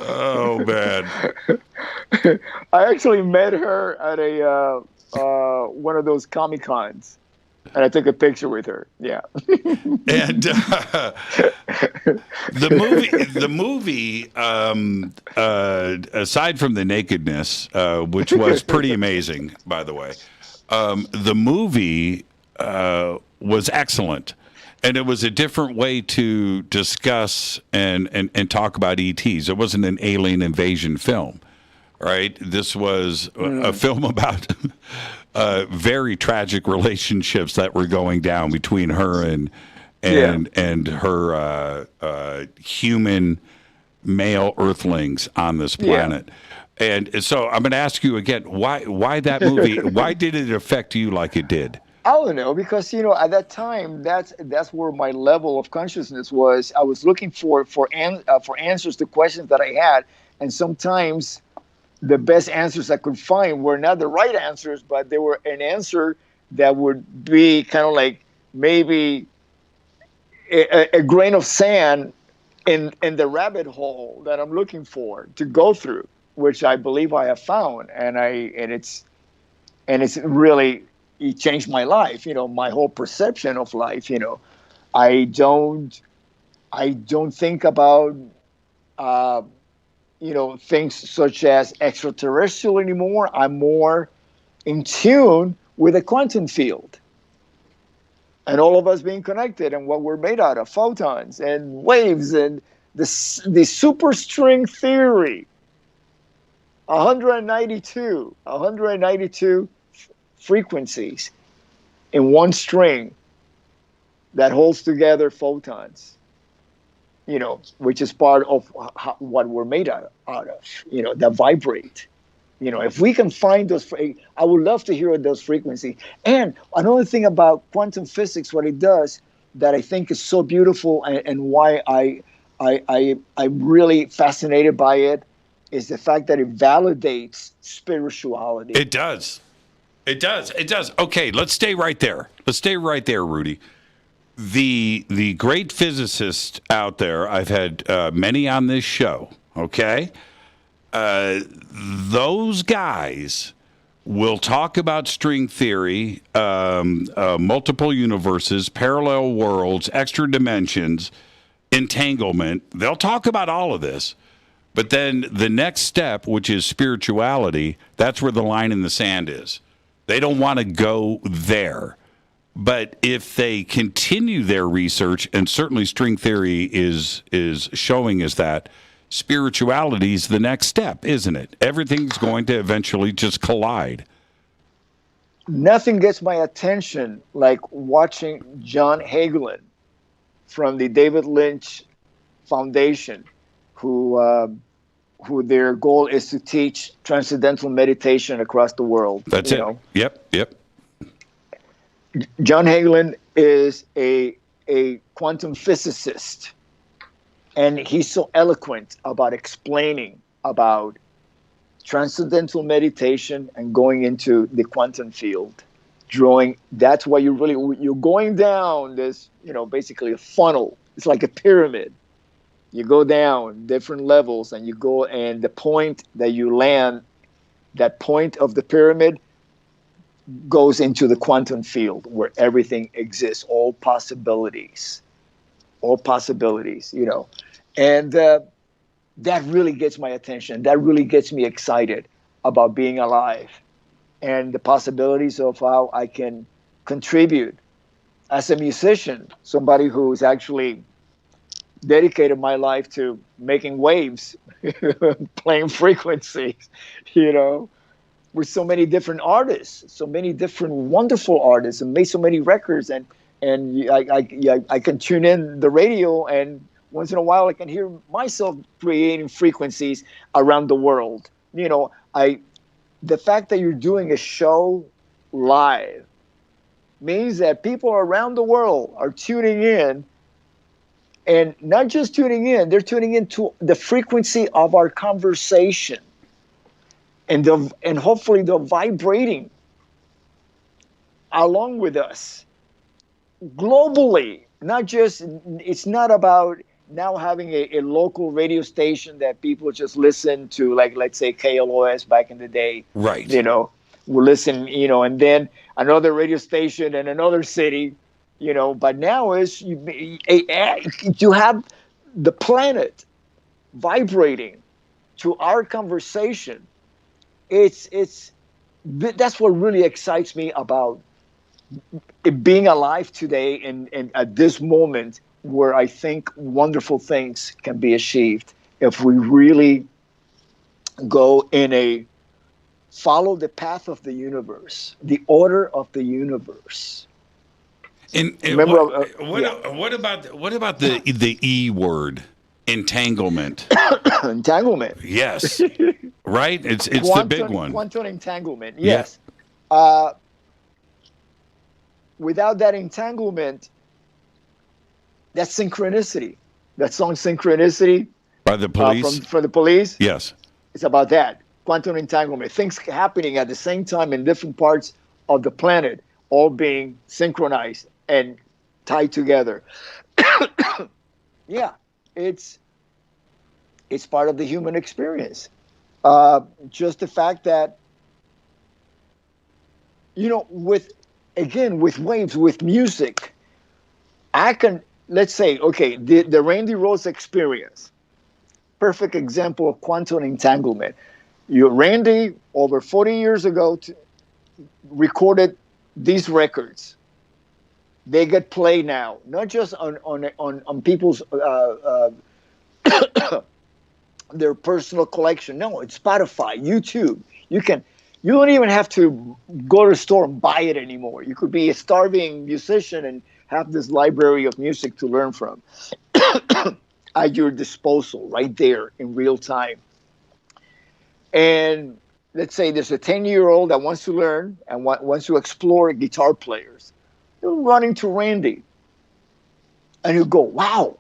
Speaker 6: Oh, man.
Speaker 16: I actually met her at a one of those Comic-Cons, and I took a picture with her. Yeah.
Speaker 6: And the movie, aside from the nakedness, which was pretty amazing, by the way, the movie was excellent. And it was a different way to discuss and talk about ETs. It wasn't an alien invasion film, right? This was a film about very tragic relationships that were going down between her and her human male Earthlings on this planet. Yeah. And so I'm going to ask you again, why that movie? Why did it affect you like it did?
Speaker 16: I don't know, because at that time, that's where my level of consciousness was. I was looking for answers to questions that I had, and sometimes the best answers I could find were not the right answers, but they were an answer that would be kind of like maybe a grain of sand in the rabbit hole that I'm looking for to go through, which I believe I have found, and it's really. It changed my life, my whole perception of life. I don't think about, things such as extraterrestrial anymore. I'm more in tune with the quantum field and all of us being connected and what we're made out of, photons and waves and the superstring theory. 192 frequencies in one string that holds together photons, which is part of what we're made out of, that vibrate. If we can find those, I would love to hear those frequencies. And another thing about quantum physics, what it does that I think is so beautiful and why I'm really fascinated by it is the fact that it validates spirituality.
Speaker 6: It does. It does. Okay, let's stay right there. Rudy. The great physicists out there, I've had many on this show, okay? those guys will talk about string theory, multiple universes, parallel worlds, extra dimensions, entanglement. They'll talk about all of this. But then the next step, which is spirituality, that's where the line in the sand is. They don't want to go there. But if they continue their research, and certainly string theory is showing us that, spirituality is the next step, isn't it? Everything's going to eventually just collide.
Speaker 16: Nothing gets my attention like watching John Hagelin from the David Lynch Foundation, who their goal is to teach transcendental meditation across the world.
Speaker 6: That's it. Yep.
Speaker 16: John Hagelin is a quantum physicist, and he's so eloquent about explaining about transcendental meditation and going into the quantum field, drawing. That's why you're going down this, basically a funnel. It's like a pyramid. You go down different levels, and you go, and the point that you land, that point of the pyramid goes into the quantum field where everything exists, all possibilities, and that really gets my attention. That really gets me excited about being alive and the possibilities of how I can contribute as a musician, somebody who's actually dedicated my life to making waves, playing frequencies, with so many different artists, so many different wonderful artists, and made so many records, and I can tune in the radio, and once in a while I can hear myself creating frequencies around the world. The fact that you're doing a show live means that people around the world are tuning in, and not just tuning in, they're tuning into the frequency of our conversation. And hopefully they're vibrating along with us globally. It's not about now having a local radio station that people just listen to, like, let's say KLOS back in the day.
Speaker 6: Right.
Speaker 16: We'll listen, and then another radio station in another city, but now you have the planet vibrating to our conversation. That's what really excites me about it being alive today and at this moment where I think wonderful things can be achieved if we really go follow the path of the universe, the order of the universe.
Speaker 6: And
Speaker 16: remember,
Speaker 6: what about the E word, entanglement?
Speaker 16: Entanglement.
Speaker 6: Yes. Right? It's the big one.
Speaker 16: Quantum entanglement, yes. Yeah. Without that entanglement, that's synchronicity. That song Synchronicity.
Speaker 6: By the Police?
Speaker 16: From the Police?
Speaker 6: Yes.
Speaker 16: It's about that. Quantum entanglement. Things happening at the same time in different parts of the planet, all being synchronized and tied together. Yeah. It's part of the human experience. Just the fact that, with waves, with music, I can, let's say, okay, the Randy Rhoads experience, perfect example of quantum entanglement. Randy, over 40 years ago, recorded these records. They get played now, not just on people's their personal collection. No, it's Spotify, YouTube. You don't even have to go to the store and buy it anymore. You could be a starving musician and have this library of music to learn from at your disposal right there in real time. And let's say there's a 10-year-old that wants to learn and wants to explore guitar players. You're running to Randy. And you go, wow,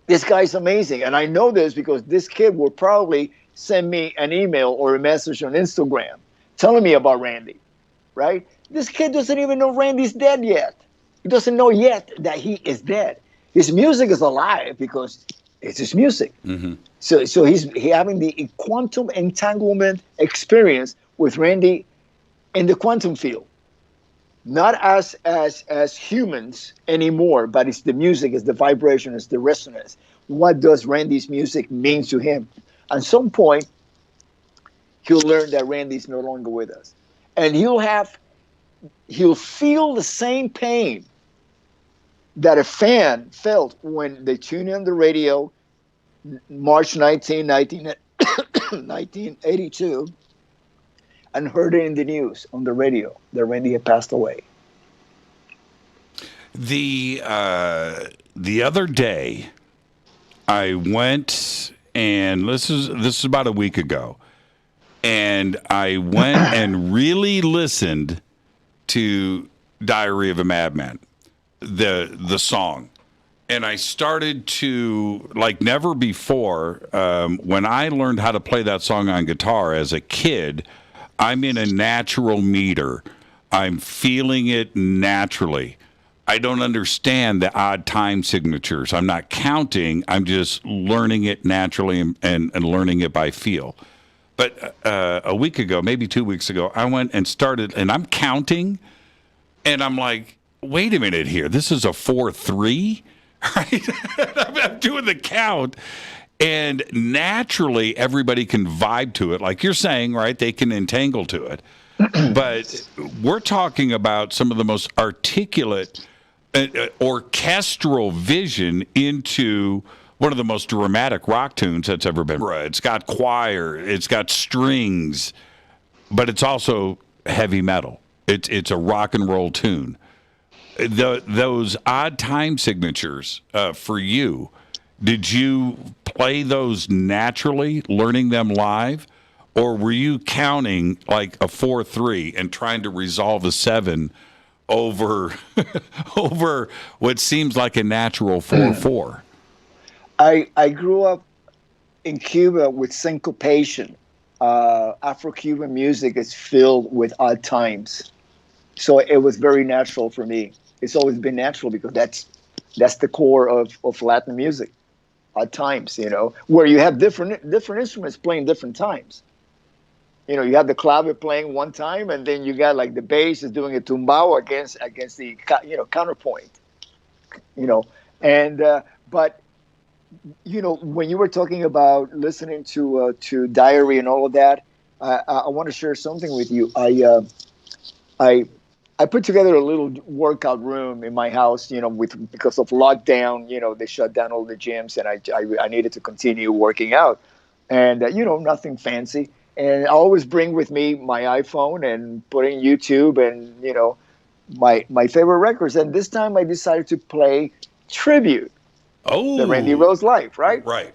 Speaker 16: this guy's amazing. And I know this because this kid will probably send me an email or a message on Instagram telling me about Randy, right? This kid doesn't even know Randy's dead yet. He doesn't know yet that he is dead. His music is alive because It's his music.
Speaker 6: Mm-hmm.
Speaker 16: So he's having the quantum entanglement experience with Randy in the quantum field. Not as humans anymore, but it's the music, it's the vibration, it's the resonance. What does Randy's music mean to him? At some point, he'll learn that Randy's no longer with us. And he'll feel the same pain that a fan felt when they tuned in the radio March 1982 and heard it in the news on the radio that Randy had passed away.
Speaker 6: The other day, I went, and this is about a week ago, and I went and really listened to Diary of a Madman, the song. And I started to, like never before, when I learned how to play that song on guitar as a kid, I'm in a natural meter. I'm feeling it naturally. I don't understand the odd time signatures. I'm not counting. I'm just learning it naturally and learning it by feel. But a week ago, maybe 2 weeks ago, I went and started, and I'm counting, and I'm like, wait a minute here. This is a 4/3? Right? I'm doing the count, and naturally everybody can vibe to it, like you're saying, right? They can entangle to it. But we're talking about some of the most articulate orchestral vision into one of the most dramatic rock tunes that's ever been. It's got choir, it's got strings, but it's also heavy metal. It's a rock and roll tune. Those odd time signatures for you, did you play those naturally, learning them live, or were you counting like a 4/3 and trying to resolve a 7 over over what seems like a natural 4/4?
Speaker 16: I grew up in Cuba with syncopation. Afro-Cuban music is filled with odd times, so it was very natural for me. It's always been natural because that's the core of Latin music. Odd times, where you have different instruments playing different times. You have the clave playing one time, and then you got like the bass is doing a tumbao against the counterpoint. But when you were talking about listening to Diary and all of that, I want to share something with you. I put together a little workout room in my house, because of lockdown, they shut down all the gyms, and I needed to continue working out, and nothing fancy. And I always bring with me my iPhone and put in YouTube and my favorite records. And this time I decided to play Tribute.
Speaker 6: Oh,
Speaker 16: the Randy Rhoads Live, right?
Speaker 6: Right.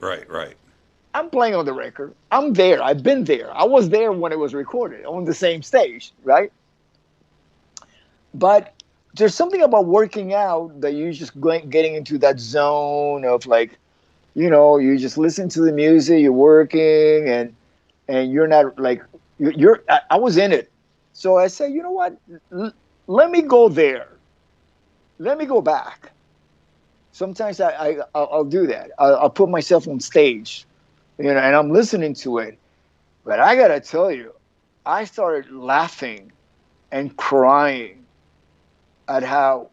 Speaker 16: I'm playing on the record. I'm there. I've been there. I was there when it was recorded on the same stage, right? But there's something about working out that you're just getting into that zone of like, you just listen to the music, you're working, and you're not like, I was in it. So I said, you know what? Let me go there. Let me go back. Sometimes I'll do that. I'll put myself on stage, and I'm listening to it. But I got to tell you, I started laughing and crying at how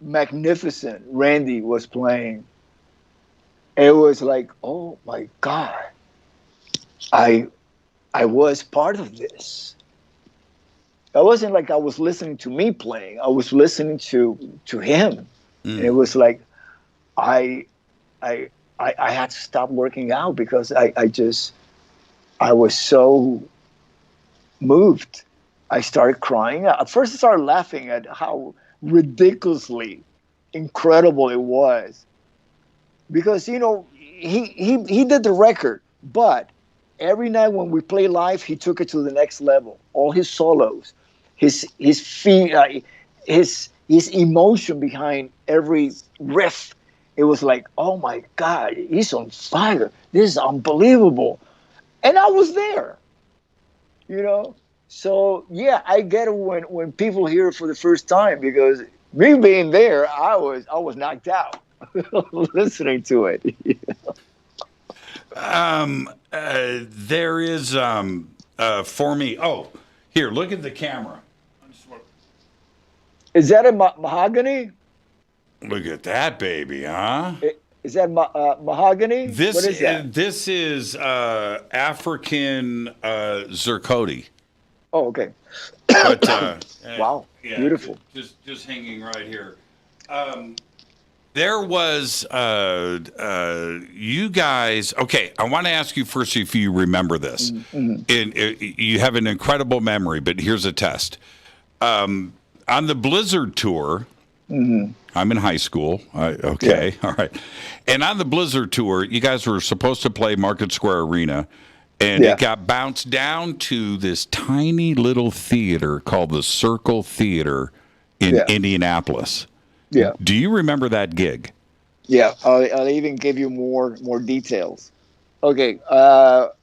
Speaker 16: magnificent Randy was playing. It was like, oh my God, I was part of this. It wasn't like I was listening to me playing. I was listening to him. And it was like, I had to stop working out because I was so moved. I started crying. At first I started laughing at how ridiculously incredible it was. Because, he did the record, but every night when we play live, he took it to the next level. All his solos, his emotion behind every riff. It was like, oh my God, he's on fire. This is unbelievable. And I was there, So yeah, I get it when people hear it for the first time, because me being there, I was knocked out listening to it.
Speaker 6: There is for me. Oh, here, look at the camera.
Speaker 16: Is that a mahogany?
Speaker 6: Look at that baby, huh?
Speaker 16: Is that mahogany?
Speaker 6: This
Speaker 16: what is that?
Speaker 6: This is African zirconi.
Speaker 16: Oh, okay.
Speaker 6: But,
Speaker 16: wow,
Speaker 6: yeah,
Speaker 16: beautiful.
Speaker 6: Just hanging right here. There was you guys. Okay, I want to ask you first if you remember this. You have an incredible memory, but here's a test. On the Blizzard tour, I'm in high school. Okay, all right. And on the Blizzard tour, you guys were supposed to play Market Square Arena, and it got bounced down to this tiny little theater called the Circle Theater in Indianapolis.
Speaker 16: Yeah.
Speaker 6: Do you remember that gig?
Speaker 16: Yeah, I'll even give you more details. Okay. Up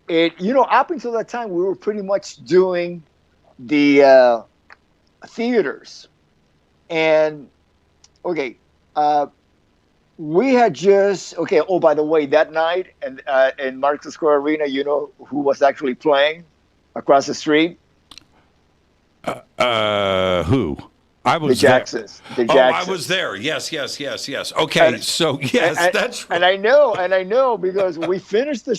Speaker 16: until that time, we were pretty much doing the theaters, and we had just Oh, by the way, that night and in Market Square Arena, you know who was actually playing across the street?
Speaker 6: Who? I was
Speaker 16: the Jacksons.
Speaker 6: There.
Speaker 16: The Jacksons.
Speaker 6: I was there. Yes. Okay, that's right.
Speaker 16: And I know because we finished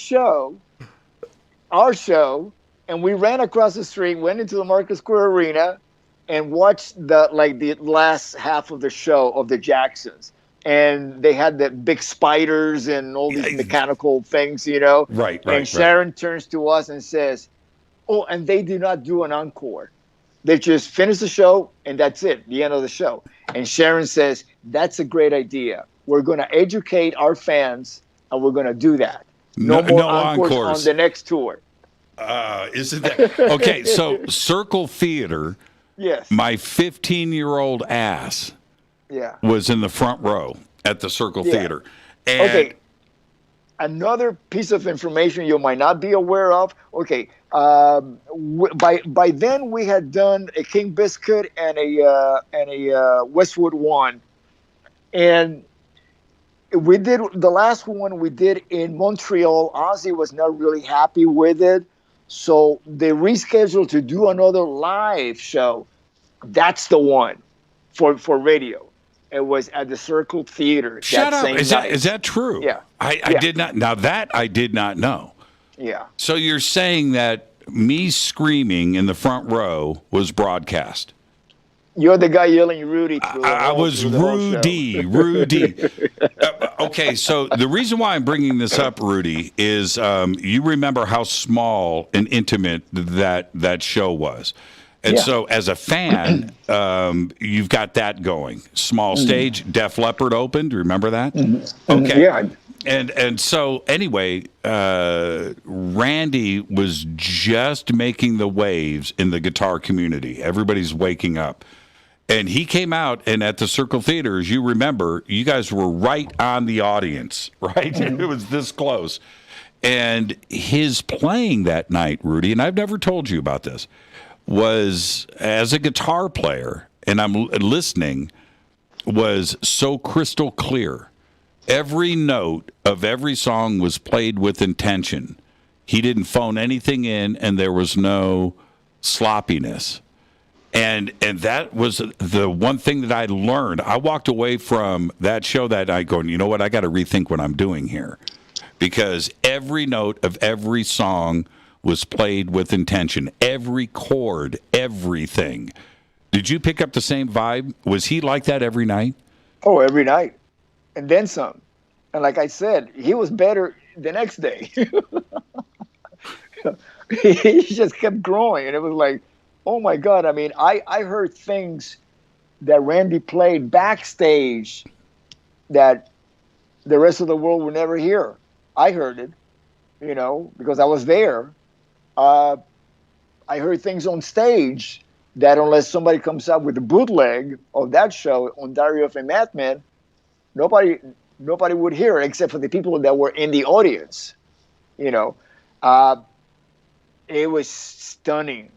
Speaker 16: our show, and we ran across the street, went into the Market Square Arena, and watched the last half of the show of the Jacksons. And they had the big spiders and all these mechanical things, you know.
Speaker 6: Right.
Speaker 16: And Sharon turns to us and says, "Oh, and they do not do an encore. They just finish the show, and that's it, the end of the show." And Sharon says, "That's a great idea. We're going to educate our fans, and we're going to do that. No more encores on the next tour."
Speaker 6: Isn't that okay? So Circle Theater.
Speaker 16: Yes.
Speaker 6: My 15-year-old ass. Was in the front row at the Circle Theater. And
Speaker 16: another piece of information you might not be aware of. Okay. By then we had done a King Biscuit and a Westwood One, and we did the last one we did in Montreal. Ozzy was not really happy with it, so they rescheduled to do another live show. That's the one for radio. It was at the Circle Theater.
Speaker 6: Shut up!
Speaker 16: Same night.
Speaker 6: Is that true?
Speaker 16: Yeah.
Speaker 6: I did not. Now that I did not know.
Speaker 16: Yeah.
Speaker 6: So you're saying that me screaming in the front row was broadcast?
Speaker 16: You're the guy yelling Rudy.
Speaker 6: I was Rudy. Okay, so the reason why I'm bringing this up, Rudy, is you remember how small and intimate that show was. And so as a fan, you've got that going. Small stage, Def Leppard opened. Do you remember that? Okay.
Speaker 16: Yeah.
Speaker 6: And so anyway, Randy was just making the waves in the guitar community. Everybody's waking up. And he came out, and at the Circle Theater, as you remember, you guys were right on the audience, right? It was this close. And his playing that night, Rudy, and I've never told you about this, was as a guitar player, and I'm listening, was so crystal clear. Every note of every song was played with intention. He didn't phone anything in, and there was no sloppiness. And that was the one thing that I learned. I walked away from that show that night going, you know what, I got to rethink what I'm doing here. Because every note of every song was played with intention. Every chord, everything. Did you pick up the same vibe? Was he like that every night?
Speaker 16: Oh, every night. And then some. And like I said, he was better the next day. He just kept growing. And it was like, oh my God. I mean, I heard things that Randy played backstage that the rest of the world would never hear. I heard it, because I was there. I heard things on stage that unless somebody comes up with a bootleg of that show on Diary of a Madman, nobody would hear it except for the people that were in the audience. It was stunning,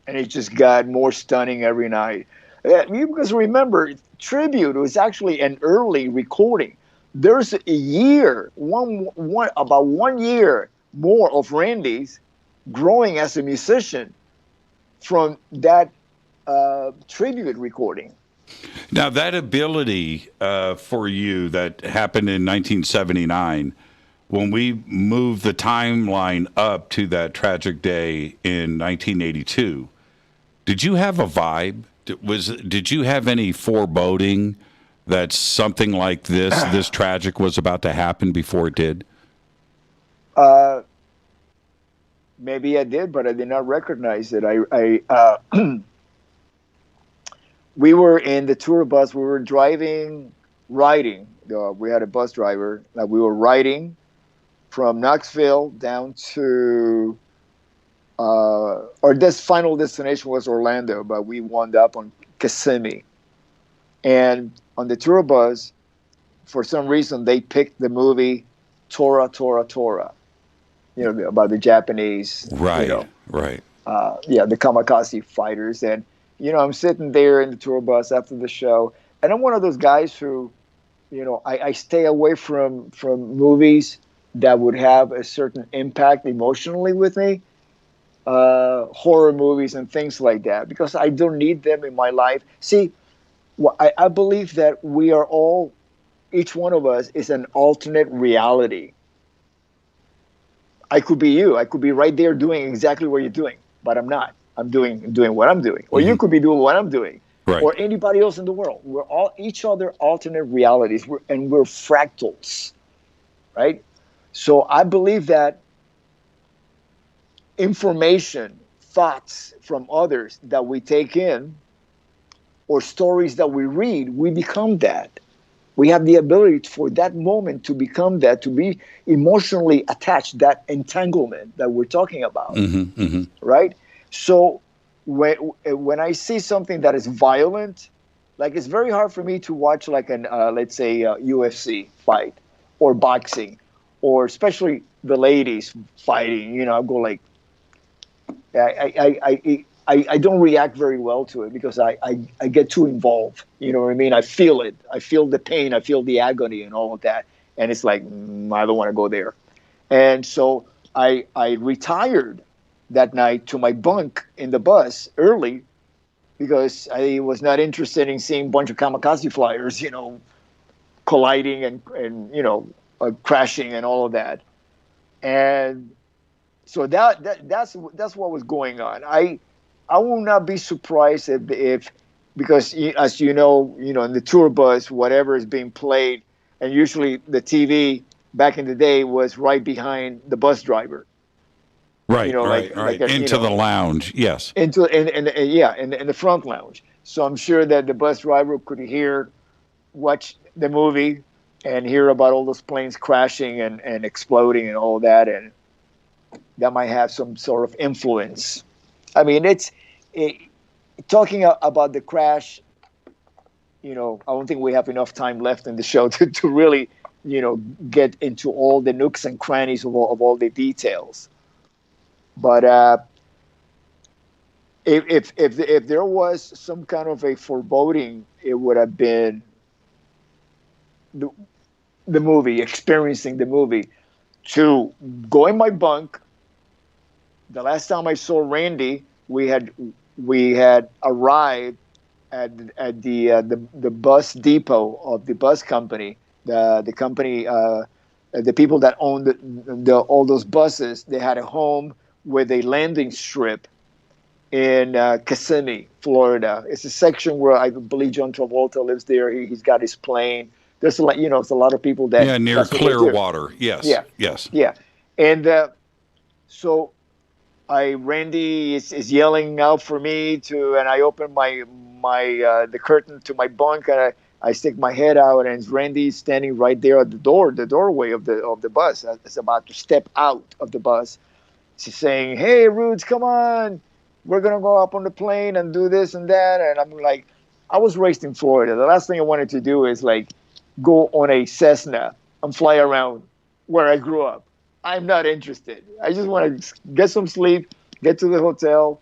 Speaker 16: and it just got more stunning every night. Because remember, Tribute was actually an early recording. there's a year, about 1 year more of Randy's growing as a musician from that tribute recording.
Speaker 6: Now, that ability for you that happened in 1979, when we moved the timeline up to that tragic day in 1982, did you have a vibe? Did you have any foreboding that something like this tragic was about to happen before it did?
Speaker 16: Maybe I did, but I did not recognize it. We were in the tour bus. We were riding. We had a bus driver. We were riding from Knoxville down to, this final destination was Orlando, but we wound up on Kissimmee. And on the tour bus, for some reason, they picked the movie Tora, Tora, Tora, about the Japanese.
Speaker 6: Right.
Speaker 16: The kamikaze fighters. And, I'm sitting there in the tour bus after the show, and I'm one of those guys who, I stay away from movies that would have a certain impact emotionally with me, horror movies and things like that, because I don't need them in my life. See, I believe that we are all, each one of us is an alternate reality. I could be you. I could be right there doing exactly what you're doing, but I'm not. I'm doing what I'm doing. Or you could be doing what I'm doing.
Speaker 6: Right.
Speaker 16: Or anybody else in the world. We're all each other alternate realities, and we're fractals, right? So I believe that information, thoughts from others that we take in, or stories that we read, we become that. We have the ability for that moment to become that, to be emotionally attached, that entanglement that we're talking about, right? So when I see something that is violent, like it's very hard for me to watch like an, let's say, UFC fight or boxing, or especially the ladies fighting, I go like, I don't react very well to it because I get too involved. You know what I mean? I feel it. I feel the pain. I feel the agony and all of that. And it's like, I don't want to go there. And so I retired that night to my bunk in the bus early because I was not interested in seeing a bunch of kamikaze flyers, colliding and crashing and all of that. And so that's what was going on. I will not be surprised if because as in the tour bus, whatever is being played, and usually the TV back in the day was right behind the bus driver.
Speaker 6: Right, right. Into the lounge, yes.
Speaker 16: In the front lounge. So I'm sure that the bus driver could watch the movie and hear about all those planes crashing and exploding and all that, and that might have some sort of influence. I mean, talking about the crash, I don't think we have enough time left in the show to really, get into all the nooks and crannies of all the details. But if there was some kind of a foreboding, it would have been the movie, experiencing the movie, to go in my bunk. The last time I saw Randy, we had arrived at the bus depot of the bus company. The company, the people that owned all those buses, they had a home with a landing strip in Kissimmee, Florida. It's a section where I believe John Travolta lives there. He's got his plane. There's it's a lot of people that
Speaker 6: near Clearwater. Yes.
Speaker 16: Yeah. And so Randy is yelling out for me and I open the curtain to my bunk, and I stick my head out, and Randy's standing right there at the doorway of the bus. It's about to step out of the bus. She's saying, "Hey, Rhoads, come on. We're going to go up on the plane and do this and that." And I'm like, I was raised in Florida. The last thing I wanted to do is like go on a Cessna and fly around where I grew up. I'm not interested. I just want to get some sleep, get to the hotel,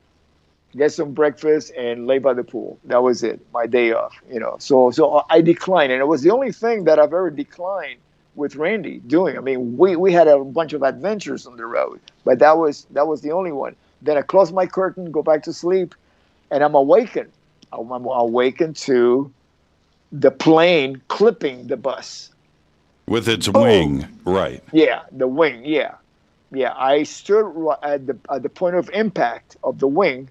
Speaker 16: get some breakfast, and lay by the pool. That was it, my day off, you know. So I declined, and it was the only thing that I've ever declined with Randy doing. I mean, we had a bunch of adventures on the road, but that was the only one. Then I close my curtain, go back to sleep, and I'm awakened. I'm awakened to the plane clipping the bus.
Speaker 6: With its wing, right.
Speaker 16: Yeah, the wing, yeah. I stood at the point of impact of the wing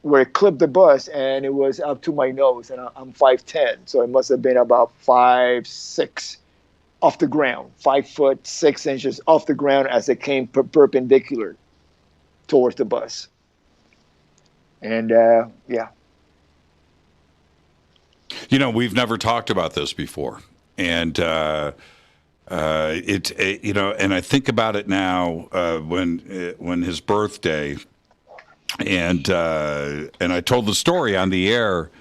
Speaker 16: where it clipped the bus, and it was up to my nose, and I'm 5'10", so it must have been about 5'6" off the ground, 5'6" off the ground as it came perpendicular towards the bus. And yeah.
Speaker 6: You know, we've never talked about this before, and and I think about it now when his birthday, and I told the story on the air,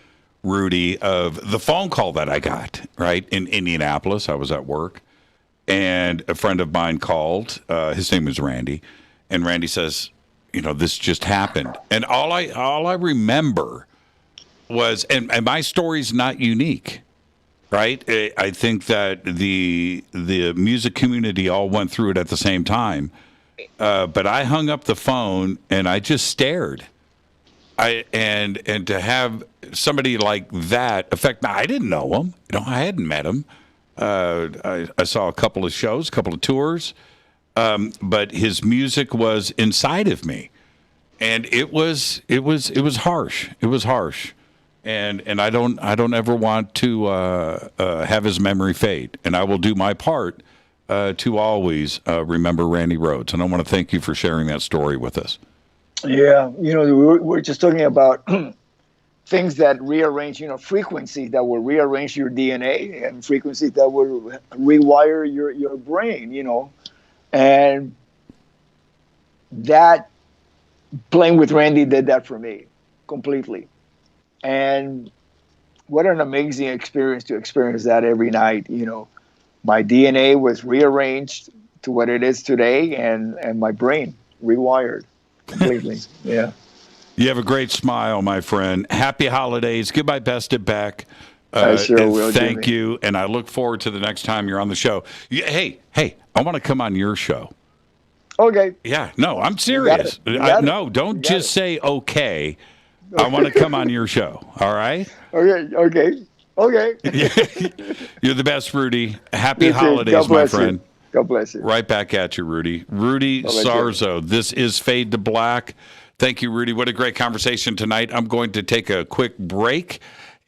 Speaker 6: Rudy, of the phone call that I got right in Indianapolis. I was at work, and a friend of mine called. His name was Randy, and Randy says, you know, this just happened, and all I remember was, and my story's not unique, right? I think that the music community all went through it at the same time, but I hung up the phone and I just stared. And to have somebody like that affect me, I didn't know him. You know, I hadn't met him. I saw a couple of shows, a couple of tours, but his music was inside of me, and it was harsh. It was harsh. And I don't ever want to have his memory fade, and I will do my part to always remember Randy Rhoads. And I want to thank you for sharing that story with us. Yeah, you know, we're just talking about things that rearrange, you know, frequencies that will rearrange your DNA and frequencies that will rewire your brain, you know, and that playing with Randy did that for me completely. And what an amazing experience to experience that every night. You know, my DNA was rearranged to what it is today, and my brain rewired completely. Yeah. You have a great smile, my friend. Happy holidays. Give my best at Beck.
Speaker 16: I sure will.
Speaker 6: Thank you. And I look forward to the next time you're on the show. Hey, I want to come on your show.
Speaker 16: Okay.
Speaker 6: Yeah. No, I'm serious. No, don't just say okay. I want to come on your show. All right?
Speaker 16: Okay.
Speaker 6: You're the best, Rudy. Happy holidays, my friend.
Speaker 16: God bless you.
Speaker 6: Right back at you, Rudy. Rudy Sarzo. This is Fade to Black. Thank you, Rudy. What a great conversation tonight. I'm going to take a quick break.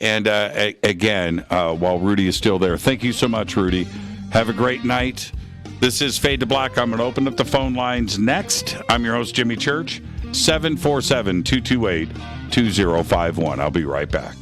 Speaker 6: And again, while Rudy is still there, thank you so much, Rudy. Have a great night. This is Fade to Black. I'm going to open up the phone lines next. I'm your host, Jimmy Church. 747-228-2051. I'll be right back.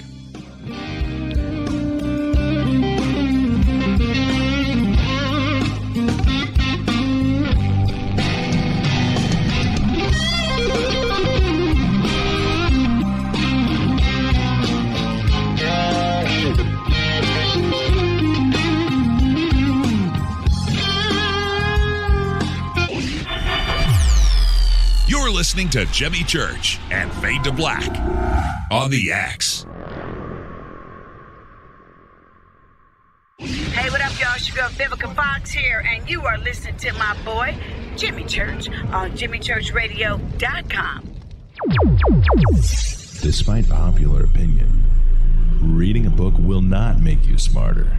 Speaker 8: Listening to Jimmy Church and Fade to Black on the X.
Speaker 10: Hey, what up, y'all? It's your girl Vivica Fox here, and you are listening to my boy, Jimmy Church, on JimmyChurchRadio.com.
Speaker 15: Despite popular opinion, reading a book will not make you smarter.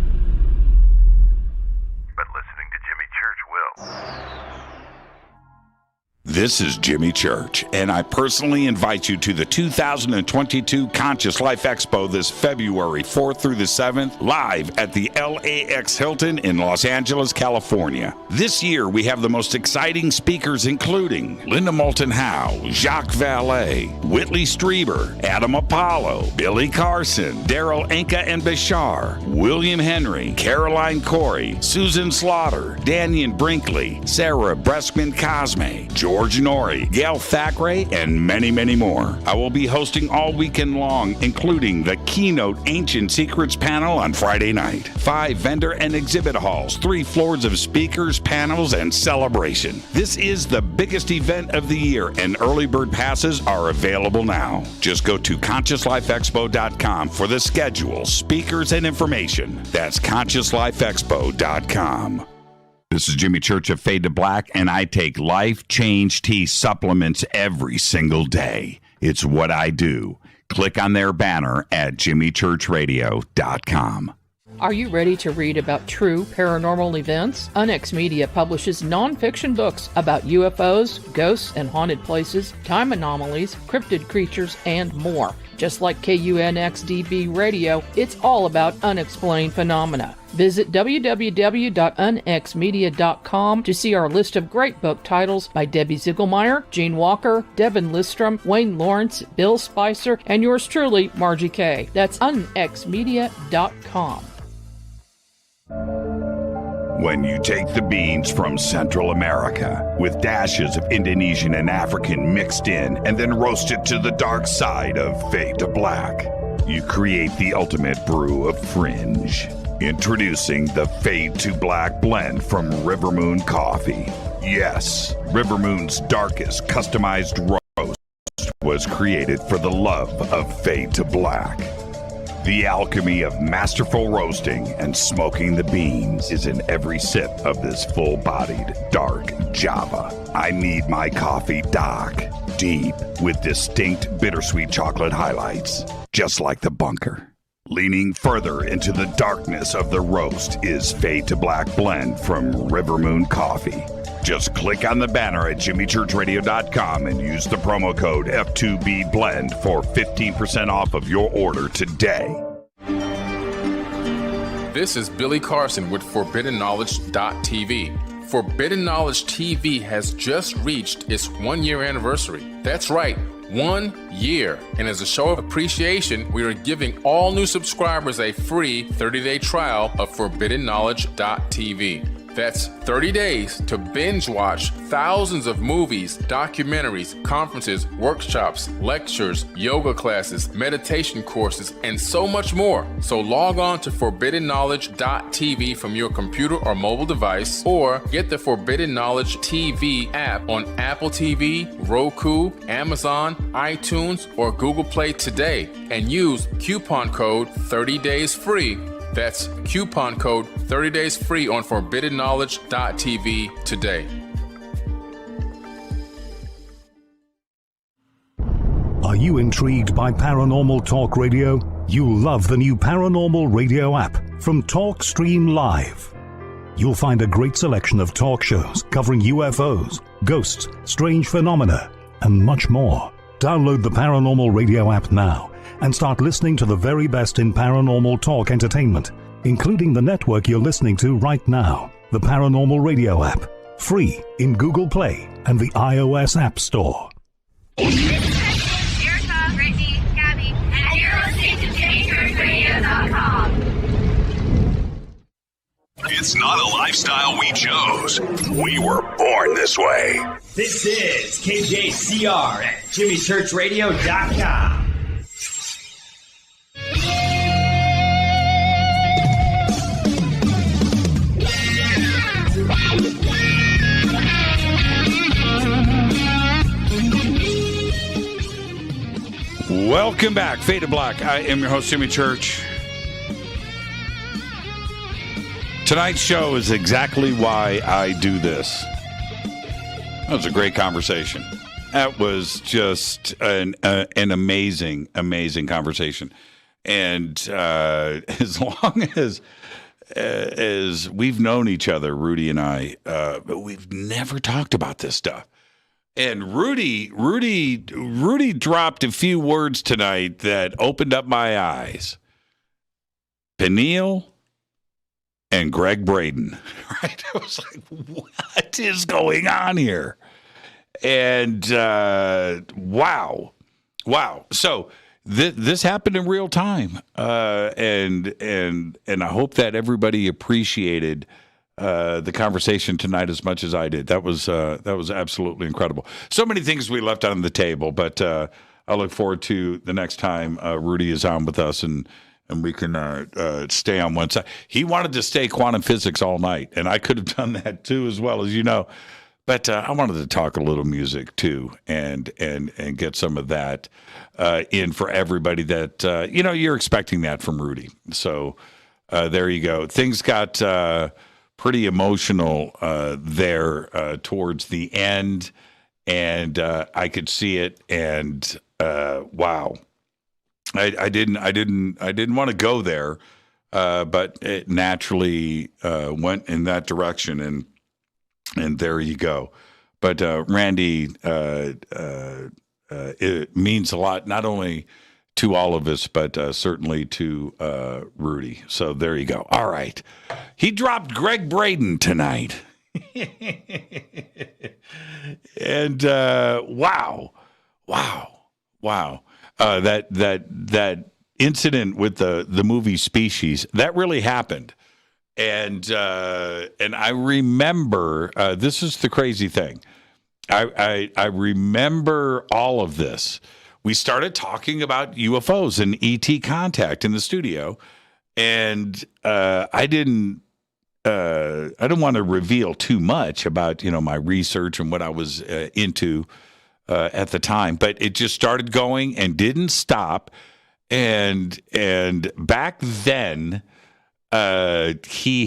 Speaker 14: But listening to Jimmy Church will.
Speaker 6: This is Jimmy Church, and I personally invite you to the 2022 Conscious Life Expo this February 4th through the 7th, live at the LAX Hilton in Los Angeles, California. This year, we have the most exciting speakers, including Linda Moulton Howe, Jacques Vallée, Whitley Strieber, Adam Apollo, Billy Carson, Daryl Anka and Bashar, William Henry, Caroline Corey, Susan Slaughter, Daniel Brinkley, Sarah Breskman Cosme, George George Norrie, Gail Thackeray, and many, many more. I will be hosting all weekend long, including the keynote Ancient Secrets panel on Friday night, 5 vendor and exhibit halls, 3 floors of speakers, panels, and celebration. This is the biggest event of the year, and early bird passes are available now. Just go to ConsciousLifeExpo.com for the schedule, speakers, and information. That's ConsciousLifeExpo.com. This is Jimmy Church of Fade to Black, and I take Life Change Tea supplements every single day. It's what I do. Click on their banner at jimmychurchradio.com.
Speaker 11: Are you ready to read about true paranormal events? Unix Media publishes nonfiction books about UFOs, ghosts and haunted places, time anomalies, cryptid creatures, and more. Just like KUNXDB Radio, it's all about unexplained phenomena. Visit www.unxmedia.com to see our list of great book titles by Debbie Ziegelmeyer, Gene Walker, Devin Listrom, Wayne Lawrence, Bill Spicer, and yours truly, Margie Kay. That's unxmedia.com.
Speaker 6: When you take the beans from Central America with dashes of Indonesian and African mixed in and then roast it to the dark side of Fade to Black, you create the ultimate brew of fringe. Introducing the Fade to Black blend from Rivermoon Coffee. Yes, Rivermoon's darkest customized roast was created for the love of Fade to Black. The alchemy of masterful roasting and smoking the beans is in every sip of this full-bodied, dark Java. I need my coffee dark, deep, with distinct bittersweet chocolate highlights, just like the bunker. Leaning further into the darkness of the roast is Fade to Black blend from Rivermoon Coffee. Just click on the banner at jimmychurchradio.com and use the promo code F2B Blend for 15% off of your order today.
Speaker 17: This is Billy Carson with ForbiddenKnowledge.tv. Forbidden Knowledge TV has just reached its 1-year anniversary. That's right, 1 year. And as a show of appreciation, we are giving all new subscribers a free 30-day trial of ForbiddenKnowledge.tv. That's 30 days to binge watch thousands of movies, documentaries, conferences, workshops, lectures, yoga classes, meditation courses, and so much more. So log on to ForbiddenKnowledge.tv from your computer or mobile device, or get the Forbidden Knowledge TV app on Apple TV, Roku, Amazon, iTunes, or Google Play today, and use coupon code 30daysfree. That's coupon code 30 days free on ForbiddenKnowledge.tv today.
Speaker 18: Are you intrigued by Paranormal Talk Radio? You'll love the new Paranormal Radio app from TalkStream Live. You'll find a great selection of talk shows covering UFOs, ghosts, strange phenomena, and much more. Download the Paranormal Radio app now and start listening to the very best in paranormal talk entertainment, including the network you're listening to right now, the Paranormal Radio app, free in Google Play and the iOS App Store.
Speaker 19: This is Erica, Brittany, Gabby, and you're listening to JimmyChurchRadio.com.
Speaker 8: It's not a lifestyle we chose. We were born this way.
Speaker 20: This is KJCR at JimmyChurchRadio.com.
Speaker 6: Welcome back, Fade to Black. I am your host, Jimmy Church. Tonight's show is exactly why I do this. That was a great conversation. That was just an amazing, amazing conversation. And as long as we've known each other, Rudy and I, but we've never talked about this stuff. And Rudy dropped a few words tonight that opened up my eyes. Pineal and Greg Braden, right? I was like, what is going on here? And wow. So this happened in real time, and I hope that everybody appreciated the conversation tonight as much as I did. That was absolutely incredible. So many things we left on the table, but I look forward to the next time Rudy is on with us and we can stay on one side. He wanted to stay quantum physics all night, and I could have done that too, as well, as you know. But I wanted to talk a little music too, and get some of that in for everybody that you're expecting that from Rudy. So there you go. Things got pretty emotional there towards the end, and I could see it. And wow, I didn't want to go there, but it naturally went in that direction, and there you go. But Randy, it means a lot, not only to all of us, but certainly to Rudy. So there you go. All right. He dropped Greg Braden tonight. And wow. That incident with the movie Species, that really happened. And I remember, this is the crazy thing. I remember all of this. We started talking about UFOs and ET contact in the studio, and I didn't want to reveal too much about my research and what I was into at the time, but it just started going and didn't stop. And back then, we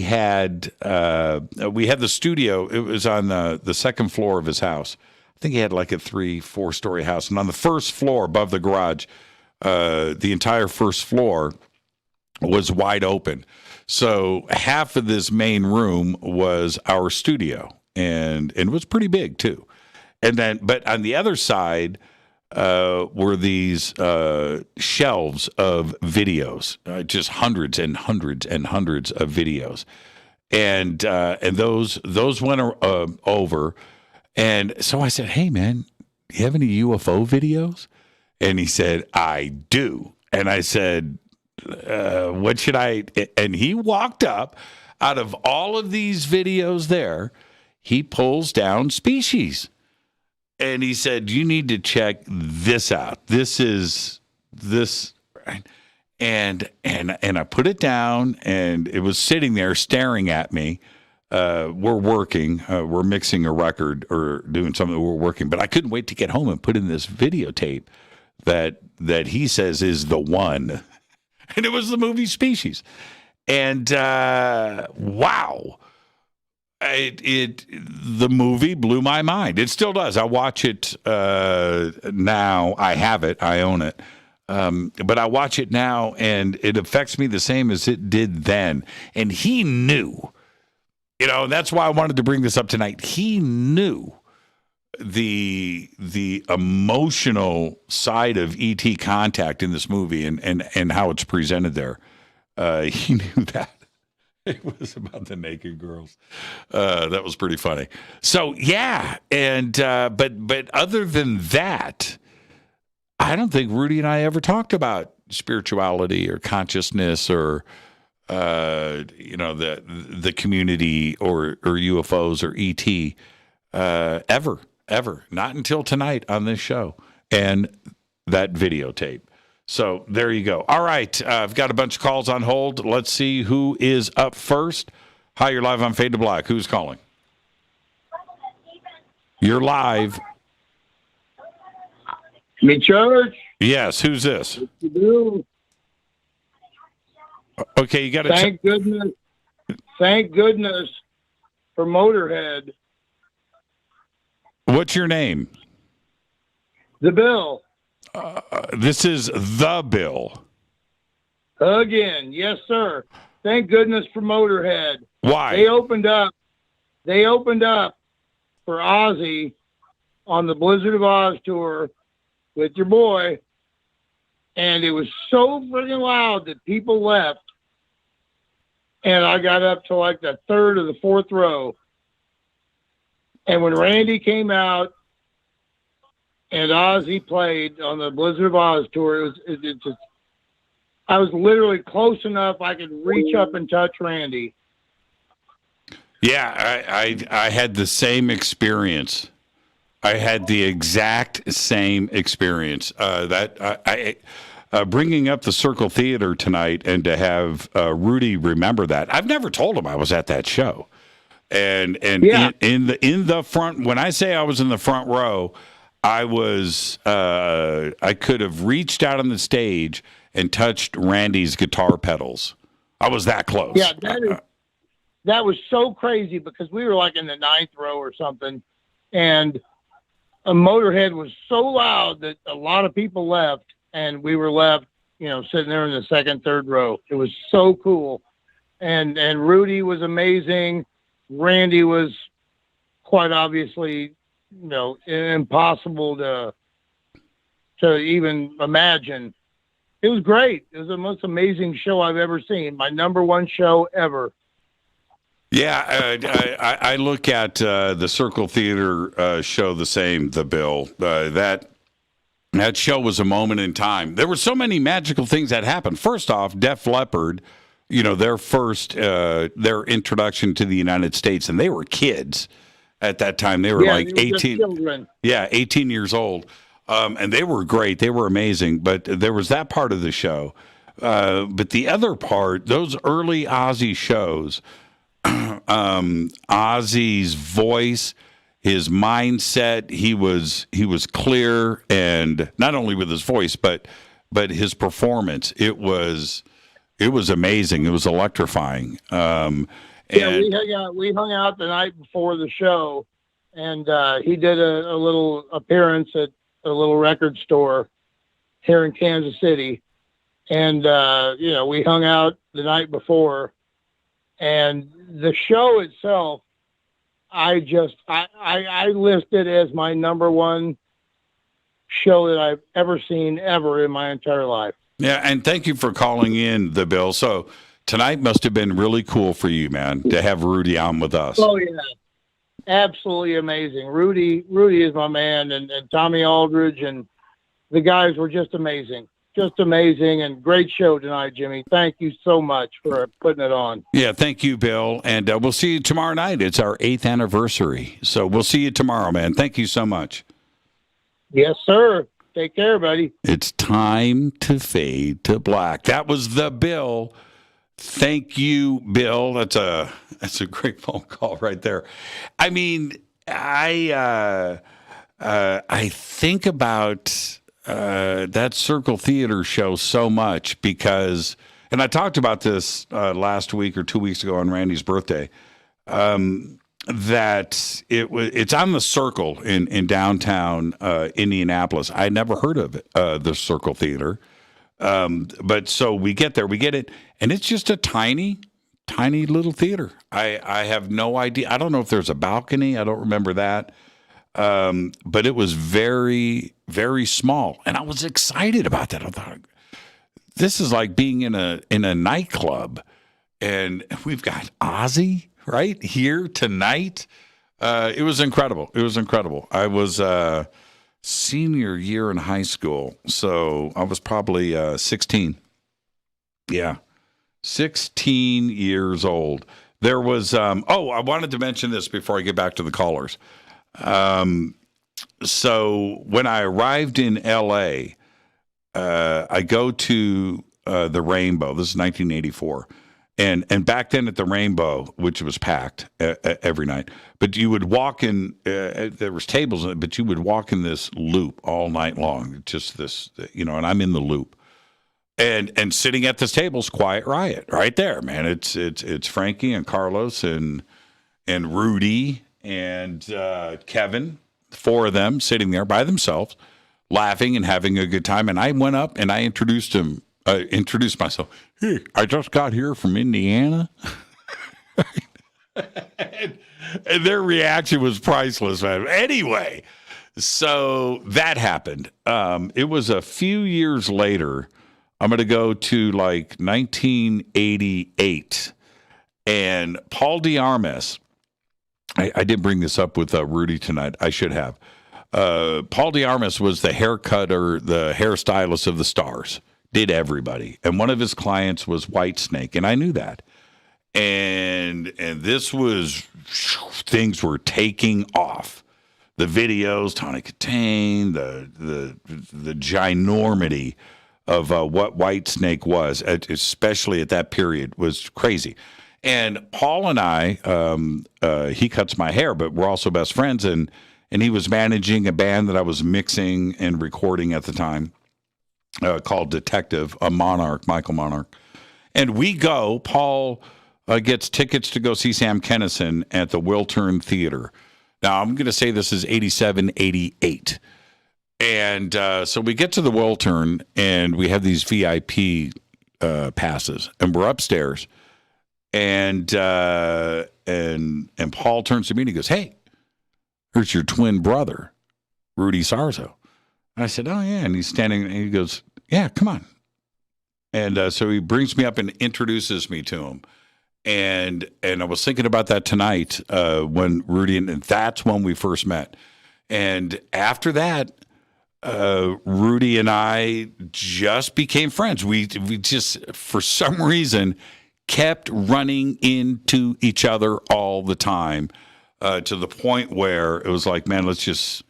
Speaker 6: had the studio. It was on the second floor of his house. I think he had like a 3-4 story house. And on the first floor above the garage, the entire first floor was wide open. So half of this main room was our studio, and it was pretty big too. And then, but on the other side were these shelves of videos, just hundreds and hundreds and hundreds of videos, and those went over. And so I said, "Hey, man, you have any UFO videos?" And he said, "I do." And I said, "What should I?" And he walked up. Out of all of these videos there, he pulls down Species. And he said, "You need to check this out. This is this." And I put it down, and it was sitting there staring at me. We're working. We're mixing a record or doing something. We're working, but I couldn't wait to get home and put in this videotape that he says is the one, and it was the movie Species. And wow, the movie blew my mind. It still does. I watch it now. I have it. I own it. But I watch it now, and it affects me the same as it did then. And he knew. That's why I wanted to bring this up tonight. He knew the emotional side of ET contact in this movie and how it's presented there. He knew that. It was about the naked girls. That was pretty funny. So yeah, and but other than that, I don't think Rudy and I ever talked about spirituality or consciousness or the community or UFOs or ET ever. Not until tonight on this show and that videotape. So there you go. All right, I've got a bunch of calls on hold. Let's see who is up first. Hi, you're live on Fade to Black. Who's calling? You're live.
Speaker 2: Me Church.
Speaker 6: Yes, who's this? Okay, you got to.
Speaker 2: Thank goodness for Motorhead.
Speaker 6: What's your name?
Speaker 2: The Bill.
Speaker 6: This is the Bill.
Speaker 2: Again, yes, sir. Thank goodness for Motorhead.
Speaker 6: Why?
Speaker 2: They opened up for Ozzy on the Blizzard of Oz tour with your boy, and it was so freaking loud that people left, and I got up to like the third or the fourth row. And when Randy came out and Ozzy played on the Blizzard of Oz tour, it just, I was literally close enough I could reach up and touch Randy.
Speaker 6: Yeah, I had the same experience. I had the exact same experience. Bringing up the Circle Theater tonight and to have Rudy remember that. I've never told him I was at that show. And
Speaker 2: Yeah.
Speaker 6: in the front, when I say I was in the front row, I was I could have reached out on the stage and touched Randy's guitar pedals. I was that close.
Speaker 2: Yeah, that was so crazy because we were like in the 9th row or something, and a Motorhead was so loud that a lot of people left, and we were left, sitting there in the 2nd, 3rd row. It was so cool, and Rudy was amazing. Randy was quite obviously, impossible to even imagine. It was great. It was the most amazing show I've ever seen. My number one show ever.
Speaker 6: Yeah, I look at the Circle Theater show the same, the Bill. That show was a moment in time. There were so many magical things that happened. First off, Def Leppard, their first, their introduction to the United States, and they were kids at that time. They were like 18.
Speaker 2: Children.
Speaker 6: Yeah, 18 years old. And they were great. They were amazing. But there was that part of the show. But the other part, those early Ozzy shows, Ozzy's voice, his mindset, he was clear, and not only with his voice, but his performance. It was amazing. It was electrifying. And
Speaker 2: we hung out the night before the show, and he did a little appearance at a little record store here in Kansas City. And, we hung out the night before, and the show itself, I list it as my number one show that I've ever seen ever in my entire life.
Speaker 6: Yeah. And thank you for calling in, the Bill. So tonight must have been really cool for you, man, to have Rudy on with us.
Speaker 2: Oh yeah. Absolutely amazing. Rudy is my man, and Tommy Aldridge, and the guys were just amazing. Just amazing, and great show tonight, Jimmy. Thank you so much for putting it on.
Speaker 6: Yeah, thank you, Bill. And we'll see you tomorrow night. It's our 8th anniversary. So we'll see you tomorrow, man. Thank you so much.
Speaker 2: Yes, sir. Take care, buddy.
Speaker 6: It's time to fade to black. That was the Bill. Thank you, Bill. That's a great phone call right there. I mean, I think about that Circle Theater show so much because, and I talked about this last week or 2 weeks ago on Randy's birthday, that it's on the Circle in downtown Indianapolis. I never heard of it, the Circle Theater. But so we get there, we get it, and it's just a tiny little theater. I have no idea. I don't know if there's a balcony. I don't remember that. But it was very, very small, and I was excited about that. I thought, this is like being in a nightclub, and we've got Ozzy right here tonight. It was incredible. It was incredible. I was senior year in high school, so I was probably 16. Yeah, 16 years old. There was I wanted to mention this before I get back to the callers. So when I arrived in LA, I go to the Rainbow. This is 1984. And back then at the Rainbow, which was packed every night, but you would walk in, there was tables, but you would walk in this loop all night long, just this, and I'm in the loop. And sitting at this table is Quiet Riot right there, man. It's Frankie and Carlos and Rudy and Kevin, 4 of them sitting there by themselves, laughing and having a good time. And I went up and I introduced myself. Hey, I just got here from Indiana. and their reaction was priceless, man. Anyway, so that happened. It was a few years later. I'm going to go to like 1988. And Paul Diarmas, I did bring this up with Rudy tonight. I should have. Paul Diarmas was the haircutter, the hairstylist of the Stars. Did everybody. And one of his clients was Whitesnake, and I knew that. and this was, things were taking off. The videos, Tawny Katane, the ginormity of what Whitesnake was, especially at that period, was crazy. And Paul and I, he cuts my hair, but we're also best friends, and he was managing a band that I was mixing and recording at the time called Detective, Michael Monarch. And we go, Paul gets tickets to go see Sam Kinison at the Wiltern Theater. Now, I'm going to say this is 87, 88. And so we get to the Wiltern, and we have these VIP passes, and we're upstairs. And Paul turns to me and he goes, "Hey, here's your twin brother, Rudy Sarzo." And I said, "Oh, yeah." And he's standing, and he goes, "Yeah, come on." And so he brings me up and introduces me to him. And I was thinking about that tonight when Rudy, and that's when we first met. And after that, Rudy and I just became friends. We just, for some reason, kept running into each other all the time, to the point where it was like, man, let's just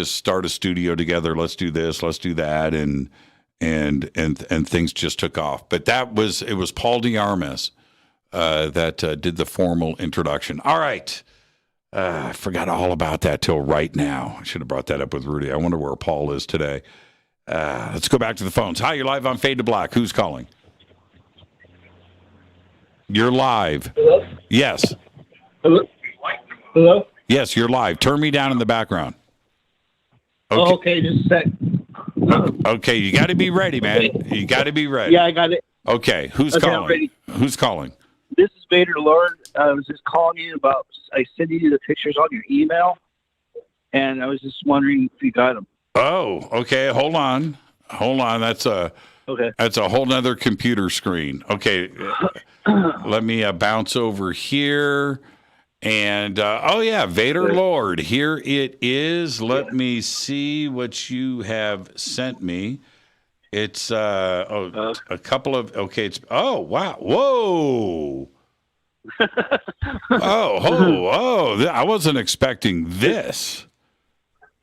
Speaker 6: start a studio together. Let's do this. Let's do that. And things just took off. But it was Paul DeArmas that did the formal introduction. All right. I forgot all about that till right now. I should have brought that up with Rudy. I wonder where Paul is today. Let's go back to the phones. Hi, you're live on Fade to Black. Who's calling? You're live.
Speaker 4: Hello?
Speaker 6: Yes.
Speaker 4: Hello?
Speaker 6: Yes, you're live. Turn me down in the background.
Speaker 4: Okay, okay, just a sec.
Speaker 6: Okay, you got to be ready, man. You got to be ready.
Speaker 4: Yeah, I got it.
Speaker 6: Okay, who's
Speaker 4: Okay, I'm
Speaker 6: calling?
Speaker 4: ready.
Speaker 6: Who's calling?
Speaker 4: This is Vader Lord. I was just calling you about, I sent you the pictures on your email, and I was just wondering if you got them.
Speaker 6: Oh, okay. Hold on. That's a whole nother computer screen. Okay, let me bounce over here. And, oh, yeah, Vader Lord. Here it is. Let me see what you have sent me. It's a couple of, okay, it's, oh, wow. Whoa. I wasn't expecting this.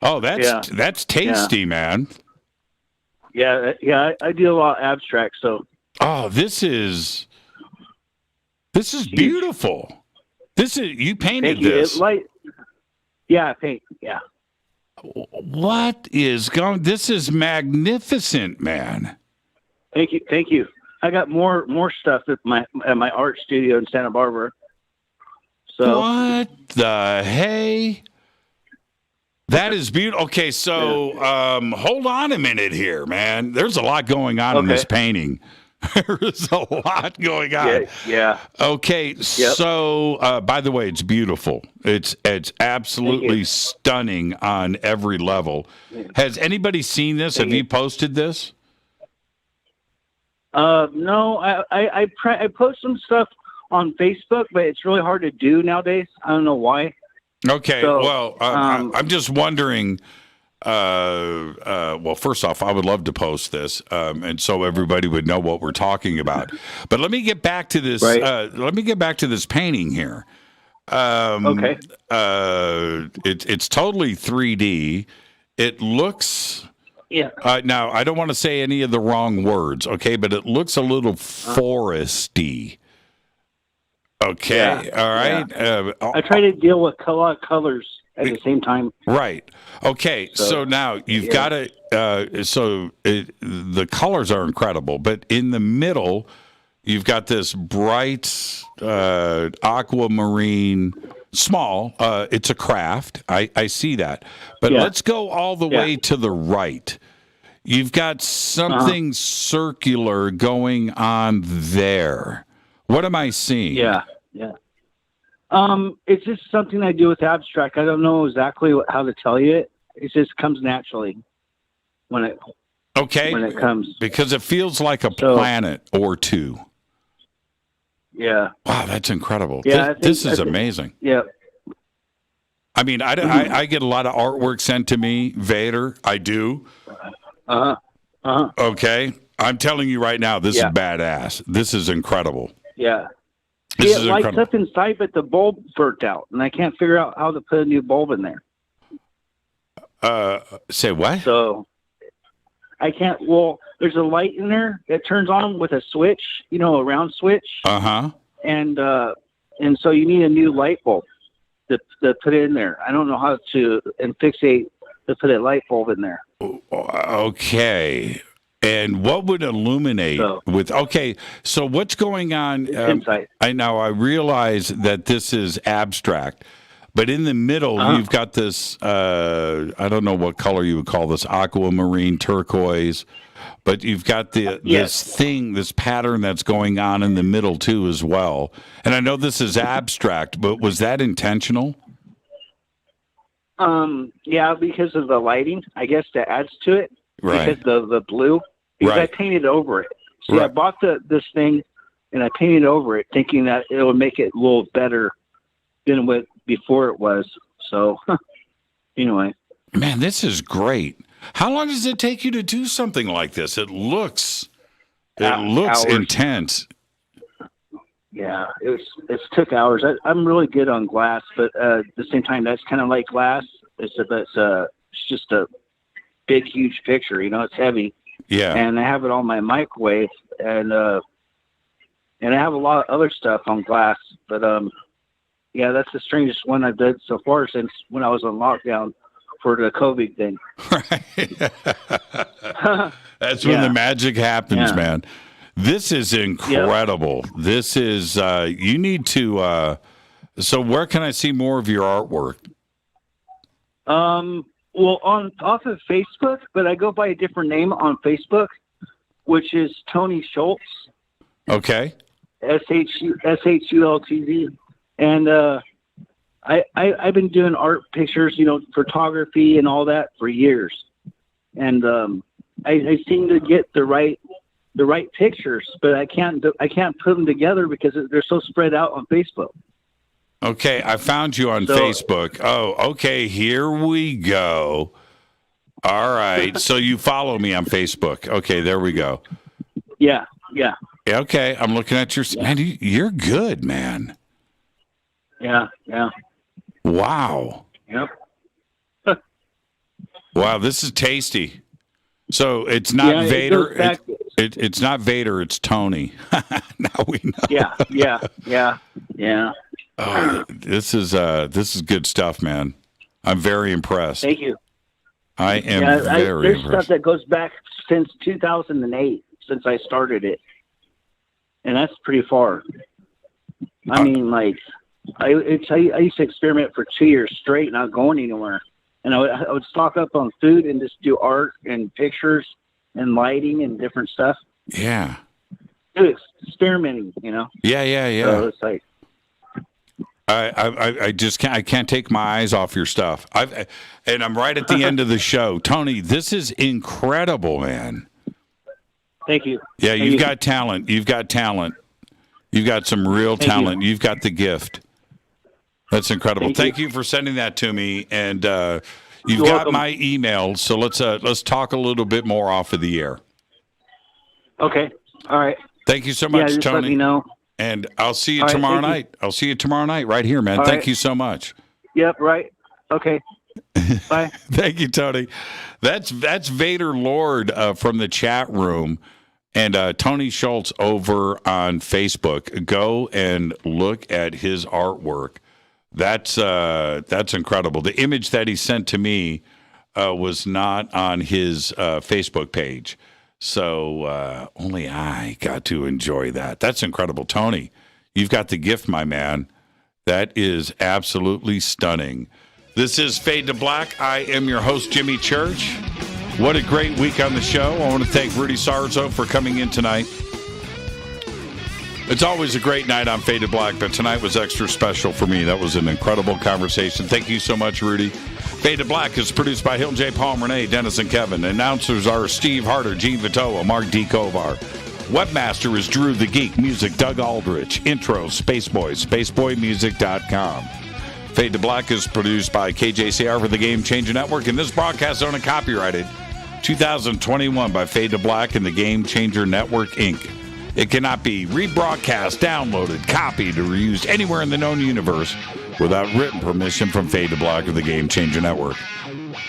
Speaker 6: Oh, that's tasty, man.
Speaker 4: Yeah, I do a lot of abstract, so.
Speaker 6: Oh, this is beautiful. You painted this.
Speaker 4: Yeah, I paint. Yeah.
Speaker 6: What is going? This is magnificent, man.
Speaker 4: Thank you. I got more stuff at my art studio in Santa Barbara. So
Speaker 6: what the hey? That is beautiful. Okay, so hold on a minute here, man. There's a lot going on in this painting. There's a lot going on.
Speaker 4: Yeah.
Speaker 6: Okay, so by the way, it's beautiful. It's absolutely stunning on every level. Has anybody seen this? Have you posted this?
Speaker 4: No, I post some stuff on Facebook, but it's really hard to do nowadays. I don't know why.
Speaker 6: Okay, so, I'm just wondering. Well, first off, I would love to post this, and so everybody would know what we're talking about. But let me get back to this. Let me get back to this painting here. Okay. It's totally 3D. It looks.
Speaker 4: Yeah.
Speaker 6: Now, I don't want to say any of the wrong words, okay? But it looks a little foresty. Okay.
Speaker 4: Yeah.
Speaker 6: All right.
Speaker 4: Yeah. I try to deal with a lot of colors at the same time.
Speaker 6: Right. Okay. So now you've got to. The colors are incredible, but in the middle, you've got this bright aquamarine. Small. It's a craft. I see that. But let's go all the way to the right. You've got something circular going on there. What am I seeing?
Speaker 4: Yeah. It's just something I do with abstract. I don't know exactly how to tell you it. It just comes naturally when it comes.
Speaker 6: Because it feels like a planet or two.
Speaker 4: Yeah.
Speaker 6: Wow, that's incredible.
Speaker 4: Yeah,
Speaker 6: this is amazing.
Speaker 4: Yeah.
Speaker 6: I mean, I get a lot of artwork sent to me, Vader. I do. Okay. I'm telling you right now, this is badass. This is incredible.
Speaker 4: Yeah. It lights up inside, but the bulb burnt out, and I can't figure out how to put a new bulb in there.
Speaker 6: Say what?
Speaker 4: So I can't. Well, there's a light in there that turns on with a switch, a round switch.
Speaker 6: Uh-huh.
Speaker 4: And so you need a new light bulb to put it in there. I don't know how to fixate to put a light bulb in there.
Speaker 6: Okay. And what would illuminate with? Okay, so what's going on? I realize that this is abstract, but in the middle you've got this. I don't know what color you would call this, aquamarine, turquoise, but you've got this pattern that's going on in the middle too as well. And I know this is abstract, but was that intentional?
Speaker 4: Yeah, because of the lighting, I guess that adds to it.
Speaker 6: Right.
Speaker 4: Because of the blue. Because I painted over it. See, I bought this thing, and I painted over it, thinking that it would make it a little better than what before it was. So, anyway.
Speaker 6: Man, this is great. How long does it take you to do something like this? It looks
Speaker 4: hours.
Speaker 6: Intense.
Speaker 4: Yeah, it took hours. I'm really good on glass, but at the same time, that's kind of like glass. It's just a big, huge picture. It's heavy.
Speaker 6: Yeah.
Speaker 4: And I have it on my microwave, and I have a lot of other stuff on glass, but yeah, that's the strangest one I've done so far since when I was on lockdown for the COVID thing.
Speaker 6: Right. That's when the magic happens, man. This is incredible. Yep. This is you need to. So where can I see more of your artwork?
Speaker 4: Well, off of Facebook, but I go by a different name on Facebook, which is Tony Schultz.
Speaker 6: Okay.
Speaker 4: SHULTZ. And I've been doing art pictures, photography and all that for years. And I seem to get the right pictures, but I can't put them together because they're so spread out on Facebook.
Speaker 6: Okay, I found you on Facebook. Oh, okay, here we go. All right, so you follow me on Facebook. Okay, there we go.
Speaker 4: Yeah.
Speaker 6: Okay, I'm looking at your... Man, you're good, man.
Speaker 4: Yeah.
Speaker 6: Wow.
Speaker 4: Yep.
Speaker 6: Wow, this is tasty. So it's not Vader. It's not Vader, it's Tony. Now we know.
Speaker 4: Yeah.
Speaker 6: Oh, this is good stuff, man. I'm very impressed.
Speaker 4: Thank you.
Speaker 6: I am very
Speaker 4: there's
Speaker 6: impressed.
Speaker 4: Stuff that goes back since 2008, since I started it, and that's pretty far. I mean, like, I used to experiment for 2 years straight, not going anywhere, and I would stock up on food and just do art and pictures and lighting and different stuff.
Speaker 6: Yeah.
Speaker 4: Dude, experimenting,
Speaker 6: Yeah.
Speaker 4: So it's like.
Speaker 6: I just can't take my eyes off your stuff. And I'm right at the end of the show. Tony, this is incredible, man.
Speaker 4: Thank you.
Speaker 6: Yeah, you've got talent. You've got some real talent. You've got the gift. That's incredible. Thank you for sending that to me. And you've got my email, so let's talk a little bit more off of the air.
Speaker 4: Okay. All right.
Speaker 6: Thank you so much,
Speaker 4: just
Speaker 6: Tony.
Speaker 4: Let me know.
Speaker 6: And I'll see you tomorrow night. I'll see you tomorrow night right here, man. Thank you so much.
Speaker 4: Yep, right. Okay. Bye.
Speaker 6: Thank you, Tony. That's Vader Lord from the chat room, and Tony Schultz over on Facebook. Go and look at his artwork. That's incredible. The image that he sent to me was not on his Facebook page. So only I got to enjoy that. That's incredible. Tony, you've got the gift, my man. That is absolutely stunning. This is Fade to Black. I am your host, Jimmy Church. What a great week on the show. I want to thank Rudy Sarzo for coming in tonight. It's always a great night on Fade to Black, but tonight was extra special for me. That was an incredible conversation. Thank you so much, Rudy. Fade to Black is produced by Hilton J. Palm, Renee, Dennis, and Kevin. Announcers are Steve Harder, Gene Vitoa, Mark D. Kovar. Webmaster is Drew the Geek. Music, Doug Aldrich. Intro, Spaceboy, spaceboymusic.com. Fade to Black is produced by KJCR for the Game Changer Network, and this broadcast is owned and copyrighted 2021 by Fade to Black and the Game Changer Network, Inc. It cannot be rebroadcast, downloaded, copied, or used anywhere in the known universe without written permission from Fade to Black or the Game Changer Network.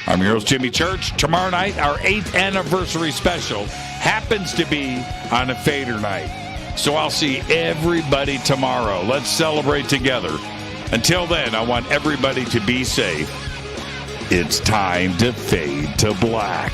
Speaker 6: I'm your host, Jimmy Church. Tomorrow night, our 8th anniversary special happens to be on a Fader night. So I'll see everybody tomorrow. Let's celebrate together. Until then, I want everybody to be safe. It's time to fade to black.